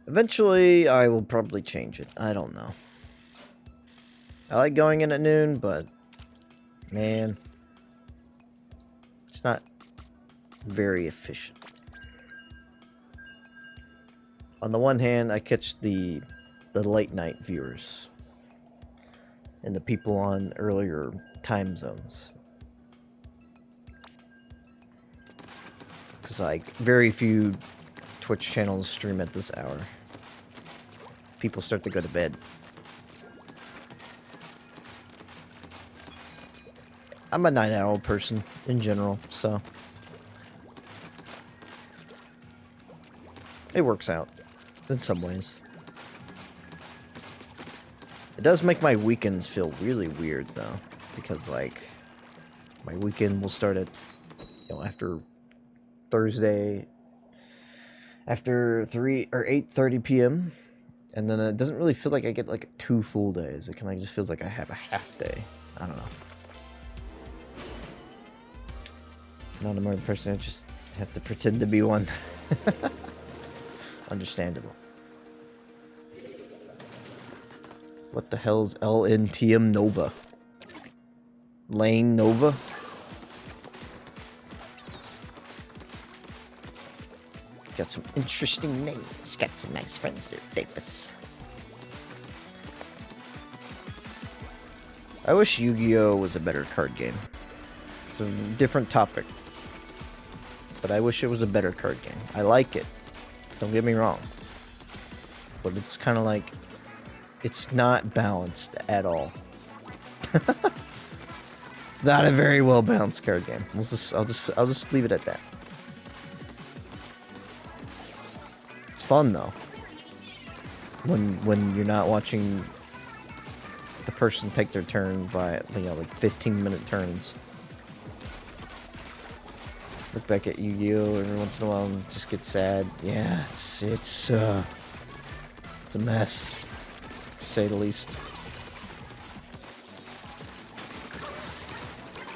Eventually, I will probably change it. I don't know. I like going in at noon, but man, it's not very efficient. On the one hand, I catch the late night viewers and the people on earlier time zones. Because like very few Twitch channels stream at this hour. People start to go to bed. I'm a night owl person in general, so it works out in some ways. It does make my weekends feel really weird though, because like my weekend will start at, you know, after Thursday after 3 or 8:30 p.m. and then it doesn't really feel like I get like 2 full days. It kind of just feels like I have a half day. I don't know. Not a morning person, I just have to pretend to be one. Understandable. What the hell's LNTM Nova? Lane Nova? Got some interesting names. Got some nice friends there, Davis. I wish Yu-Gi-Oh! Was a better card game. It's a different topic. But I wish it was a better card game. I like it. Don't get me wrong. But it's kind of like, it's not balanced at all. It's not a very well balanced card game. I'll just leave it at that. It's fun though. When you're not watching the person take their turn by, you know, like 15-minute turns. Look back at Yu-Gi-Oh! Every once in a while and just get sad. Yeah, it's a mess, to say the least.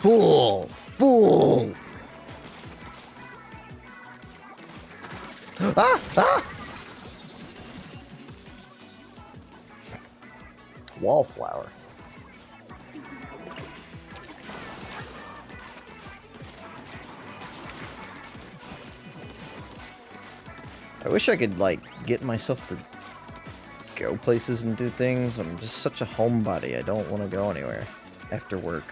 Fool! Fool! Ah! Ah! Wallflower. I wish I could, like, get myself to go places and do things. I'm just such a homebody. I don't want to go anywhere after work.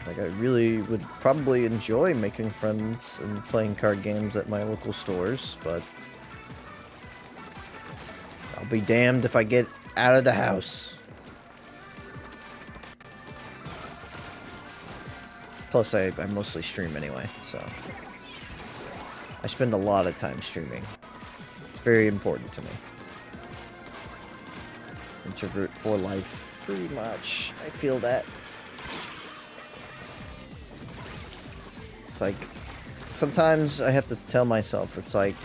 Like, I really would probably enjoy making friends and playing card games at my local stores, but I'll be damned if I get out of the house. Plus, I mostly stream anyway, so I spend a lot of time streaming. It's very important to me. Introvert for life, pretty much. I feel that. It's like, sometimes I have to tell myself, it's like,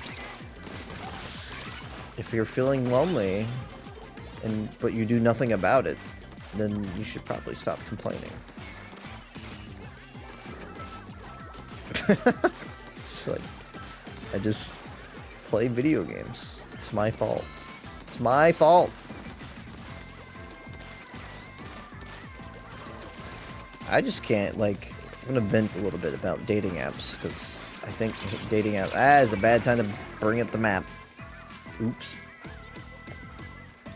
if you're feeling lonely, but you do nothing about it, then you should probably stop complaining. It's like, I just play video games. It's my fault. It's my fault. I just can't, like, I'm gonna vent a little bit about dating apps, because I think dating apps, is a bad time to bring up the map. Oops.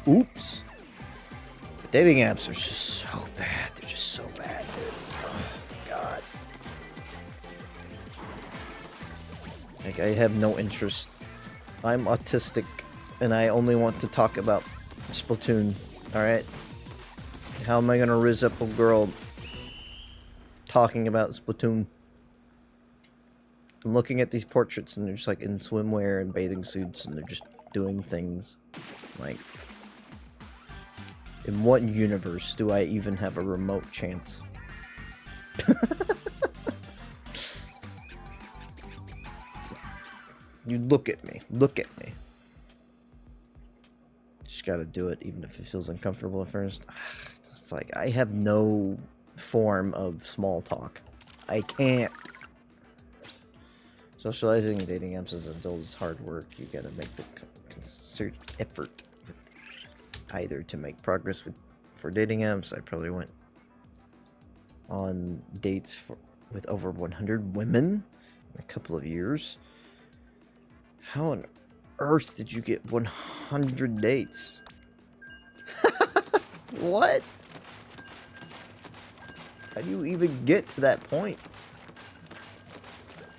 Oops. Dating apps are just so bad. They're just so bad, dude. Oh my god. Like, I have no interest. I'm autistic, and I only want to talk about Splatoon, alright? How am I gonna rizz up a girl talking about Splatoon? I'm looking at these portraits, and they're just, like, in swimwear and bathing suits, and they're just doing things. Like, in what universe do I even have a remote chance? You look at me. Look at me. Just gotta do it, even if it feels uncomfortable at first. It's like, I have no form of small talk. I can't. Socializing and dating apps as an adult is hard work. You gotta make the concerted effort either to make progress for dating apps. I probably went on dates with over 100 women in a couple of years. How on earth did you get 100 dates? What? How do you even get to that point?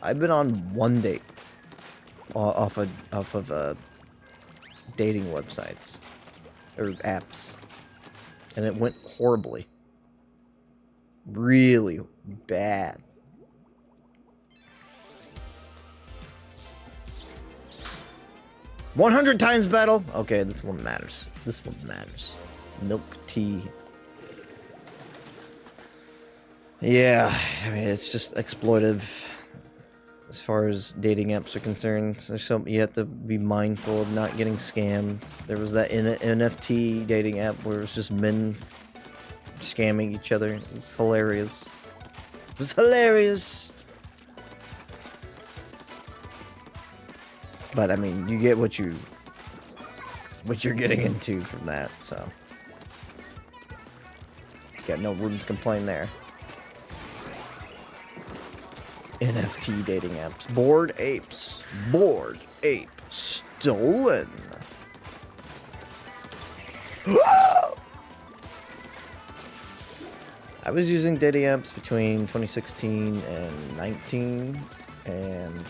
I've been on one date off of dating websites or apps, and it went horribly. Really bad. "100 times battle." Okay, this one matters. This one matters. Milk tea. Yeah, I mean, it's just exploitive as far as dating apps are concerned. So you have to be mindful of not getting scammed. There was that NFT dating app where it was just men scamming each other. It was hilarious. It was hilarious. But I mean, you get what you're getting into from that, so got no room to complain there. NFT dating apps. Bored apes. Bored ape stolen. I was using dating apps between 2016 and 19, and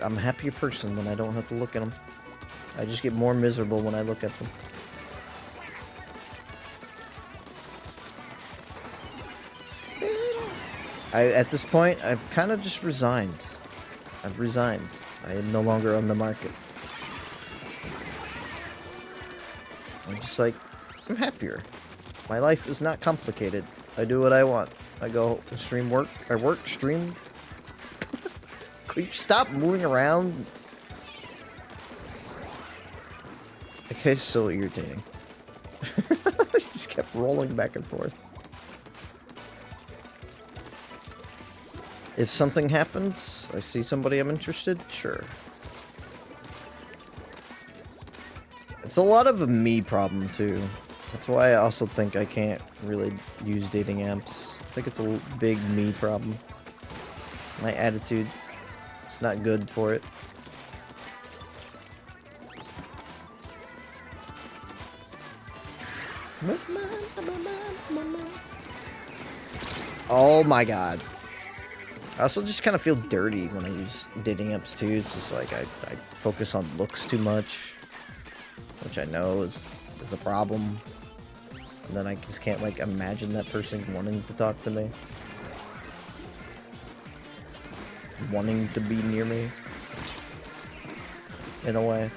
I'm a happier person when I don't have to look at them. I just get more miserable when I look at them. At this point, I've kind of just resigned. I've resigned. I am no longer on the market. I'm just like, I'm happier. My life is not complicated. I do what I want. I go stream work. I work, stream. Could you stop moving around? Okay, so irritating. I just kept rolling back and forth. If something happens, I see somebody I'm interested, sure. It's a lot of a me problem, too. That's why I also think I can't really use dating apps. I think it's a big me problem. My attitude, it's not good for it. Oh my god. I also just kind of feel dirty when I use dating apps too. It's just like I focus on looks too much, which I know is a problem. And then I just can't like imagine that person wanting to talk to me, wanting to be near me, in a way.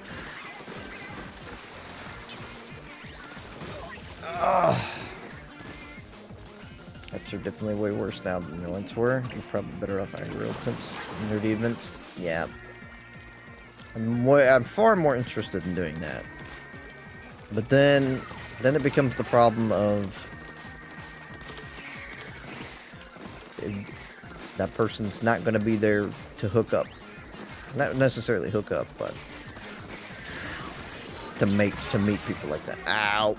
Ugh. Apps are definitely way worse now than they once were. You're probably better off at real temps and nerdy events. Yeah. I'm far more interested in doing that. But then it becomes the problem of that person's not going to be there to hook up. Not necessarily hook up, but to meet people like that. Ow!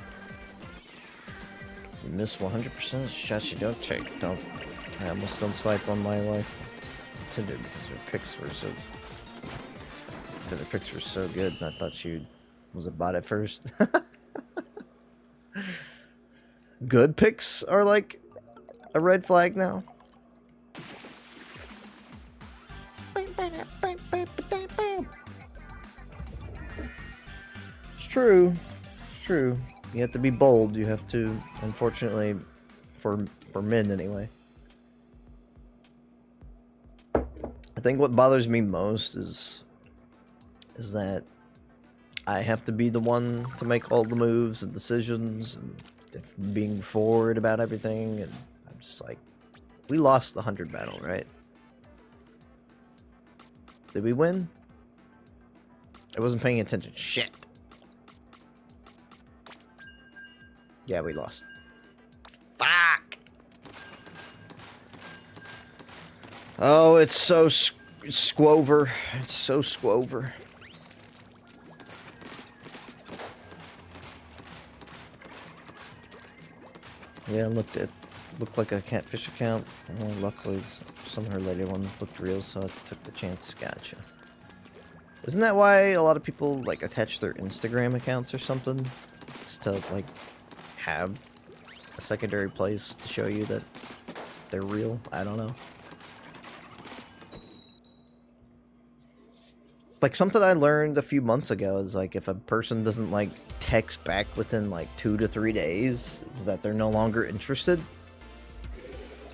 You miss 100% of the shots you don't take. I almost don't swipe on my wife Tinder because her pics were so good, and I thought she was a bot at first. Good pics are like a red flag now. It's true. It's true. You have to be bold. You have to, unfortunately, for men anyway. I think what bothers me most is that I have to be the one to make all the moves and decisions and being forward about everything, and I'm just like, we lost the 100 battle, right? Did we win? I wasn't paying attention. Shit. Yeah, we lost. Fuck! Oh, it's so squover. It's so squover. Yeah, looked like a catfish account. Luckily, some of her later ones looked real, so I took the chance. Gotcha. Isn't that why a lot of people like attach their Instagram accounts or something? Just to like have a secondary place to show you that they're real? I don't know. Like something I learned a few months ago is like if a person doesn't like text back within like 2 to 3 days, it's that they're no longer interested.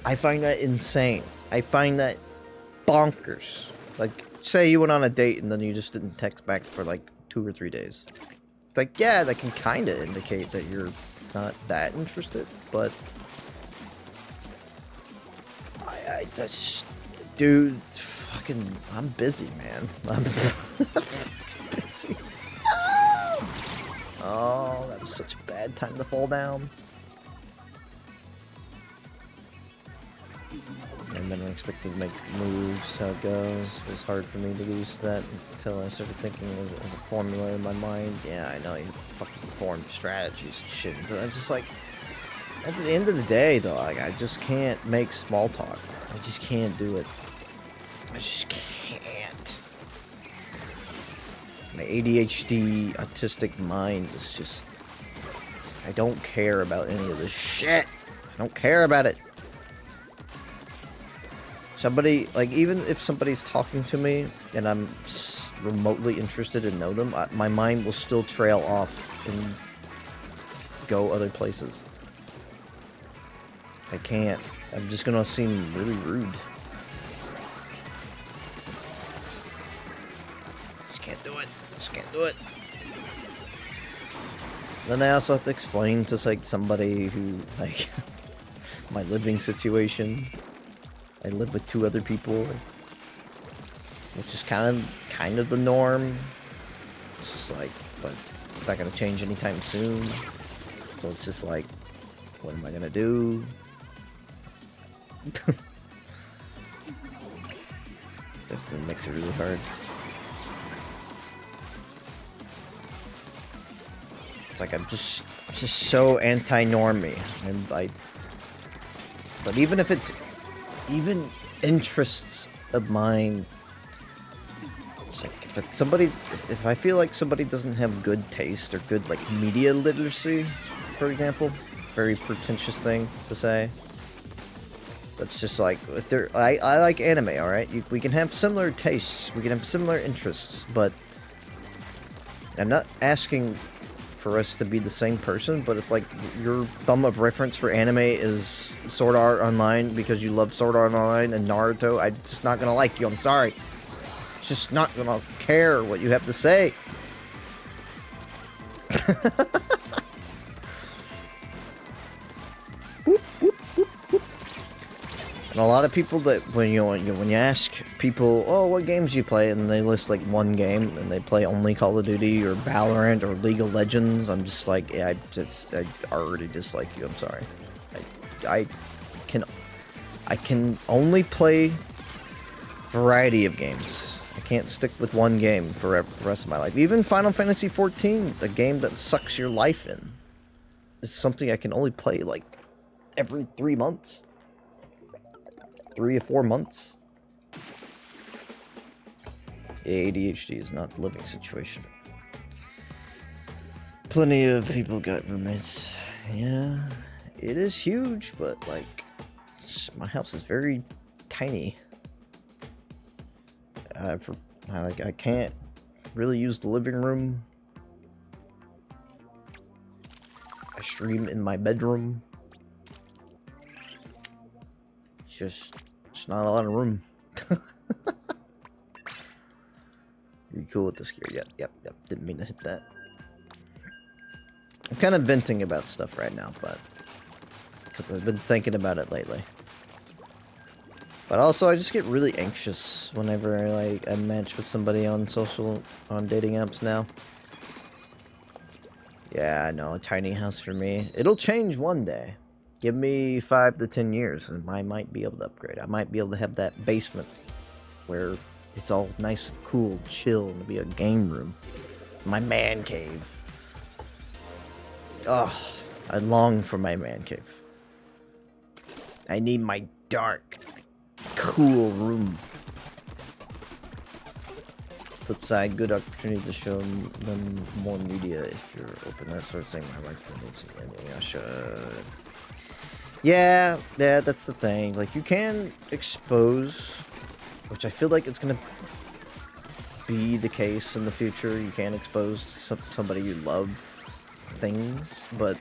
I find that insane. I find that bonkers. Like, say you went on a date and then you just didn't text back for like 2 or 3 days. It's like, yeah, that can kind of indicate that you're not that interested, but I just, dude, fucking, I'm busy, man. I'm busy. Oh, that was such a bad time to fall down. And then I expected to make moves, how it goes. It was hard for me to lose that until I started thinking as a formula in my mind. Yeah, I know you fucking form strategies and shit, but I'm just like, at the end of the day, though, like, I just can't make small talk. I just can't do it. I just can't. My ADHD, autistic mind is just, I don't care about any of this shit. I don't care about it. Somebody, like, even if somebody's talking to me and I'm remotely interested and know them, my mind will still trail off and go other places. I can't. I'm just gonna seem really rude. Just can't do it. Just can't do it. Then I also have to explain to, like, somebody who, like, my living situation. I live with 2 other people, which is kind of the norm. It's just like, but it's not gonna change anytime soon. So it's just like, what am I gonna do? That makes it really hard. It's like I'm just so anti-normie, and but even if it's even interests of mine, it's like if I feel like somebody doesn't have good taste or good like media literacy, for example, very pretentious thing to say. But it's just like if I like anime, all right. We can have similar tastes, we can have similar interests, but I'm not asking for us to be the same person. But if like your thumb of reference for anime is Sword Art Online because you love Sword Art Online and Naruto, I'm just not gonna like you. I'm sorry. Just not gonna care what you have to say. And a lot of people that when you ask people, oh, what games do you play, and they list like one game and they play only Call of Duty or Valorant or League of Legends, I'm just like, yeah, I already dislike you. I'm sorry. I can only play variety of games. I can't stick with one game for the rest of my life. Even Final Fantasy XIV, the game that sucks your life in, is something I can only play like every 3 months. 3 or 4 months. Yeah, ADHD is not the living situation. Plenty of people got roommates. Yeah, it is huge, but like, my house is very tiny. I can't really use the living room. I stream in my bedroom. It's not a lot of room. You cool with this gear? Yep. Didn't mean to hit that. I'm kind of venting about stuff right now, but because I've been thinking about it lately. But also, I just get really anxious whenever I match with somebody on dating apps now. Yeah, I know, a tiny house for me. It'll change one day. Give me 5 to 10 years, and I might be able to upgrade. I might be able to have that basement where it's all nice and cool, chill, and be a game room. My man cave. Ugh, I long for my man cave. I need my dark, cool room. Flip side, good opportunity to show them more media if you're open. That sort of thing. My wife needs something. I should. Yeah, that's the thing. Like, you can expose, which I feel like it's gonna be the case in the future. You can expose somebody you love things, but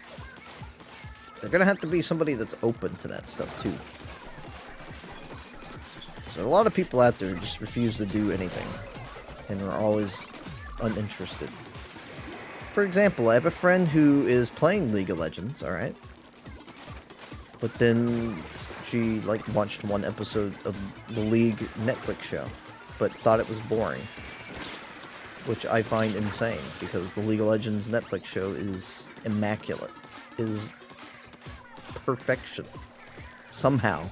they're gonna have to be somebody that's open to that stuff too. So a lot of people out there just refuse to do anything and are always uninterested. For example, I have a friend who is playing League of Legends, alright? But then she, like, watched one episode of the League Netflix show, but thought it was boring. Which I find insane, because the League of Legends Netflix show is immaculate. Is perfection. Somehow.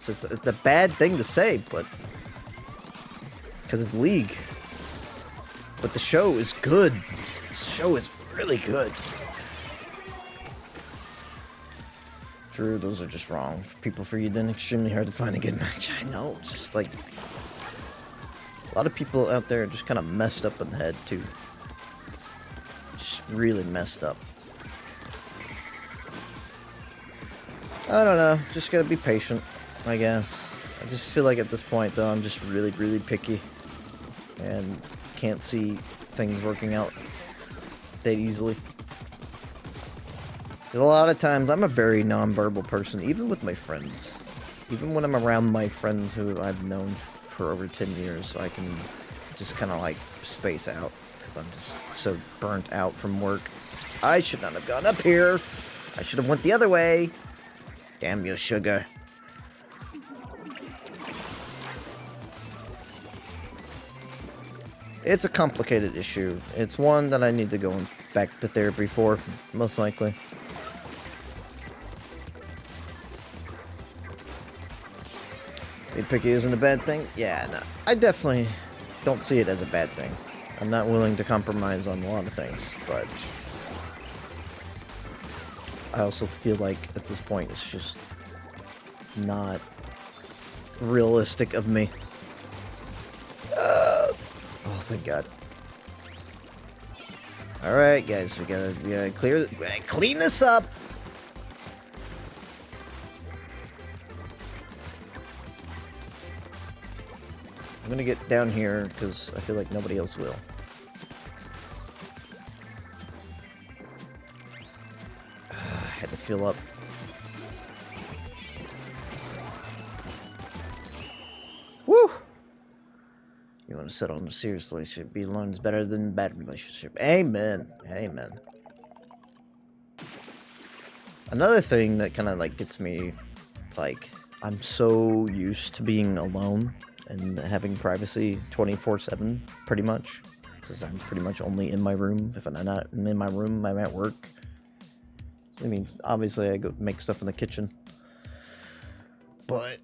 It's a bad thing to say, but... because it's League. But the show is good. The show is really good. True, those are just wrong. For people for you, then extremely hard to find a good match. I know, it's just like... a lot of people out there are just kind of messed up in the head, too. Just really messed up. I don't know, just gotta be patient, I guess. I just feel like at this point, though, I'm just really, really picky. And can't see things working out that easily. A lot of times, I'm a very non-verbal person, even with my friends. Even when I'm around my friends who I've known for over 10 years, so I can just kind of like space out, because I'm just so burnt out from work. I should not have gone up here. I should have went the other way. Damn you, sugar. It's a complicated issue. It's one that I need to go back to therapy for, most likely. Being picky isn't a bad thing? Yeah, no. I definitely don't see it as a bad thing. I'm not willing to compromise on a lot of things, but I also feel like at this point it's just not realistic of me. Oh, thank God. Alright, guys, we gotta clean this up! I'm gonna get down here, because I feel like nobody else will. I had to fill up. Woo! You want to settle in a serious relationship, be alone is better than a bad relationship. Amen. Amen. Another thing that kind of like gets me, it's like, I'm so used to being alone and having privacy 24/7, pretty much. Because I'm pretty much only in my room. If I'm not in my room, I'm at work. I mean, obviously I go make stuff in the kitchen. But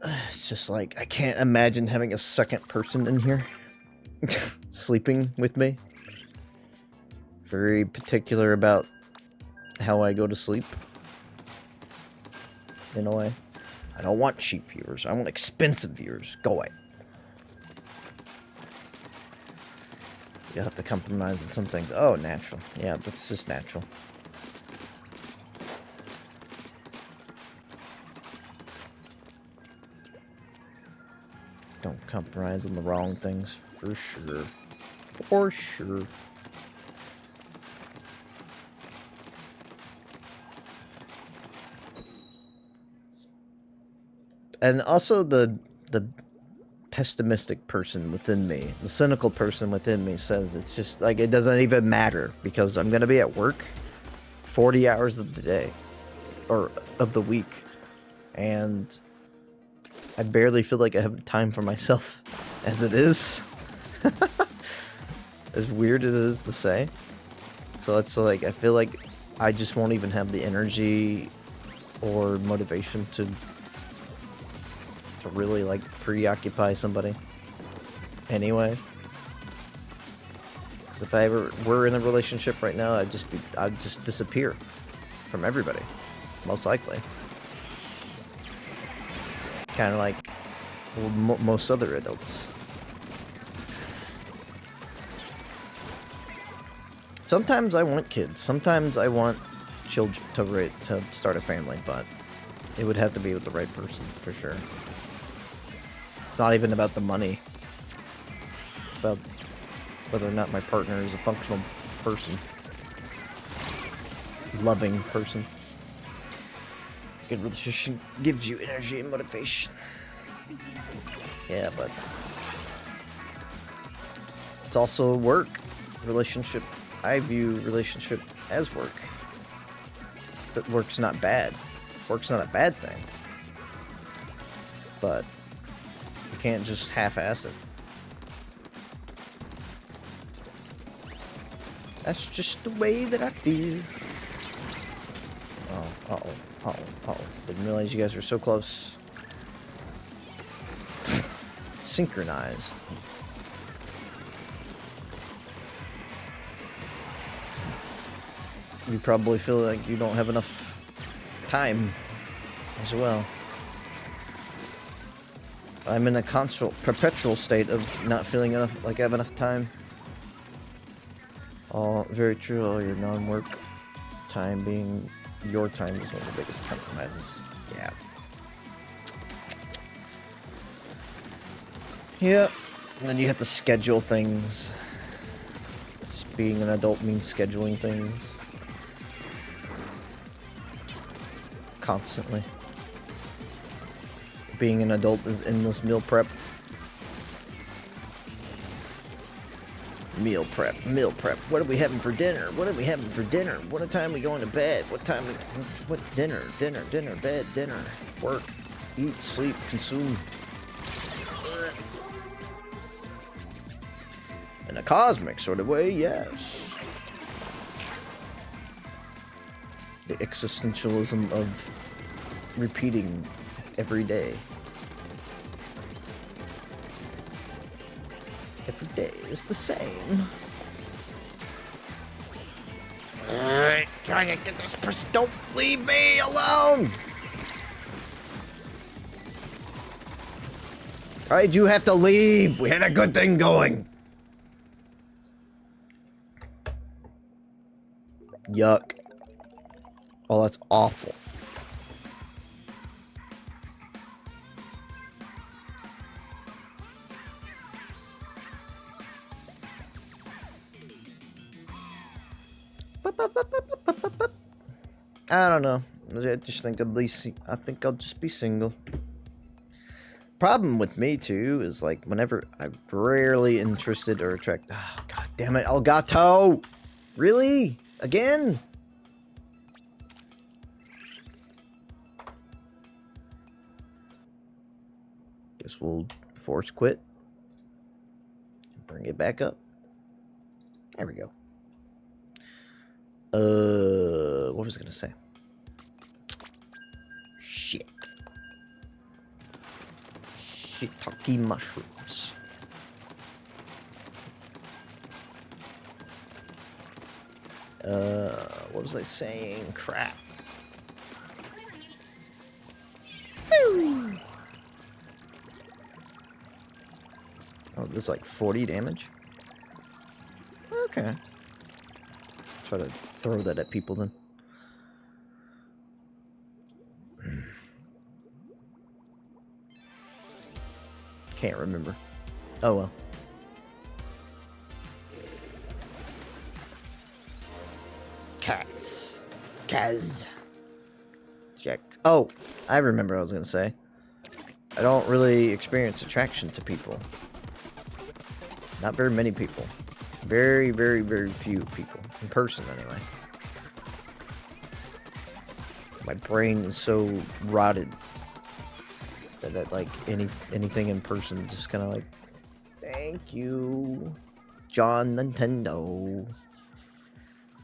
it's just like, I can't imagine having a second person in here sleeping with me. Very particular about how I go to sleep. In a way. I don't want cheap viewers. I want expensive viewers. Go away. You'll have to compromise on some things. Oh, natural. Yeah, that's just natural. Don't compromise on the wrong things, for sure. For sure. And also the pessimistic person within me, the cynical person within me says it's just like it doesn't even matter because I'm gonna be at work 40 hours of the day or of the week, and I barely feel like I have time for myself as it is. As weird as it is to say. So it's like I feel like I just won't even have the energy or motivation to really like preoccupy somebody anyway, because if I ever were in a relationship right now, I'd just disappear from everybody, most likely, kind of like most other adults. Sometimes I want kids, sometimes I want children to start a family, but it would have to be with the right person for sure. It's not even about the money. It's about whether or not my partner is a functional person. Loving person. Good relationship gives you energy and motivation. Yeah, but it's also work. Relationship. I view relationship as work. That work's not bad. Work's not a bad thing. But you can't just half-ass it. That's just the way that I feel. Oh, uh-oh. Didn't realize you guys were so close. Synchronized. You probably feel like you don't have enough time as well. I'm in a perpetual state of not feeling like I have enough time. All very true. All your non-work time being your time is one of the biggest compromises. Yeah. Yeah. And then you have to schedule things. Just being an adult means scheduling things. Constantly. Being an adult is endless meal prep. Meal prep. What are we having for dinner? What time are we going to bed? What dinner, bed, dinner, work, eat, sleep, consume. In a cosmic sort of way, yes. The existentialism of repeating every day. Every day is the same. Alright, trying to get this person. Don't leave me alone! Alright, you have to leave. We had a good thing going. Yuck. Oh, that's awful. I don't know. I just think I think I'll just be single. Problem with me too is like whenever I'm rarely interested or attracted. Oh, god damn it, Elgato! Really? Again? Guess we'll force quit. Bring it back up. There we go. What was I gonna say? Shit. Shiitake mushrooms. What was I saying? Crap. Oh, this is like 40 damage? Okay. Try to throw that at people then. Can't remember. Oh well. Cats. Kaz. Check. Oh, I remember what I was gonna say. I don't really experience attraction to people. Not very many people. Very, very, very few people. In person, anyway. My brain is so rotted that like anything in person just kind of like, thank you, John Nintendo,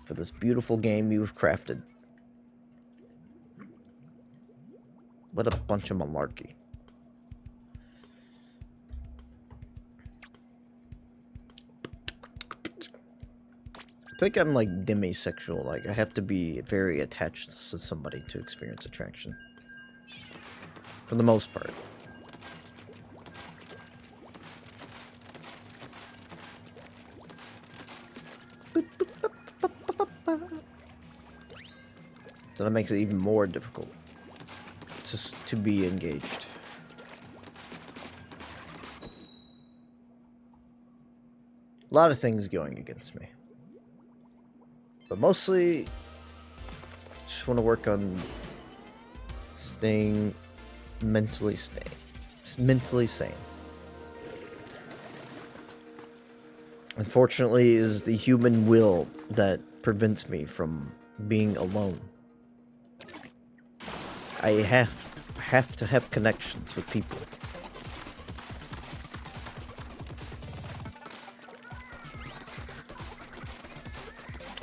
for this beautiful game you've crafted. What a bunch of malarkey. I think I'm like demisexual. Like I have to be very attached to somebody to experience attraction. For the most part. So that makes it even more difficult just to be engaged. A lot of things going against me. But mostly, just want to work on staying mentally sane. Unfortunately, it is the human will that prevents me from being alone. I have to have connections with people.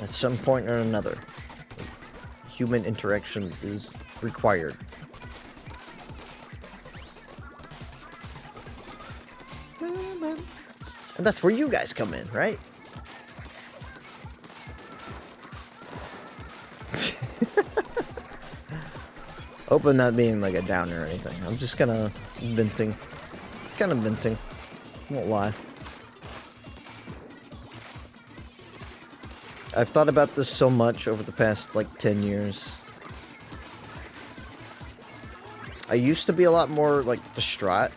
At some point or another, human interaction is required. And that's where you guys come in, right? Hope I'm not being like a downer or anything. I'm just kind of venting. Won't lie. I've thought about this so much over the past, like, 10 years. I used to be a lot more, like, distraught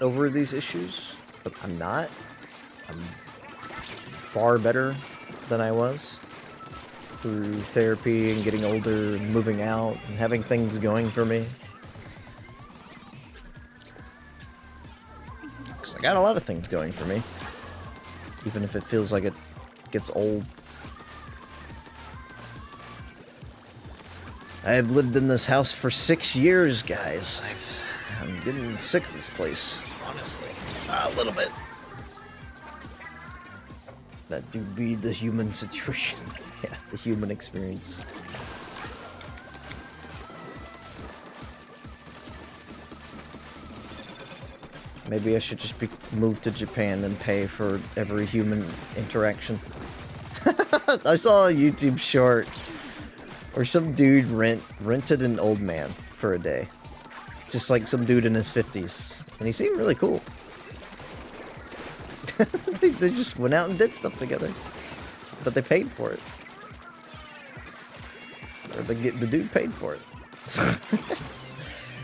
over these issues, but I'm not. I'm far better than I was. Through therapy and getting older and moving out and having things going for me. Because I got a lot of things going for me. Even if it feels like it gets old. I've lived in this house for 6 years, guys. I'm getting sick of this place, honestly. A little bit. That do be the human situation. Yeah, the human experience. Maybe I should just move to Japan and pay for every human interaction. I saw a YouTube short where some dude rented an old man for a day. Just like some dude in his 50s. And he seemed really cool. They just went out and did stuff together. But they paid for it. Or the dude paid for it.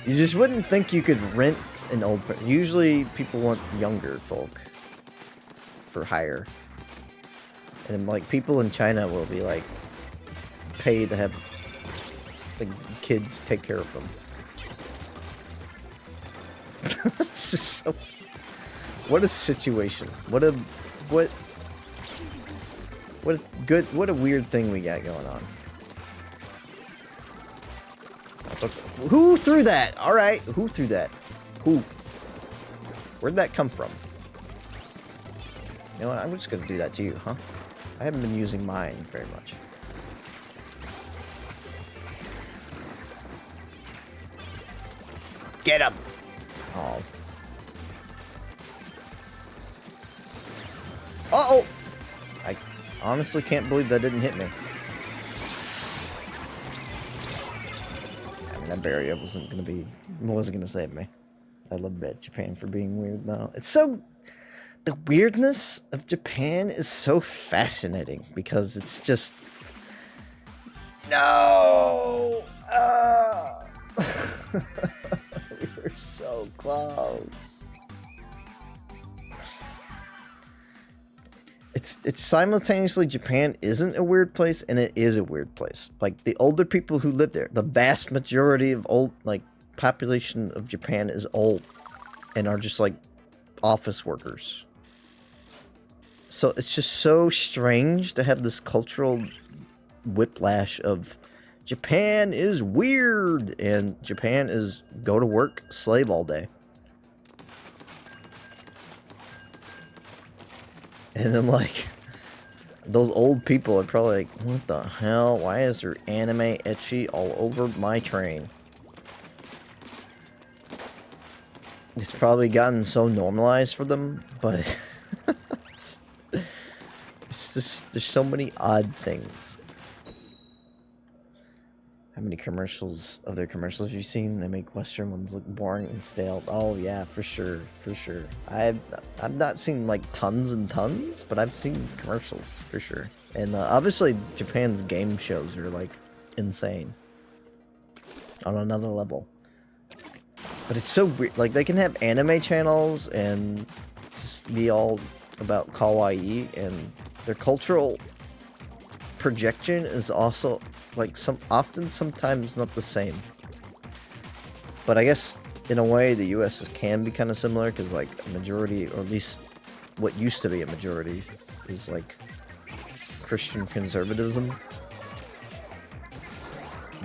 You just wouldn't think you could rent an old person. Usually people want younger folk for hire. And like people in China will be like pay to have the kids take care of them. It's just so... What a situation. What a weird thing we got going on. Who threw that? Alright, who threw that? Who? Where'd that come from? You know what, I'm just gonna do that to you, huh? I haven't been using mine very much. Get him! Oh. Uh-oh! I honestly can't believe that didn't hit me. I mean, that barrier wasn't gonna save me. I love Japan for being weird, though. It's so... The weirdness of Japan is so fascinating, because it's just... No! We were so close. It's simultaneously Japan isn't a weird place and it is a weird place. Like the older people who live there, the vast majority of population of Japan is old and are just like office workers. So it's just so strange to have this cultural whiplash of Japan is weird and Japan is go to work, slave all day. And then, like, those old people are probably like, what the hell? Why is there anime ecchi all over my train? It's probably gotten so normalized for them, but it's just, there's so many odd things. How many other commercials have you seen? They make Western ones look boring and stale. Oh yeah, for sure, for sure. I've not seen like tons and tons, but I've seen commercials for sure. And obviously Japan's game shows are like insane on another level. But it's so weird. Like they can have anime channels and just be all about kawaii, and their cultural projection is also like sometimes not the same. But I guess in a way the US can be kind of similar, because like a majority, or at least what used to be a majority, is like Christian conservatism.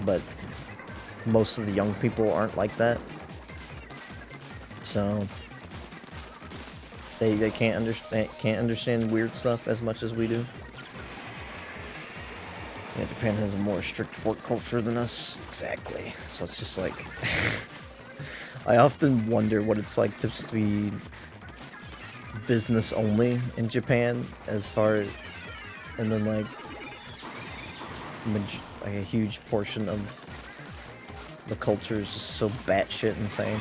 But most of the young people aren't like that. So they can't understand weird stuff as much as we do. Yeah, Japan has a more strict work culture than us. Exactly. So it's just like... I often wonder what it's like to be business only in Japan, as far as... And then like a huge portion of the culture is just so batshit insane.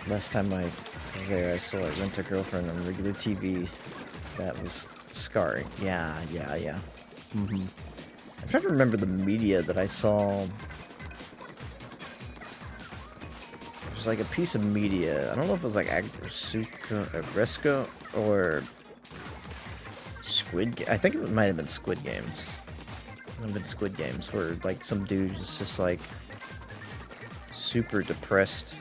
Last time I was there, I saw a Rent-A-Girlfriend on regular TV. That was scarring. Yeah. I'm trying to remember the media that I saw. It was like a piece of media. I don't know if it was like Agresco or Squid Game. I think it might have been Squid Games. It might have been Squid Games, where like some dude is just like super depressed.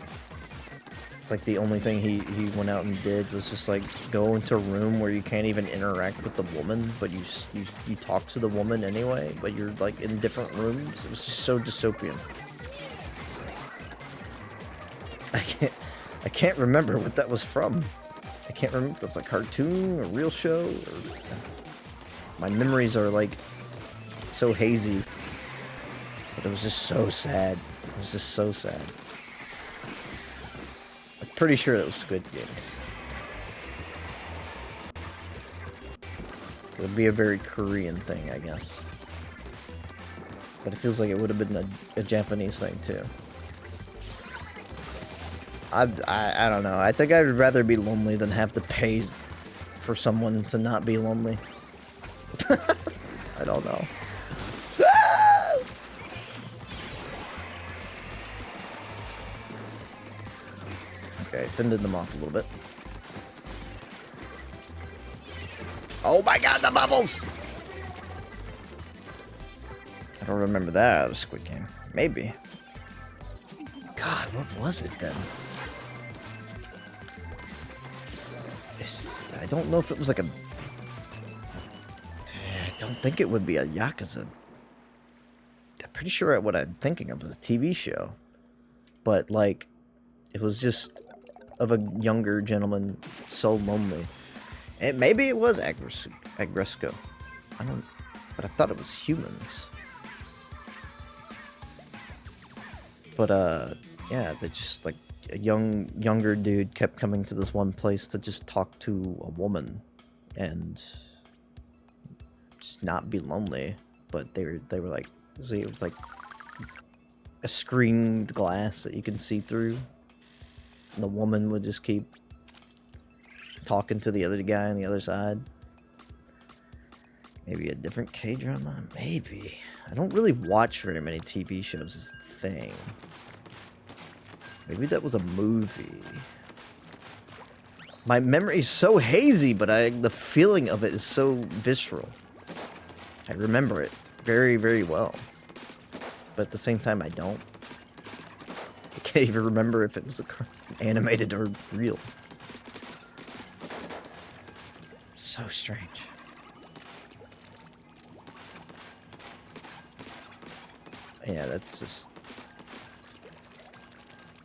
Like the only thing he went out and did was just like go into a room where you can't even interact with the woman, but you talk to the woman anyway, but you're like in different rooms. It was just so dystopian. I can't remember what that was from. I can't remember if that was a cartoon or a real show. My memories are like so hazy. But it was just so sad. It was just so sad. I'm pretty sure it was Squid Games. It would be a very Korean thing, I guess. But it feels like it would have been a Japanese thing, too. I don't know. I think I would rather be lonely than have to pay for someone to not be lonely. I don't know. Okay, fended them off a little bit. Oh my god, the bubbles! I don't remember that out of Squid Game. Maybe. God, what was it then? I don't know if it was like a... I don't think it would be a Yakuza. I'm pretty sure what I'm thinking of was a TV show. But, like, it was just of a younger gentleman so lonely. And maybe it was Agresco. I don't... But I thought it was humans. But, yeah, they just, like, a younger dude kept coming to this one place to just talk to a woman. And just not be lonely. But they were like... it was like a screened glass that you can see through. And the woman would just keep talking to the other guy on the other side. Maybe a different K-drama? Maybe. I don't really watch very many TV shows as a thing. Maybe that was a movie. My memory is so hazy, but the feeling of it is so visceral. I remember it very, very well. But at the same time, I don't. I can't even remember if it was animated or real. So strange. Yeah, that's just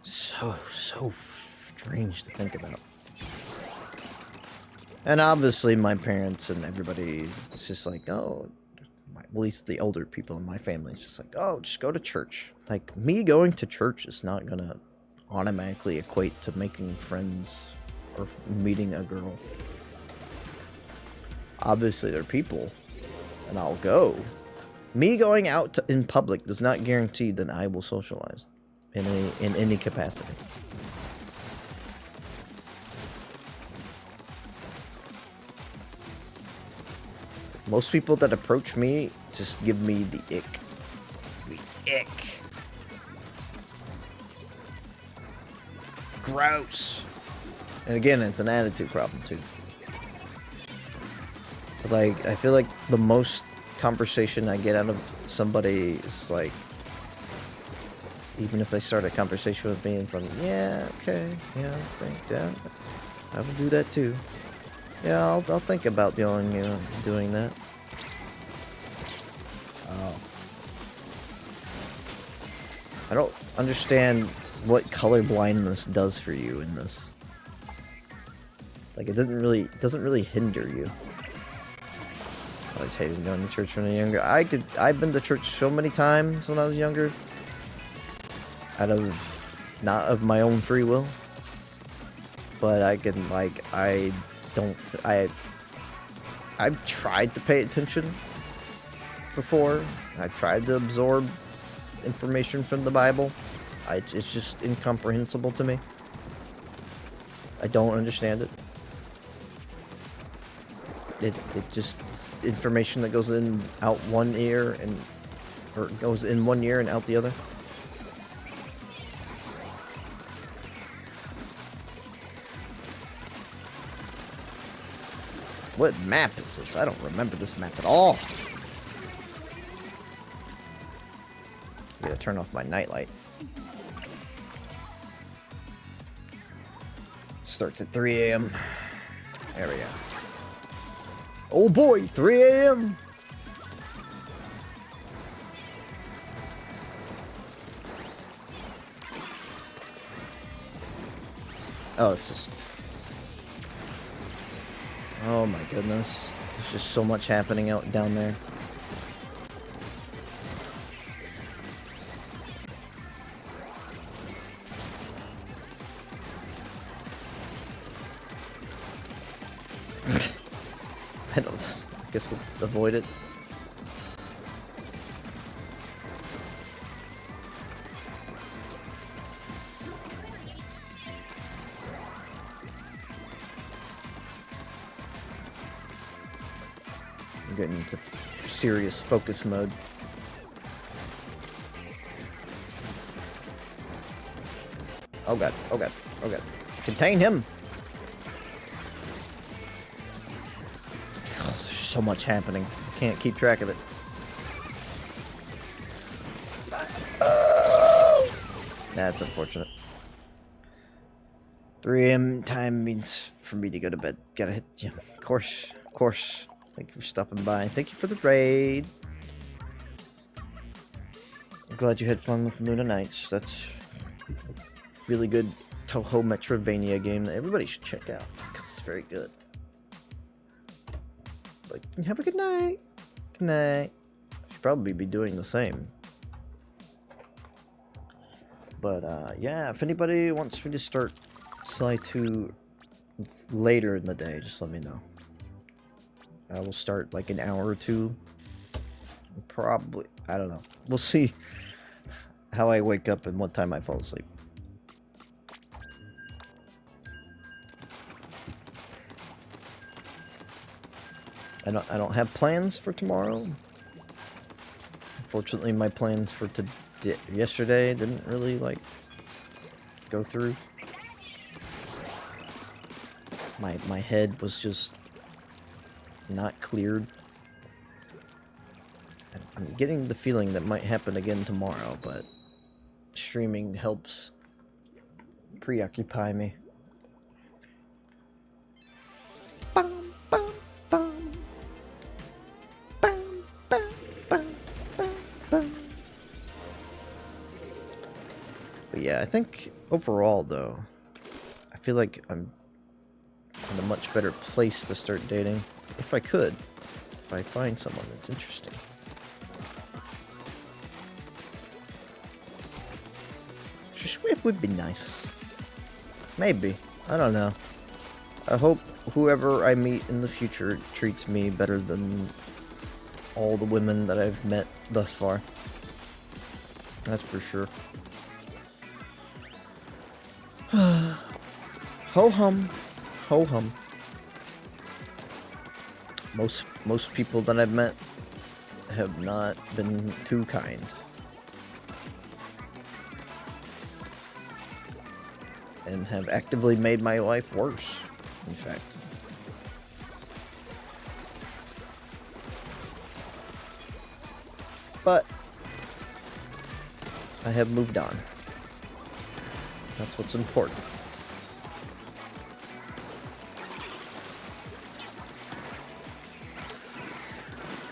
so strange to think about. And obviously my parents and everybody is just like, oh, at least the older people in my family is just like, oh, just go to church. Like, me going to church is not gonna automatically equate to making friends or meeting a girl. Obviously they're people, and I'll go. Me going out in public does not guarantee that I will socialize in any capacity. Most people that approach me just give me the ick. The ick. Gross. And again, it's an attitude problem too. But like, I feel like the most conversation I get out of somebody is like, even if they start a conversation with me, it's like, yeah, okay, yeah, I think, yeah, I would do that too. Yeah, I'll think about doing that. Oh. I don't understand what color blindness does for you in this. Like, it doesn't really hinder you. I always hated going to church when I was younger. I've been to church so many times when I was younger. Not of my own free will. But I've tried to pay attention before. I've tried to absorb information from the Bible. It's just incomprehensible to me. I don't understand it. It just, it's information that goes out one ear or goes in one ear and out the other. What map is this? I don't remember this map at all. I'm gonna turn off my nightlight. Starts at 3 a.m. There we go. Oh boy, 3 a.m. Oh, it's just... Oh my goodness. There's just so much happening down there. I don't... I guess I'll avoid it. I'm getting into serious focus mode. Oh god, oh god, oh god. Contain him! Oh, there's so much happening. I can't keep track of it. Oh! That's unfortunate. 3 AM time means for me to go to bed. Gotta hit the gym. Of course, of course. Thank you for stopping by. Thank you for the raid. I'm glad you had fun with Luna Nights. That's a really good Toho Metrovania game that everybody should check out because it's very good. But have a good night. Good night. Should probably be doing the same. But yeah, if anybody wants me to start Sly 2 later in the day, just let me know. I will start like an hour or two. Probably, I don't know. We'll see how I wake up and what time I fall asleep. I don't have plans for tomorrow. Unfortunately, my plans for yesterday didn't really like go through. My head was just not cleared. I'm getting the feeling that might happen again tomorrow, but streaming helps preoccupy me. Bum, bum, bum. Bum, bum, bum, bum, bum. But yeah, I think overall though, I feel like I'm in a much better place to start dating. If I could. If I find someone that's interesting. Swip would be nice. Maybe. I don't know. I hope whoever I meet in the future treats me better than all the women that I've met thus far. That's for sure. Ho hum. Ho hum. Most people that I've met have not been too kind. And have actively made my life worse, in fact. But I have moved on. That's what's important.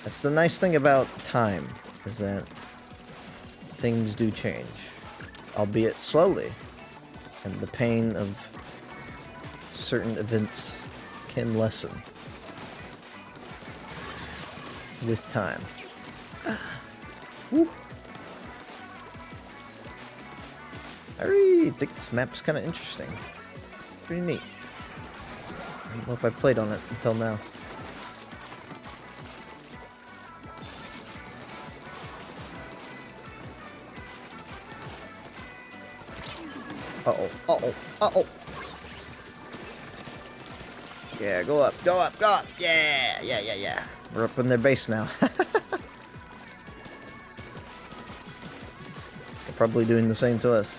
That's the nice thing about time, is that things do change, albeit slowly, and the pain of certain events can lessen with time. Woo. I really think this map is kind of interesting. Pretty neat. I don't know if I played on it until now. Uh-oh, uh-oh, uh-oh. Yeah, go up, go up, go up. Yeah, yeah, yeah, yeah. We're up in their base now. They're probably doing the same to us.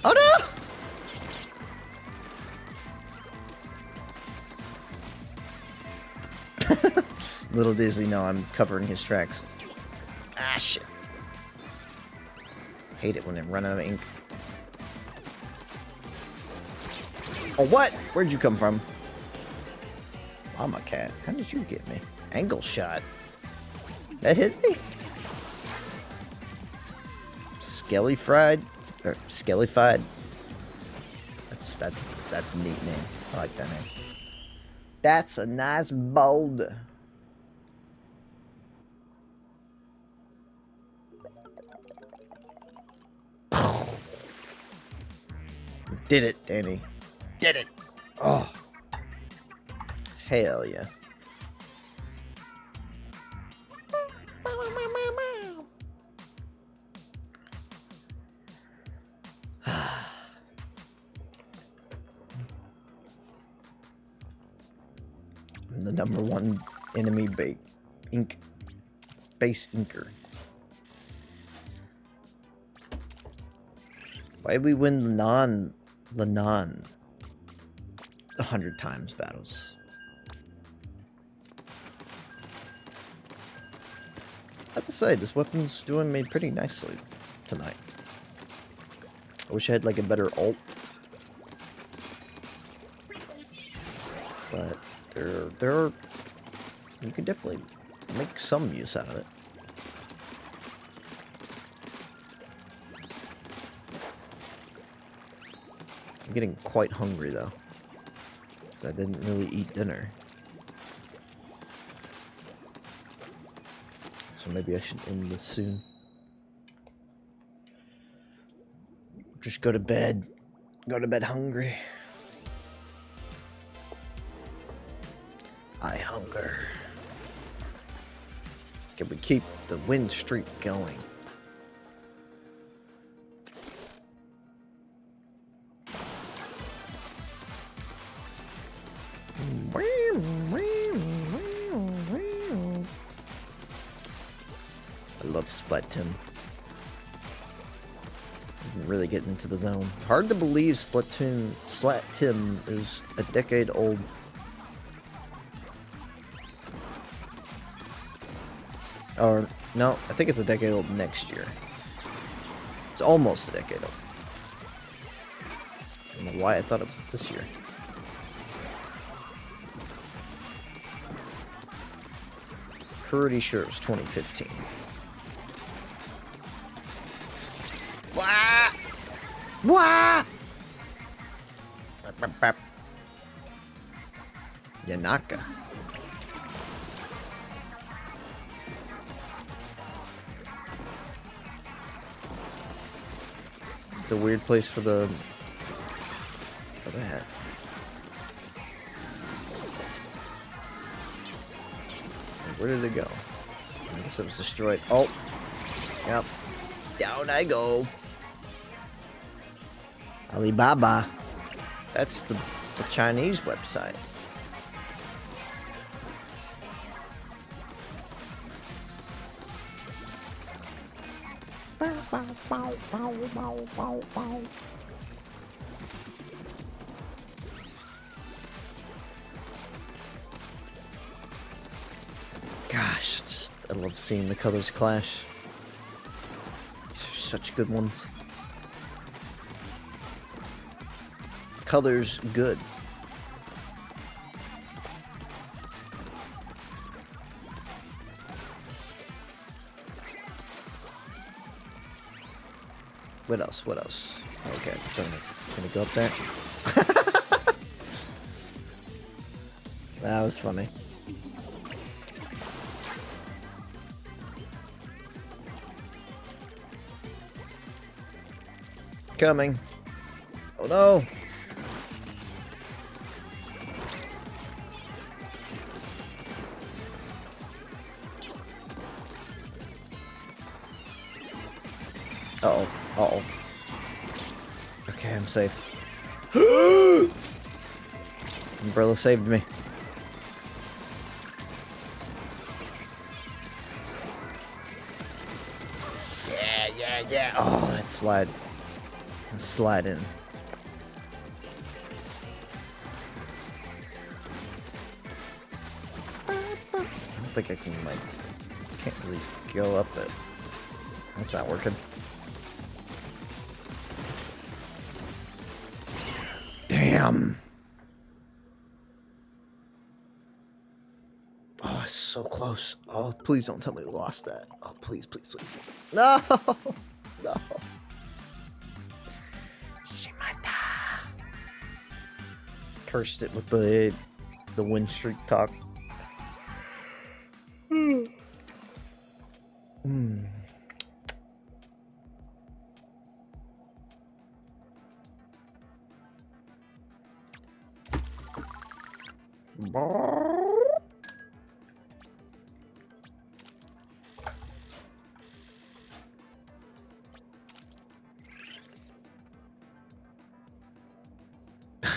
Oh no! Little Disney, no, I'm covering his tracks. Ah, shit. Hate it when they run out of ink. Oh, what? Where'd you come from? Llama cat. How did you get me? Angle shot. That hit me? Skelly fried? Or Skellyfied? That's a neat name. I like that name. That's a nice boulder. Did it, Danny. Did it. Oh. Hell yeah. I'm the #1 enemy base inker. Why did we win the non 100 times battles? I have to say, this weapon's doing me pretty nicely tonight. I wish I had like a better ult. But there are, you can definitely make some use out of it. I'm getting quite hungry though, because I didn't really eat dinner. So maybe I should end this soon. Just go to bed. Go to bed hungry. I hunger. Can we keep the win streak going? I love Splatoon. Really getting into the zone. Hard to believe Splatoon is a decade old. Or, no, I think it's a decade old next year. It's almost a decade old. I don't know why I thought it was this year. Pretty sure it's 2015. Wah! Wah! Yanaka. It's a weird place for that. Where did it go? I guess it was destroyed. Oh, yep. Down I go. Alibaba. That's the Chinese website. Gosh, I love seeing the colors clash. These are such good ones. Colors good. What else? What else? Okay, gonna go up there. That was funny. Coming. Oh no. Uh-oh. Uh-oh. Okay, I'm safe. Umbrella saved me. Yeah. Oh, that slide. Slide in. I don't think I can, like, can't really go up it. That's not working. Damn. it's so close. Oh, please don't tell me we lost that. Oh, please, please, please. No! No. Shimata. Cursed it with the win streak talk.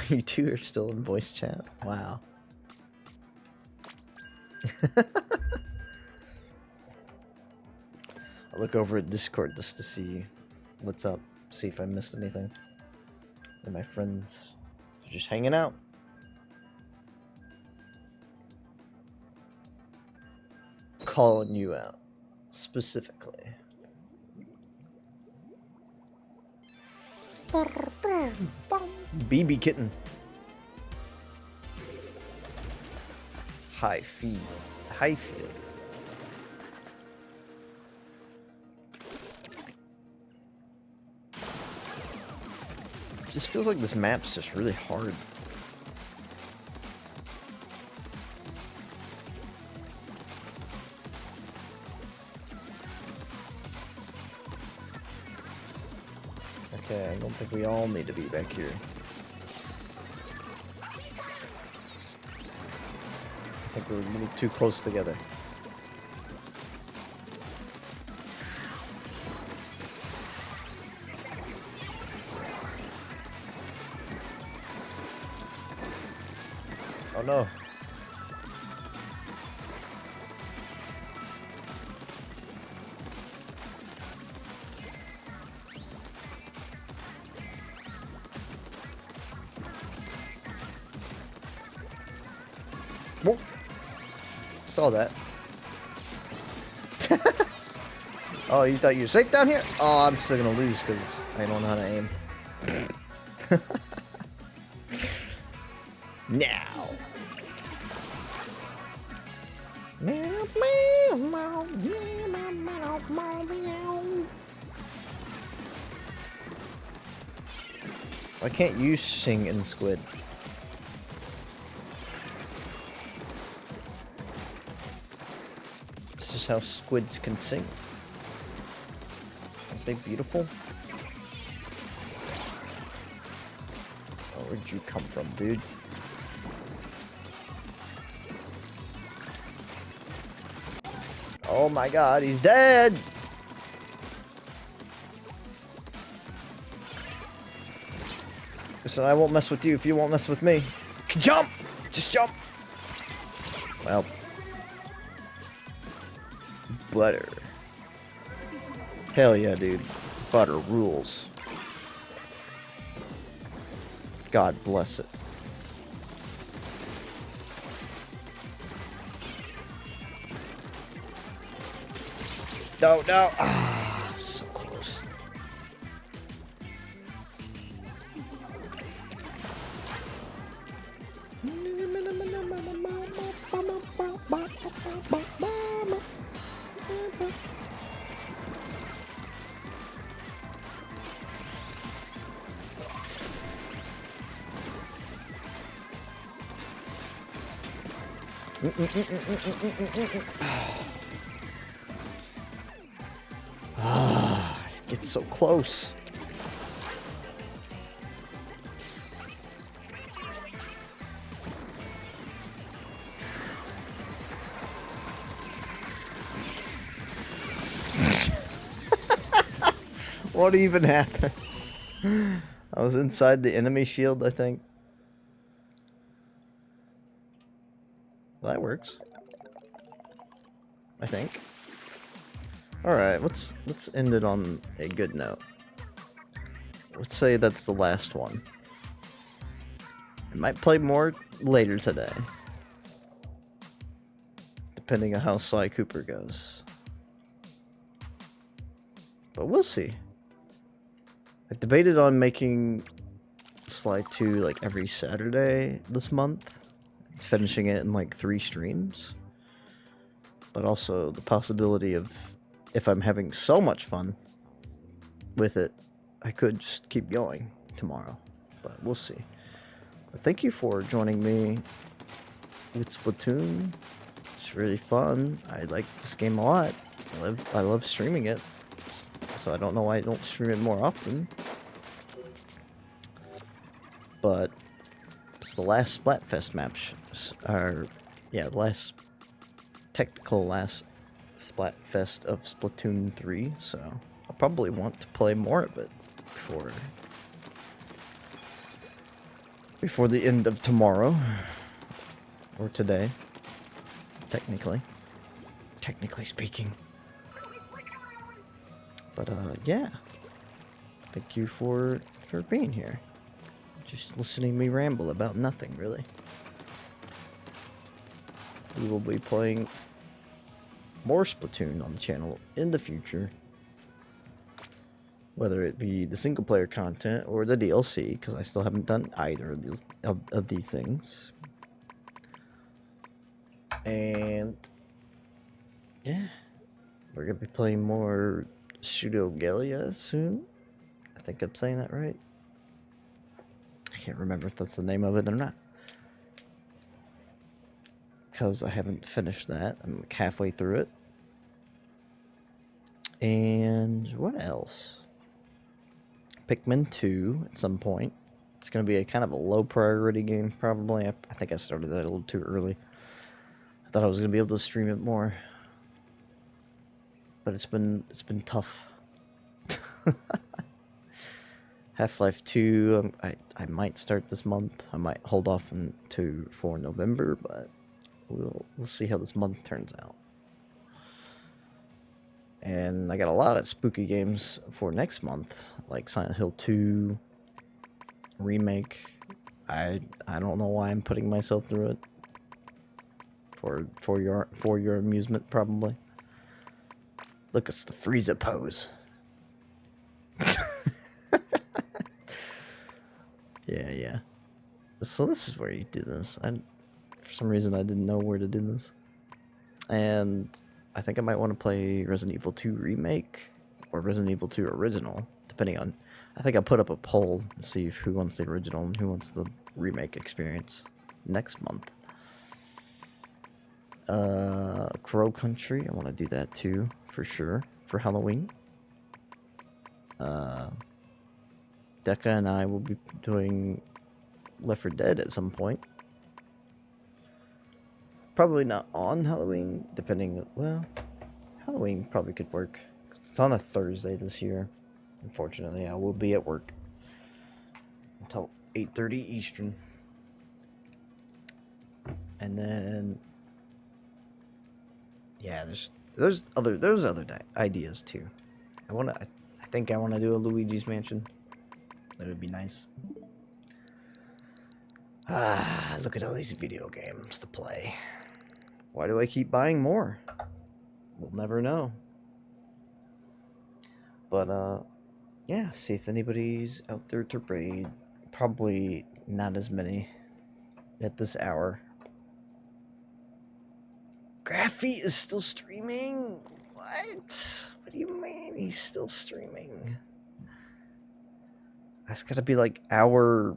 You two are still in voice chat? Wow. I'll look over at Discord just to see what's up, see if I missed anything. And my friends are just hanging out. Calling you out, specifically. BB kitten. High feed. High feed. It just feels like this map's just really hard. Okay, I don't think we all need to be back here. I think we're a little too close together. Oh no. Whoa. Saw that. Oh, you thought you were safe down here? Oh, I'm still gonna lose because I don't know how to aim. Now. Why can't you sing in Squid? This is how squids can sing. Aren't they beautiful? Oh, where'd you come from, dude? Oh my god, he's dead! So I won't mess with you if you won't mess with me. Jump! Just jump! Well. Butter. Hell yeah, dude. Butter rules. God bless it. No, no. Ah, so close. Ah, it gets so close. What even happened? I was inside the enemy shield, I think. Well, that works. I think. Alright, let's end it on a good note. Let's say that's the last one. I might play more later today. Depending on how Sly Cooper goes. But we'll see. I've debated on making Sly 2 like every Saturday this month. Finishing it in like 3 streams. but also the possibility of, if I'm having so much fun with it, I could just keep going tomorrow, but we'll see. But thank you for joining me with Splatoon. It's really fun. I like this game a lot. I love streaming it, so I don't know why I don't stream it more often. But it's the last Splatfest match, or yeah, the last Splatfest of Splatoon 3, so I'll probably want to play more of it before the end of tomorrow, or today, technically speaking. But yeah, thank you for being here, just listening to me ramble about nothing, really. We will be playing more Splatoon on the channel in the future, whether it be the single player content or the DLC, because I still haven't done either of these things. And yeah, we're gonna be playing more Pseudogalia soon. I think I'm saying that right. I can't remember if that's the name of it or not, because I haven't finished that. I'm like halfway through it. And what else? Pikmin 2 at some point. It's going to be a kind of a low priority game, probably. I think I started that a little too early. I thought I was going to be able to stream it more, but it's been tough. Half-Life 2, I might start this month. I might hold off for November, but we'll see how this month turns out. And I got a lot of spooky games for next month, like Silent Hill 2 remake. I don't know why I'm putting myself through it. For your amusement, probably. Look, it's the Frieza pose. Yeah. So this is where you do this. For some reason, I didn't know where to do this. And I think I might want to play Resident Evil 2 Remake or Resident Evil 2 Original, depending on... I think I'll put up a poll to see who wants the original and who wants the remake experience next month. Crow Country, I want to do that too, for sure, for Halloween. Decca and I will be doing Left 4 Dead at some point. Probably not on Halloween, depending... Well, Halloween probably could work. It's on a Thursday this year. Unfortunately, I will be at work until 8:30 Eastern. And then... yeah, there's other ideas too. I think I want to do a Luigi's Mansion. That would be nice. Look at all these video games to play. Why do I keep buying more? We'll never know. But, yeah, see if anybody's out there to raid. Probably not as many at this hour. Graffy is still streaming? What? What do you mean he's still streaming? That's gotta be like hour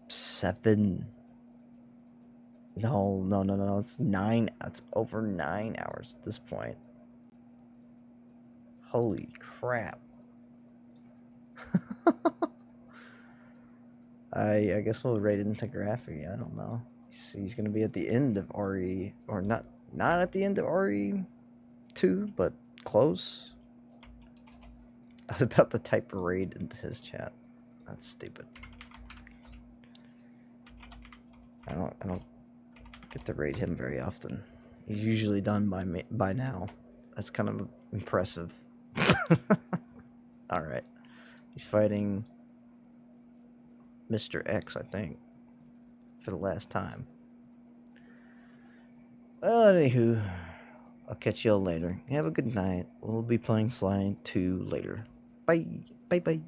7. No. It's 9. It's over 9 hours at this point. Holy crap. I guess we'll raid into Graffy. I don't know. He's gonna be at the end of RE, or not at the end of RE2, but close. I was about to type raid into his chat. That's stupid. I don't get to raid him very often. He's usually done by now. That's kind of impressive. Alright. He's fighting Mr. X, I think, for the last time. Well, anywho, I'll catch y'all later. Have a good night. We'll be playing Sly 2 later. Bye. Bye.